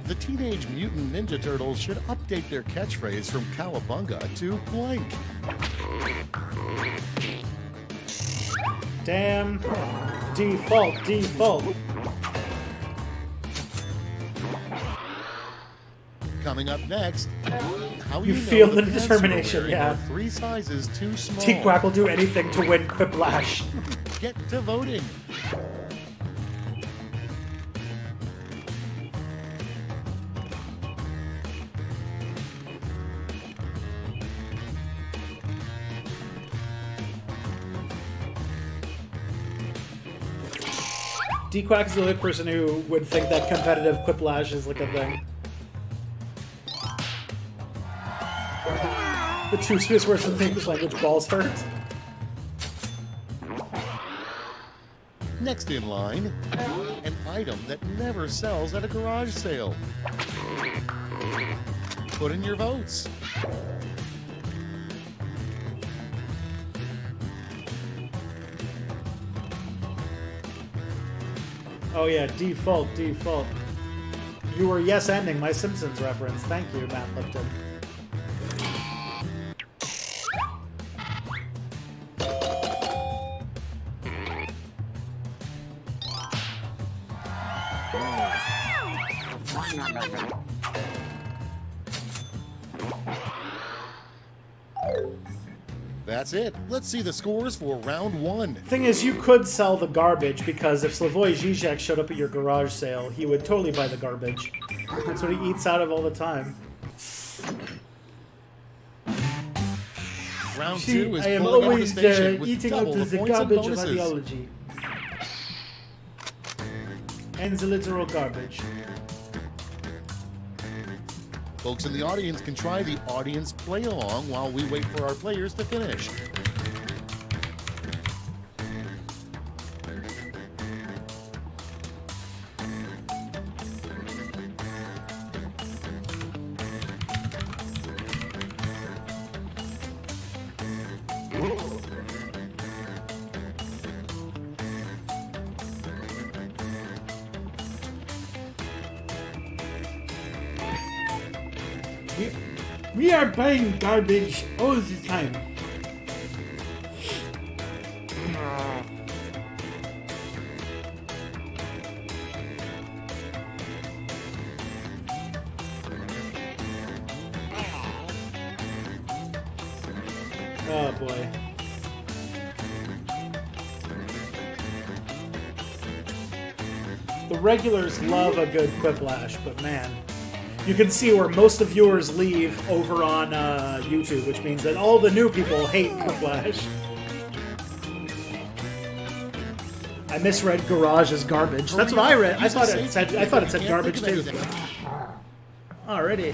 the Teenage Mutant Ninja Turtles should update their catchphrase from Cowabunga to blank. Damn. Default. Coming up next, how You know feel the pants determination, you're wearing yeah. are 3 sizes too small. Dequack will do anything to win Quiplash. Get to voting. Dequack is the only person who would think that competitive Quiplash is like a thing. The two Swiss words in the English language, balls hurt. Next in line, an item that never sells at a garage sale. Put in your votes. Oh yeah, default. You were yes-ending my Simpsons reference. Thank you, Matt Lipton. That's it. Let's see the scores for round 1. Thing is, you could sell the garbage, because if Slavoj Žižek showed up at your garage sale, he would totally buy the garbage. That's what he eats out of all the time. Round 2 is I am pulling up the always station with eating out double of the the points and garbage of bonuses. ideology. And the literal garbage. Folks in the audience can try the audience play along while we wait for our players to finish. We are buying garbage all the time. Oh boy. The regulars love a good quiplash, but man, you can see where most of viewers leave over on YouTube, which means that all the new people hate quiplash. I misread garage as garbage. That's what I read. I thought it said garbage too. Alrighty.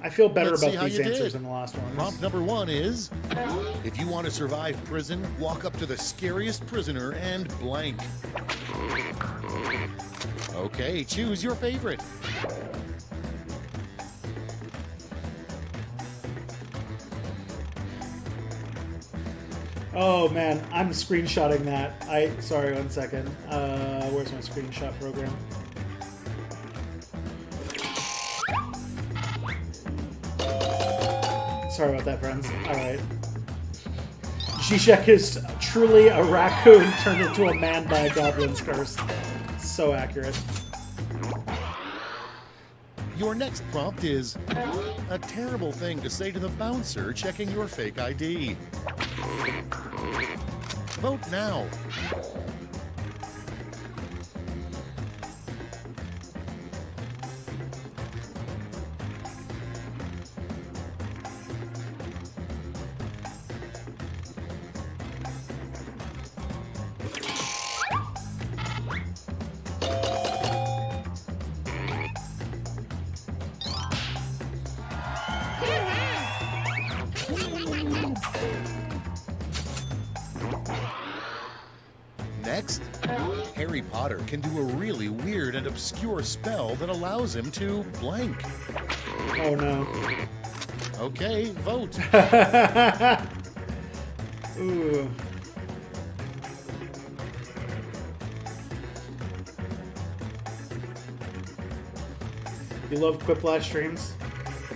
I feel better about these answers than the last one. Prompt number 1 is, if you want to survive prison, walk up to the scariest prisoner and blank. Okay, choose your favorite. Oh man, I'm screenshotting that. Sorry, 1 second. Where's my screenshot program? Sorry about that, friends. Alright. Zizek is truly a raccoon turned into a man by a goblin's curse. So accurate. Your next prompt is a terrible thing to say to the bouncer checking your fake ID. Vote now. Next, Harry Potter can do a really weird and obscure spell that allows him to blank. Oh no. Okay, vote. Ooh. You love quiplash streams?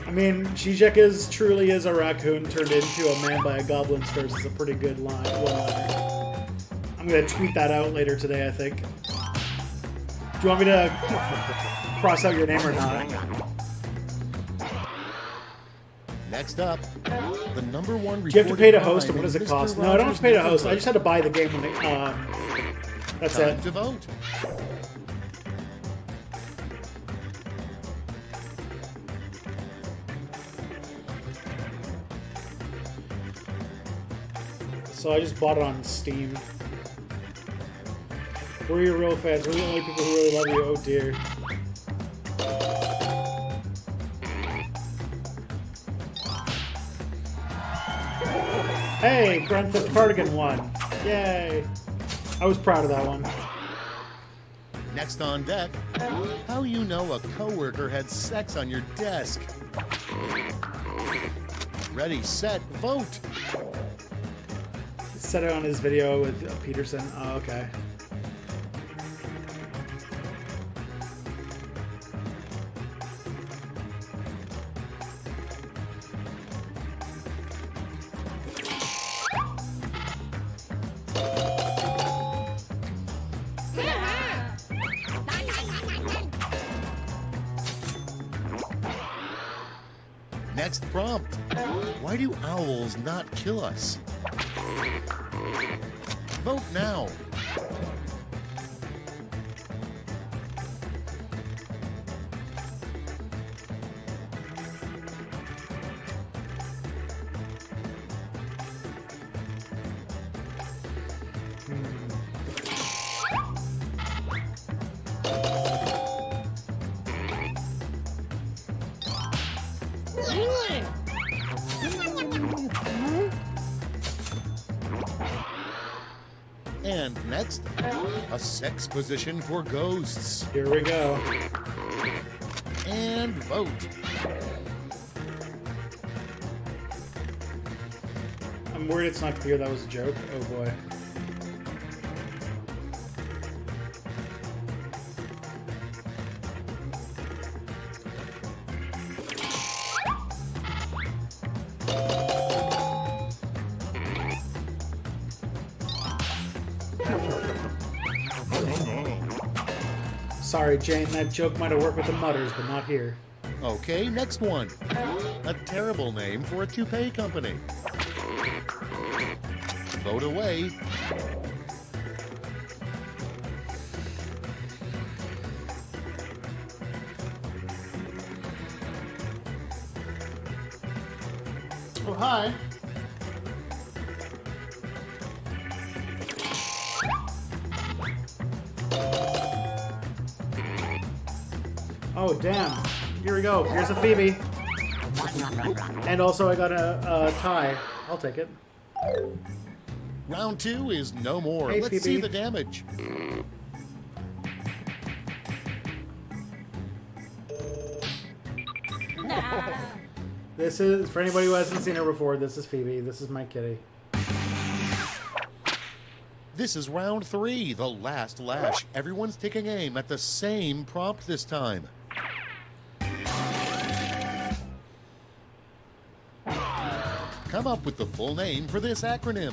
I mean, Zizek truly is a raccoon turned into a man by a goblin's curse is a pretty good line. I'm gonna tweet that out later today, I think. Do you want me to cross out your name or not? Next up, the number one. Do you have to pay to host, and what does it cost? No, I don't have to pay to host. I just had to buy the game when it. That's Time it. to vote. So I just bought it on Steam. We're your real fans. We're the only people who really love you. Oh dear. Hey, Grand Theft Cardigan won. Yay. I was proud of that one. Next on deck, how you know a coworker had sex on your desk. Ready, set, vote. Set it on his video with Peterson. Oh, okay. Next prompt, why do owls not kill us? Vote now. And next, a sex position for ghosts. Here we go. And vote. I'm worried it's not clear that was a joke. Oh boy. Sorry, Jane, that joke might have worked with the Mutters, but not here. Okay, next one. A terrible name for a toupee company. Vote away. Oh, hi. Oh, damn. Here we go. Here's a Phoebe. And also I got a tie. I'll take it. Round 2 is no more. Hey, Let's Phoebe. see the damage. This is, for anybody who hasn't seen her before, this is Phoebe. This is my kitty. This is round 3, the last lash. Everyone's taking aim at the same prompt this time. Come up with the full name for this acronym.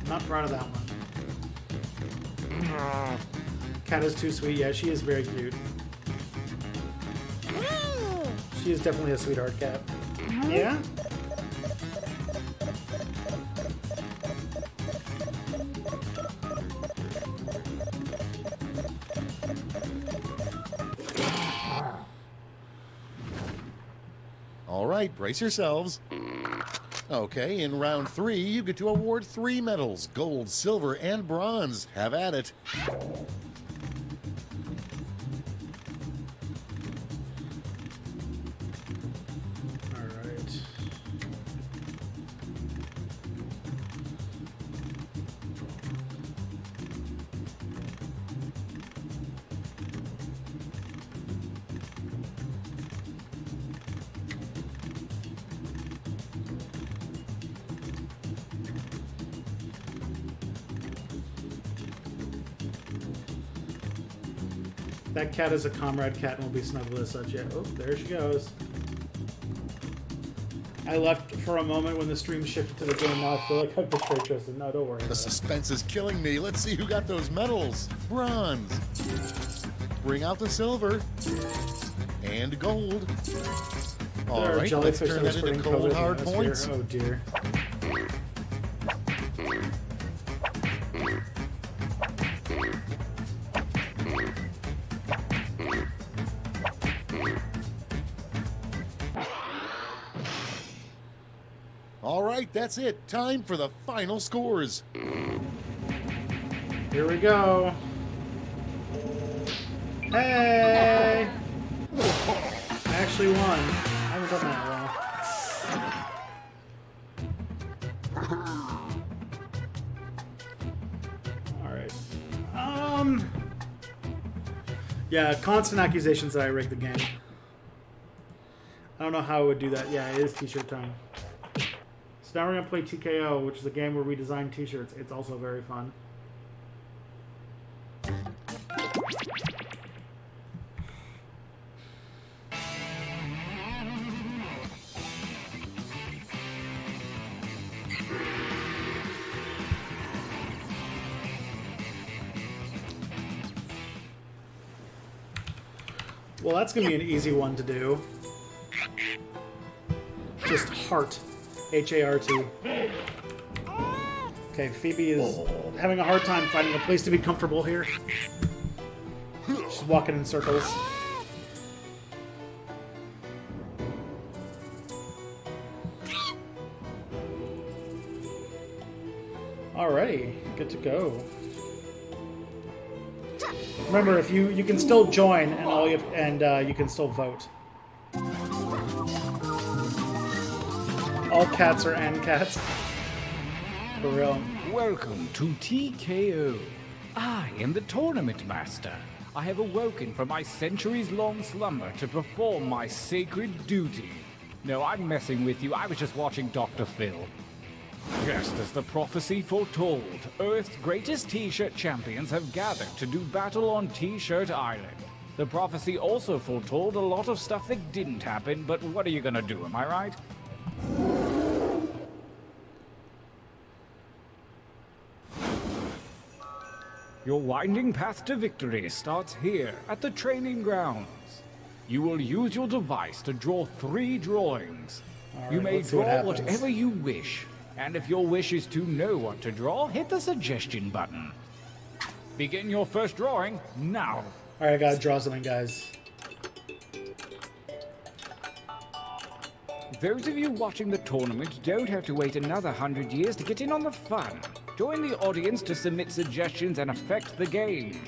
Not proud of that one. Cat is too sweet. Yeah, she is very cute. She is definitely a sweetheart cat. Yeah? All right, brace yourselves. Okay, in round 3, you get to award 3 medals: gold, silver, and bronze. Have at it. All right. That cat is a comrade cat and will be snuggled as such. Yeah. Oh, there she goes. I left for a moment when the stream shifted to the game. Now I feel like I've betrayed Tristan. No, don't worry. The suspense is killing me. Let's see who got those medals. Bronze. Bring out the silver. And gold. All There are right, let's jellyfish turn that that are into spreading cold, COVID hard in the atmosphere. points. Oh dear. All right, that's it. Time for the final scores. Here we go. Hey! I actually won. I haven't done that well. Alright. Yeah, constant accusations that I rigged the game. I don't know how I would do that. Yeah, it is t-shirt time. So now we're going to play TKO, which is a game where we design t-shirts. It's also very fun. Well, that's going to be an easy one to do. Just heart. H-A-R-T. Okay, Phoebe is having a hard time finding a place to be comfortable here. She's walking in circles. Alrighty, good to go. Remember, if you can still join and you can still vote. all cats are N cats. For real. Welcome to TKO. I am the tournament master. I have awoken from my centuries-long slumber to perform my sacred duty. No, I'm messing with you. I was just watching Dr. Phil. Just as the prophecy foretold, Earth's greatest T-shirt champions have gathered to do battle on T-shirt Island. The prophecy also foretold a lot of stuff that didn't happen, but what are you gonna do, am I right? Your winding path to victory starts here, at the training grounds. You will use your device to draw 3 drawings. All You right, may let's see what draw happens. whatever you wish, and if your wish is to know what to draw, hit the suggestion button. Begin your first drawing now. Alright, I gotta draw something, guys. Those of you watching the tournament don't have to wait another 100 years to get in on the fun. Join the audience to submit suggestions and affect the game.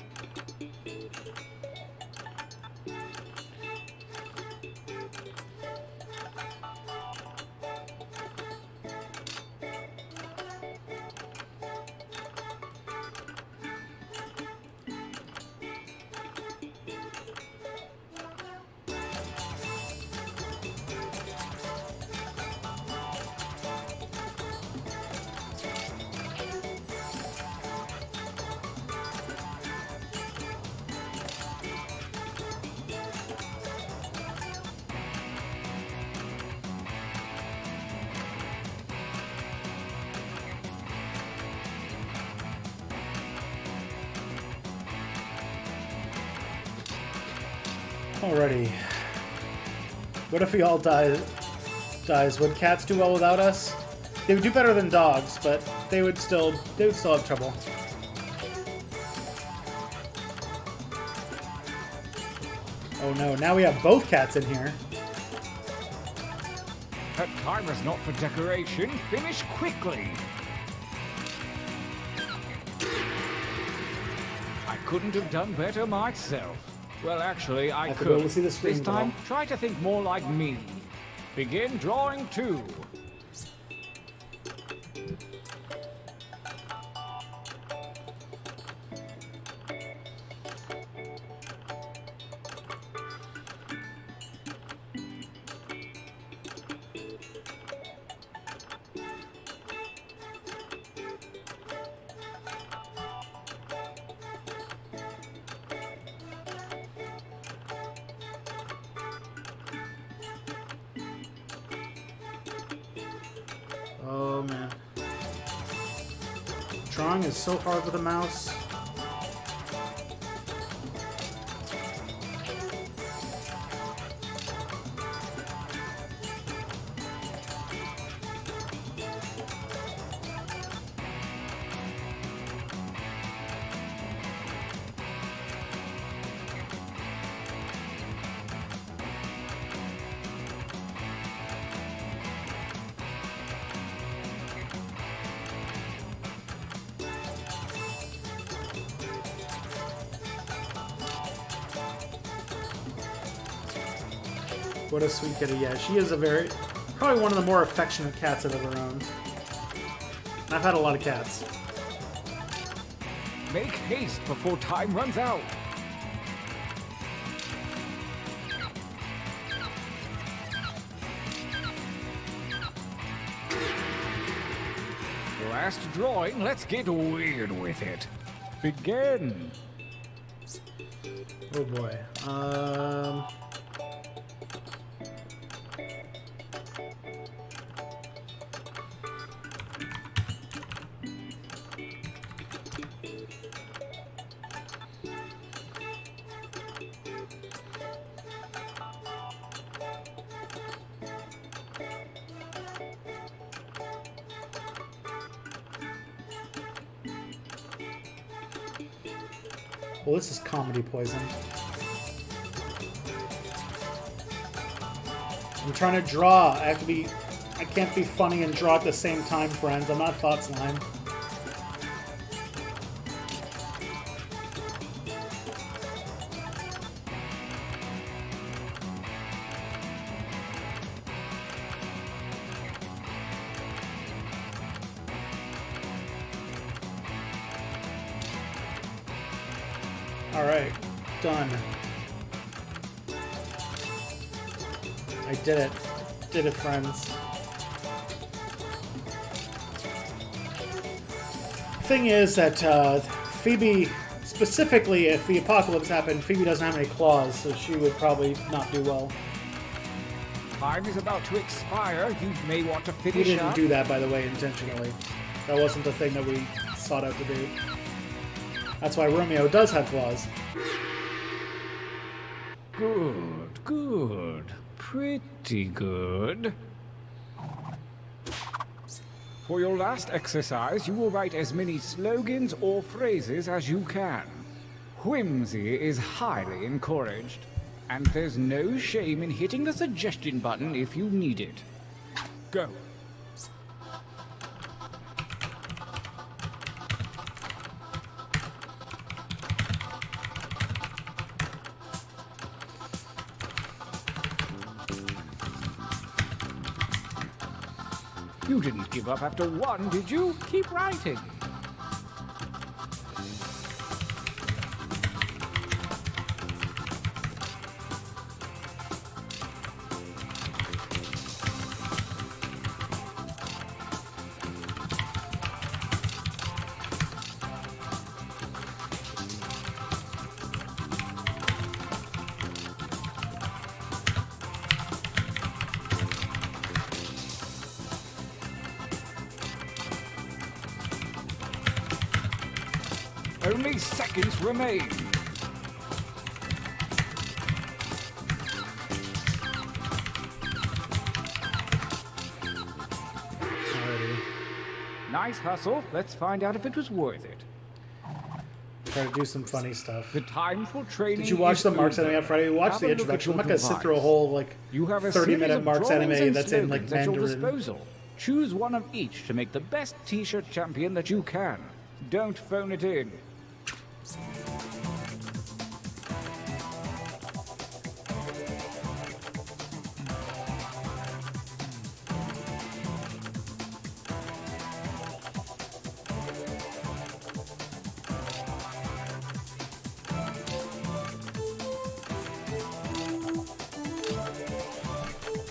Alrighty. What if we all dies? Would cats do well without us? They would do better than dogs, but they would still have trouble. Oh no, now we have both cats in here. That timer's not for decoration. Finish quickly. I couldn't have done better myself. Well, actually, I have to be able could. to see the screen, This time, Paul. try to think more like me. Begin drawing 2. Oh man. Drawing is so hard with a mouse. What a sweet kitty. Yeah, she is probably one of the more affectionate cats I've ever owned. And I've had a lot of cats. Make haste before time runs out. Last drawing, let's get weird with it. Begin. Oh boy. Well, this is comedy poison. I'm trying to draw. I can't be funny and draw at the same time, friends. I'm not Thought Slime. Alright, done. I did it. Did it, friends. Thing is that Phoebe, specifically if the apocalypse happened, Phoebe doesn't have any claws, so she would probably not do well. Time is about to expire. You may want to finish We didn't up. do that, by the way, intentionally. That wasn't the thing that we sought out to do. That's why Romeo does have claws. Good, good. Pretty good. For your last exercise, you will write as many slogans or phrases as you can. Whimsy is highly encouraged, and there's no shame in hitting the suggestion button if you need it. Go. You didn't give up after one, did you? Keep writing. Only seconds remain. Alrighty. Nice hustle. Let's find out if it was worth it. Try to do some funny stuff. The time for training. Did you watch is the Marks over. anime on Friday? We watched Have the a look at introduction. I'm your not going to sit through a device. whole, like, You have a 30-minute series of Marks drawings anime and that's in, like, slogans at your Mandarin. disposal. Choose one of each to make the best T-shirt champion that you can. Don't phone it in.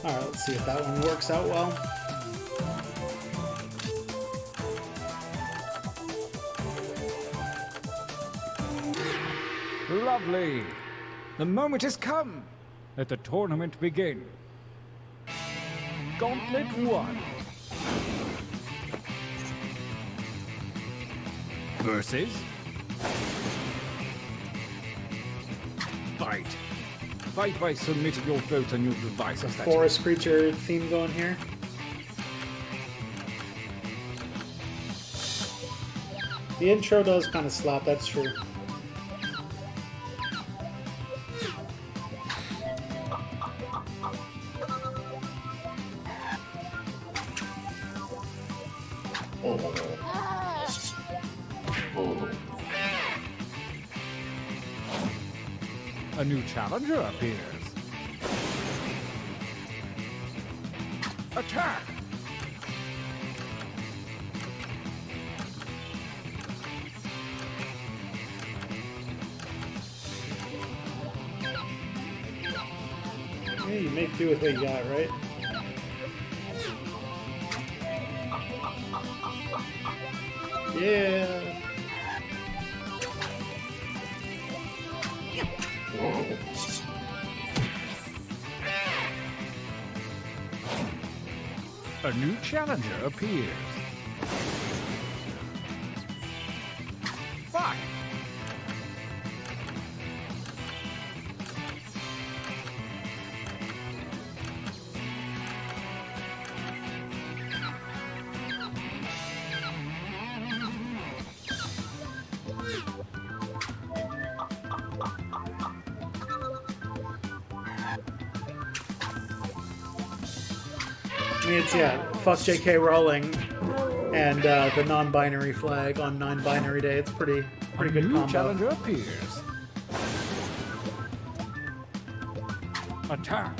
Alright, let's see if that one works out well. Lovely. The moment has come. Let the tournament begin. Gauntlet 1. Versus... Fight. Fight by submitting your vote on your device. Forest creature theme going here. The intro does kind of slap, that's true. A new challenger appears. Attack! Yeah, you make do with what you got, right? Yeah. A new challenger appears. Fight! I mean, it's, yeah, fuck J.K. Rowling and the non-binary flag on non-binary day. It's pretty A good new combo. challenger appears. Attack!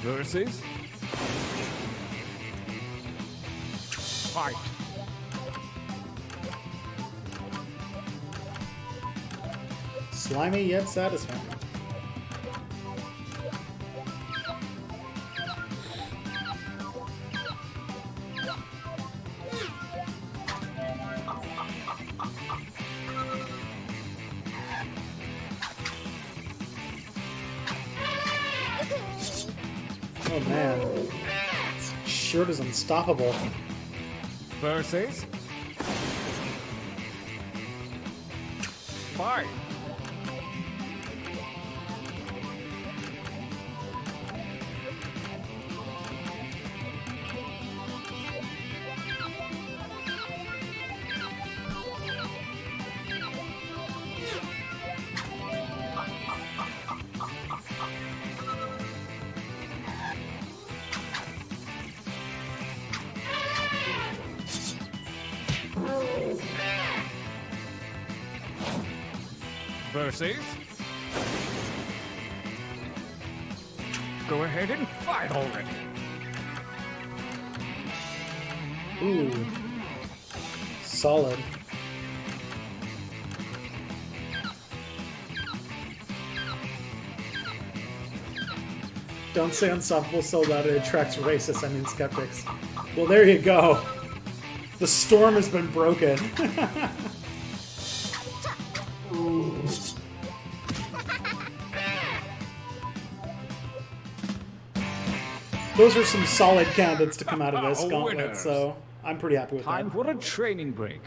Versus... Fight. Slimy yet satisfying. Oh man, this shirt is unstoppable. Versus... Fight. Versus... Go ahead and fight already. Ooh. Solid. Don't say Unstoppable so loud it attracts racists, I mean skeptics. Well, there you go. The storm has been broken. Ooh. Those are some solid candidates to come out of this gauntlet, Winners. so I'm pretty happy with Time that. for a training break.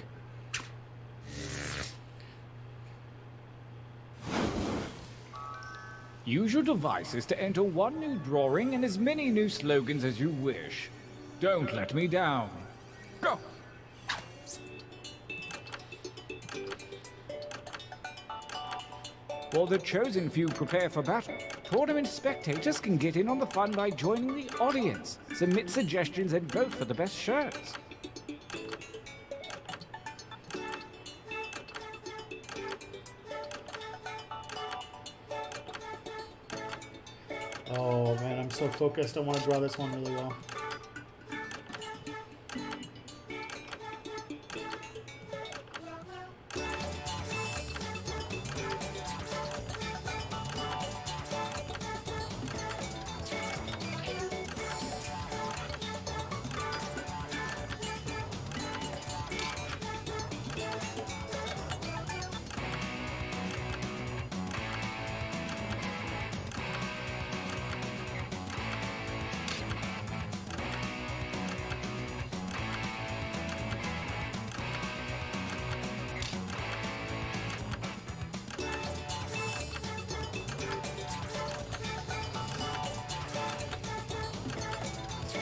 Use your devices to enter one new drawing and as many new slogans as you wish. Don't let me down. Go! While the chosen few prepare for battle, tournament spectators can get in on the fun by joining the audience, submit suggestions, and vote for the best shirts. Oh man, I'm so focused. I want to draw this one really well.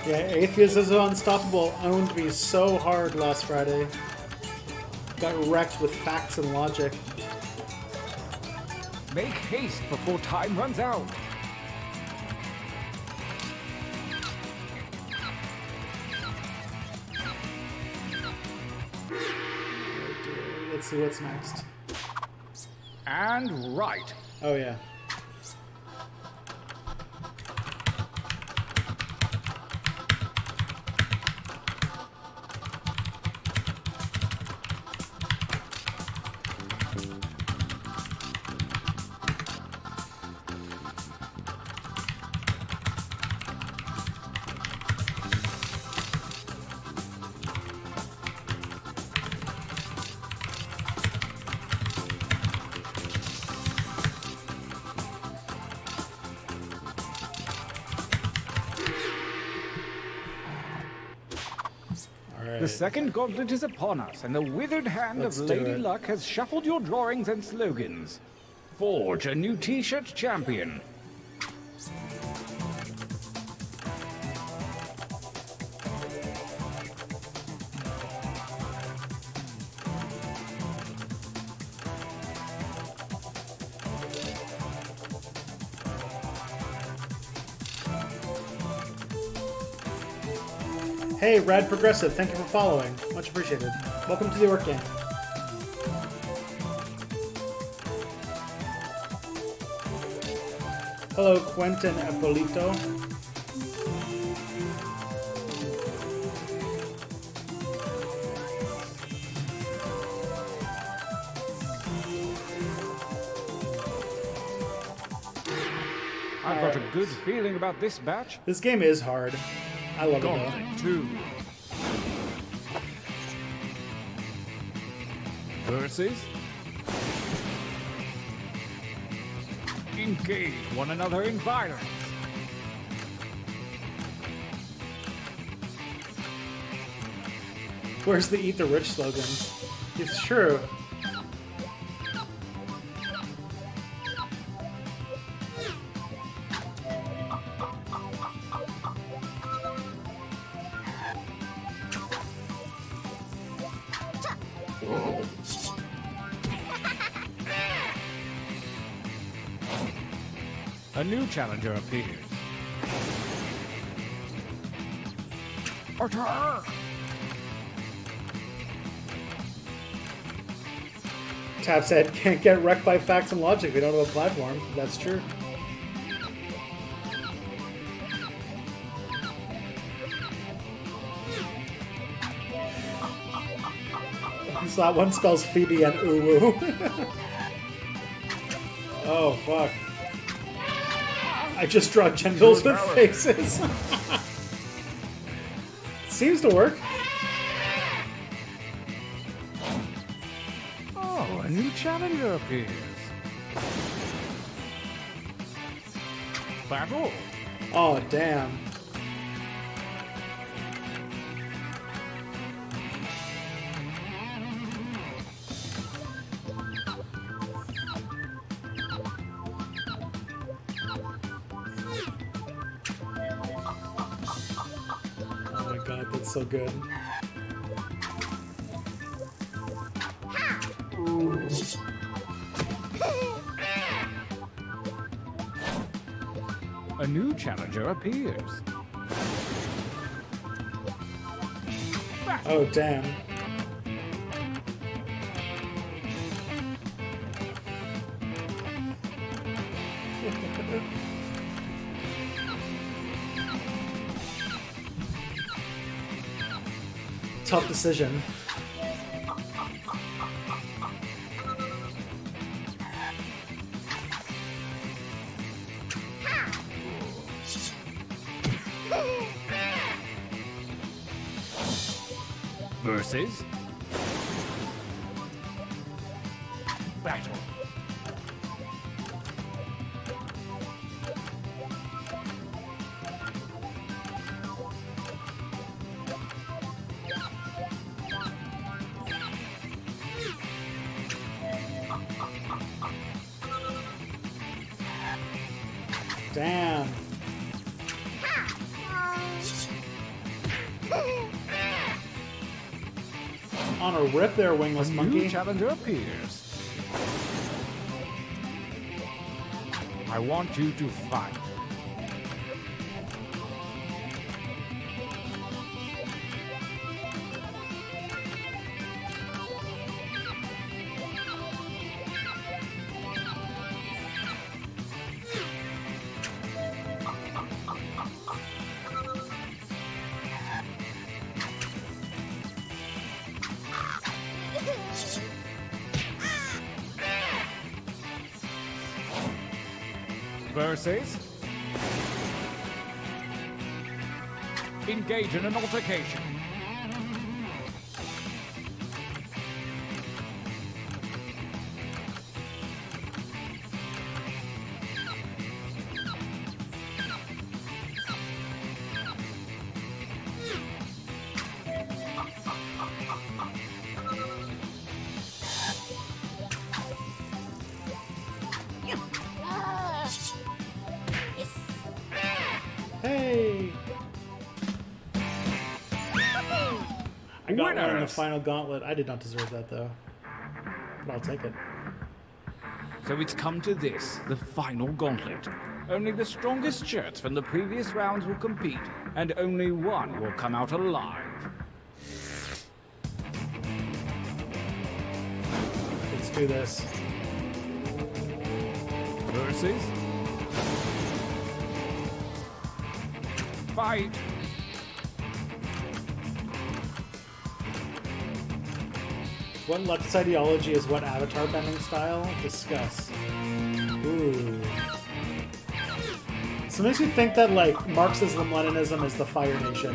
Yeah, Atheist is Unstoppable owned me so hard last Friday. Got wrecked with facts and logic. Make haste before time runs out. Let's see what's next. And right. Oh yeah. The second gauntlet is upon us, and the withered hand Let's of do Lady it. Luck has shuffled your drawings and slogans. Forge a new T-shirt champion. Hey, Rad Progressive, thank you for following. Much appreciated. Welcome to the Orc Game. Hello, Quentin Apolito. I've got a good feeling about this batch. This game is hard. I love it though. Gauntlet 2. Versus. Engage one another in violence. Where's the Eat the Rich slogan? It's true. A new challenger appears. Attack! Tap said, can't get wrecked by facts and logic. We don't have a platform. That's true. So that one spells Phoebe and Uwu. Oh, fuck. I just draw genitals with faces. Seems to work. Oh, a new challenger appears. Battle. Oh, damn. Oh my god, that's so good. A new challenger appears. Oh, damn. Tough decision. Versus. Battle. Damn. On a rip there, wingless A monkey. new challenger appears. I want you to fight. Versus. Engage in an altercation. Hey! I got one in the Winners. final gauntlet. I did not deserve that, though. But I'll take it. So it's come to this, the final gauntlet. Only the strongest shirts from the previous rounds will compete, and only one will come out alive. Let's do this. Versus. Fight. What Lux ideology is what avatar bending style? Discuss. Ooh. So it makes me think that, like, Marxism, Leninism is the Fire Nation.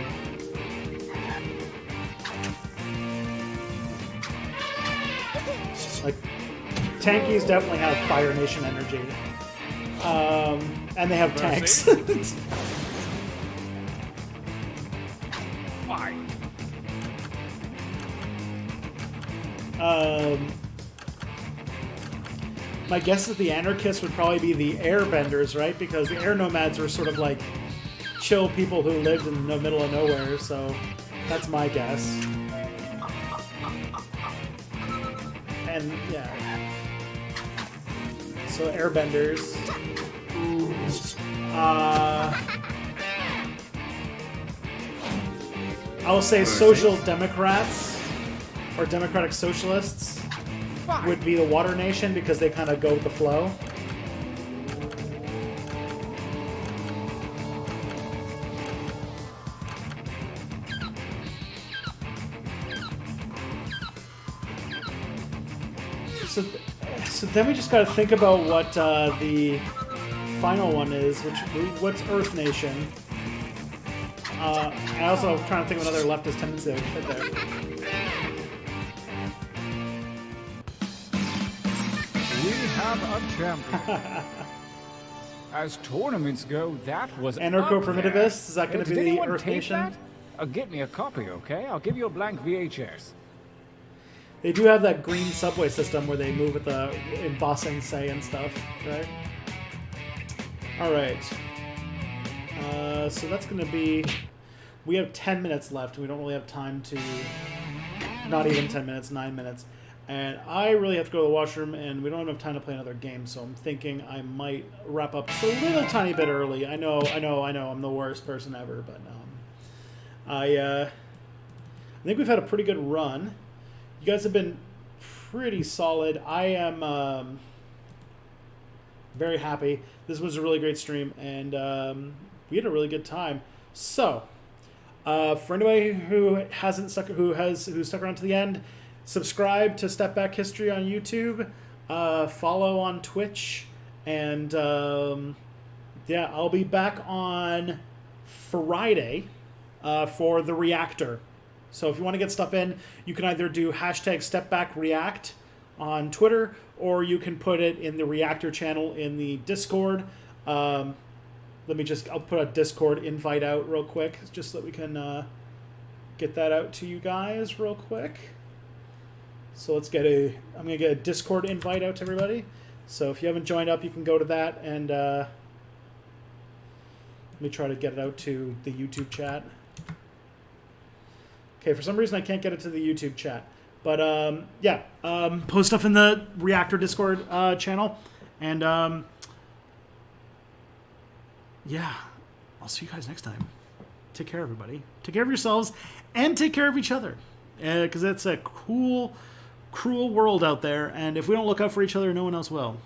Like, tankies definitely have Fire Nation energy. And they have tanks. Fine. My guess is the anarchists would probably be the airbenders, right? Because the air nomads are sort of like chill people who lived in the middle of nowhere, so that's my guess. And yeah. So airbenders. I will say social democrats or democratic socialists would be the Water Nation because they kind of go with the flow. So then we just got to think about what the final one is, what's Earth Nation. I also was trying to think of another leftist tendency I could put there. We have a champion. As tournaments go, that was Anarcho-primitivists? Is that going to Did be the anyone Earth tape Nation? that? Get me a copy, okay? I'll give you a blank VHS. They do have that green subway system where they move with the embossing say and stuff, right? Alright. So that's going to be... We have 10 minutes left. We don't really have time to... Not even 10 minutes, 9 minutes. And I really have to go to the washroom, and we don't have enough time to play another game, so I'm thinking I might wrap up just a little tiny bit early. I know, I'm the worst person ever, but I think we've had a pretty good run. You guys have been pretty solid. I am very happy. This was a really great stream, and we had a really good time. So, for anybody who hasn't who's stuck around to the end, subscribe to Step Back History on YouTube, follow on Twitch, and yeah, I'll be back on Friday for the Reactor. So if you want to get stuff in, you can either do #StepBackReact on Twitter, or you can put it in the Reactor channel in the Discord. I'll put a Discord invite out real quick, just so that we can get that out to you guys real quick. So I'm going to get a Discord invite out to everybody. So if you haven't joined up, you can go to that, and let me try to get it out to the YouTube chat. Okay, for some reason I can't get it to the YouTube chat. But yeah, post stuff in the Reactor Discord channel. And yeah, I'll see you guys next time. Take care, everybody. Take care of yourselves, and take care of each other. Because it's a cruel world out there, and if we don't look out for each other, no one else will.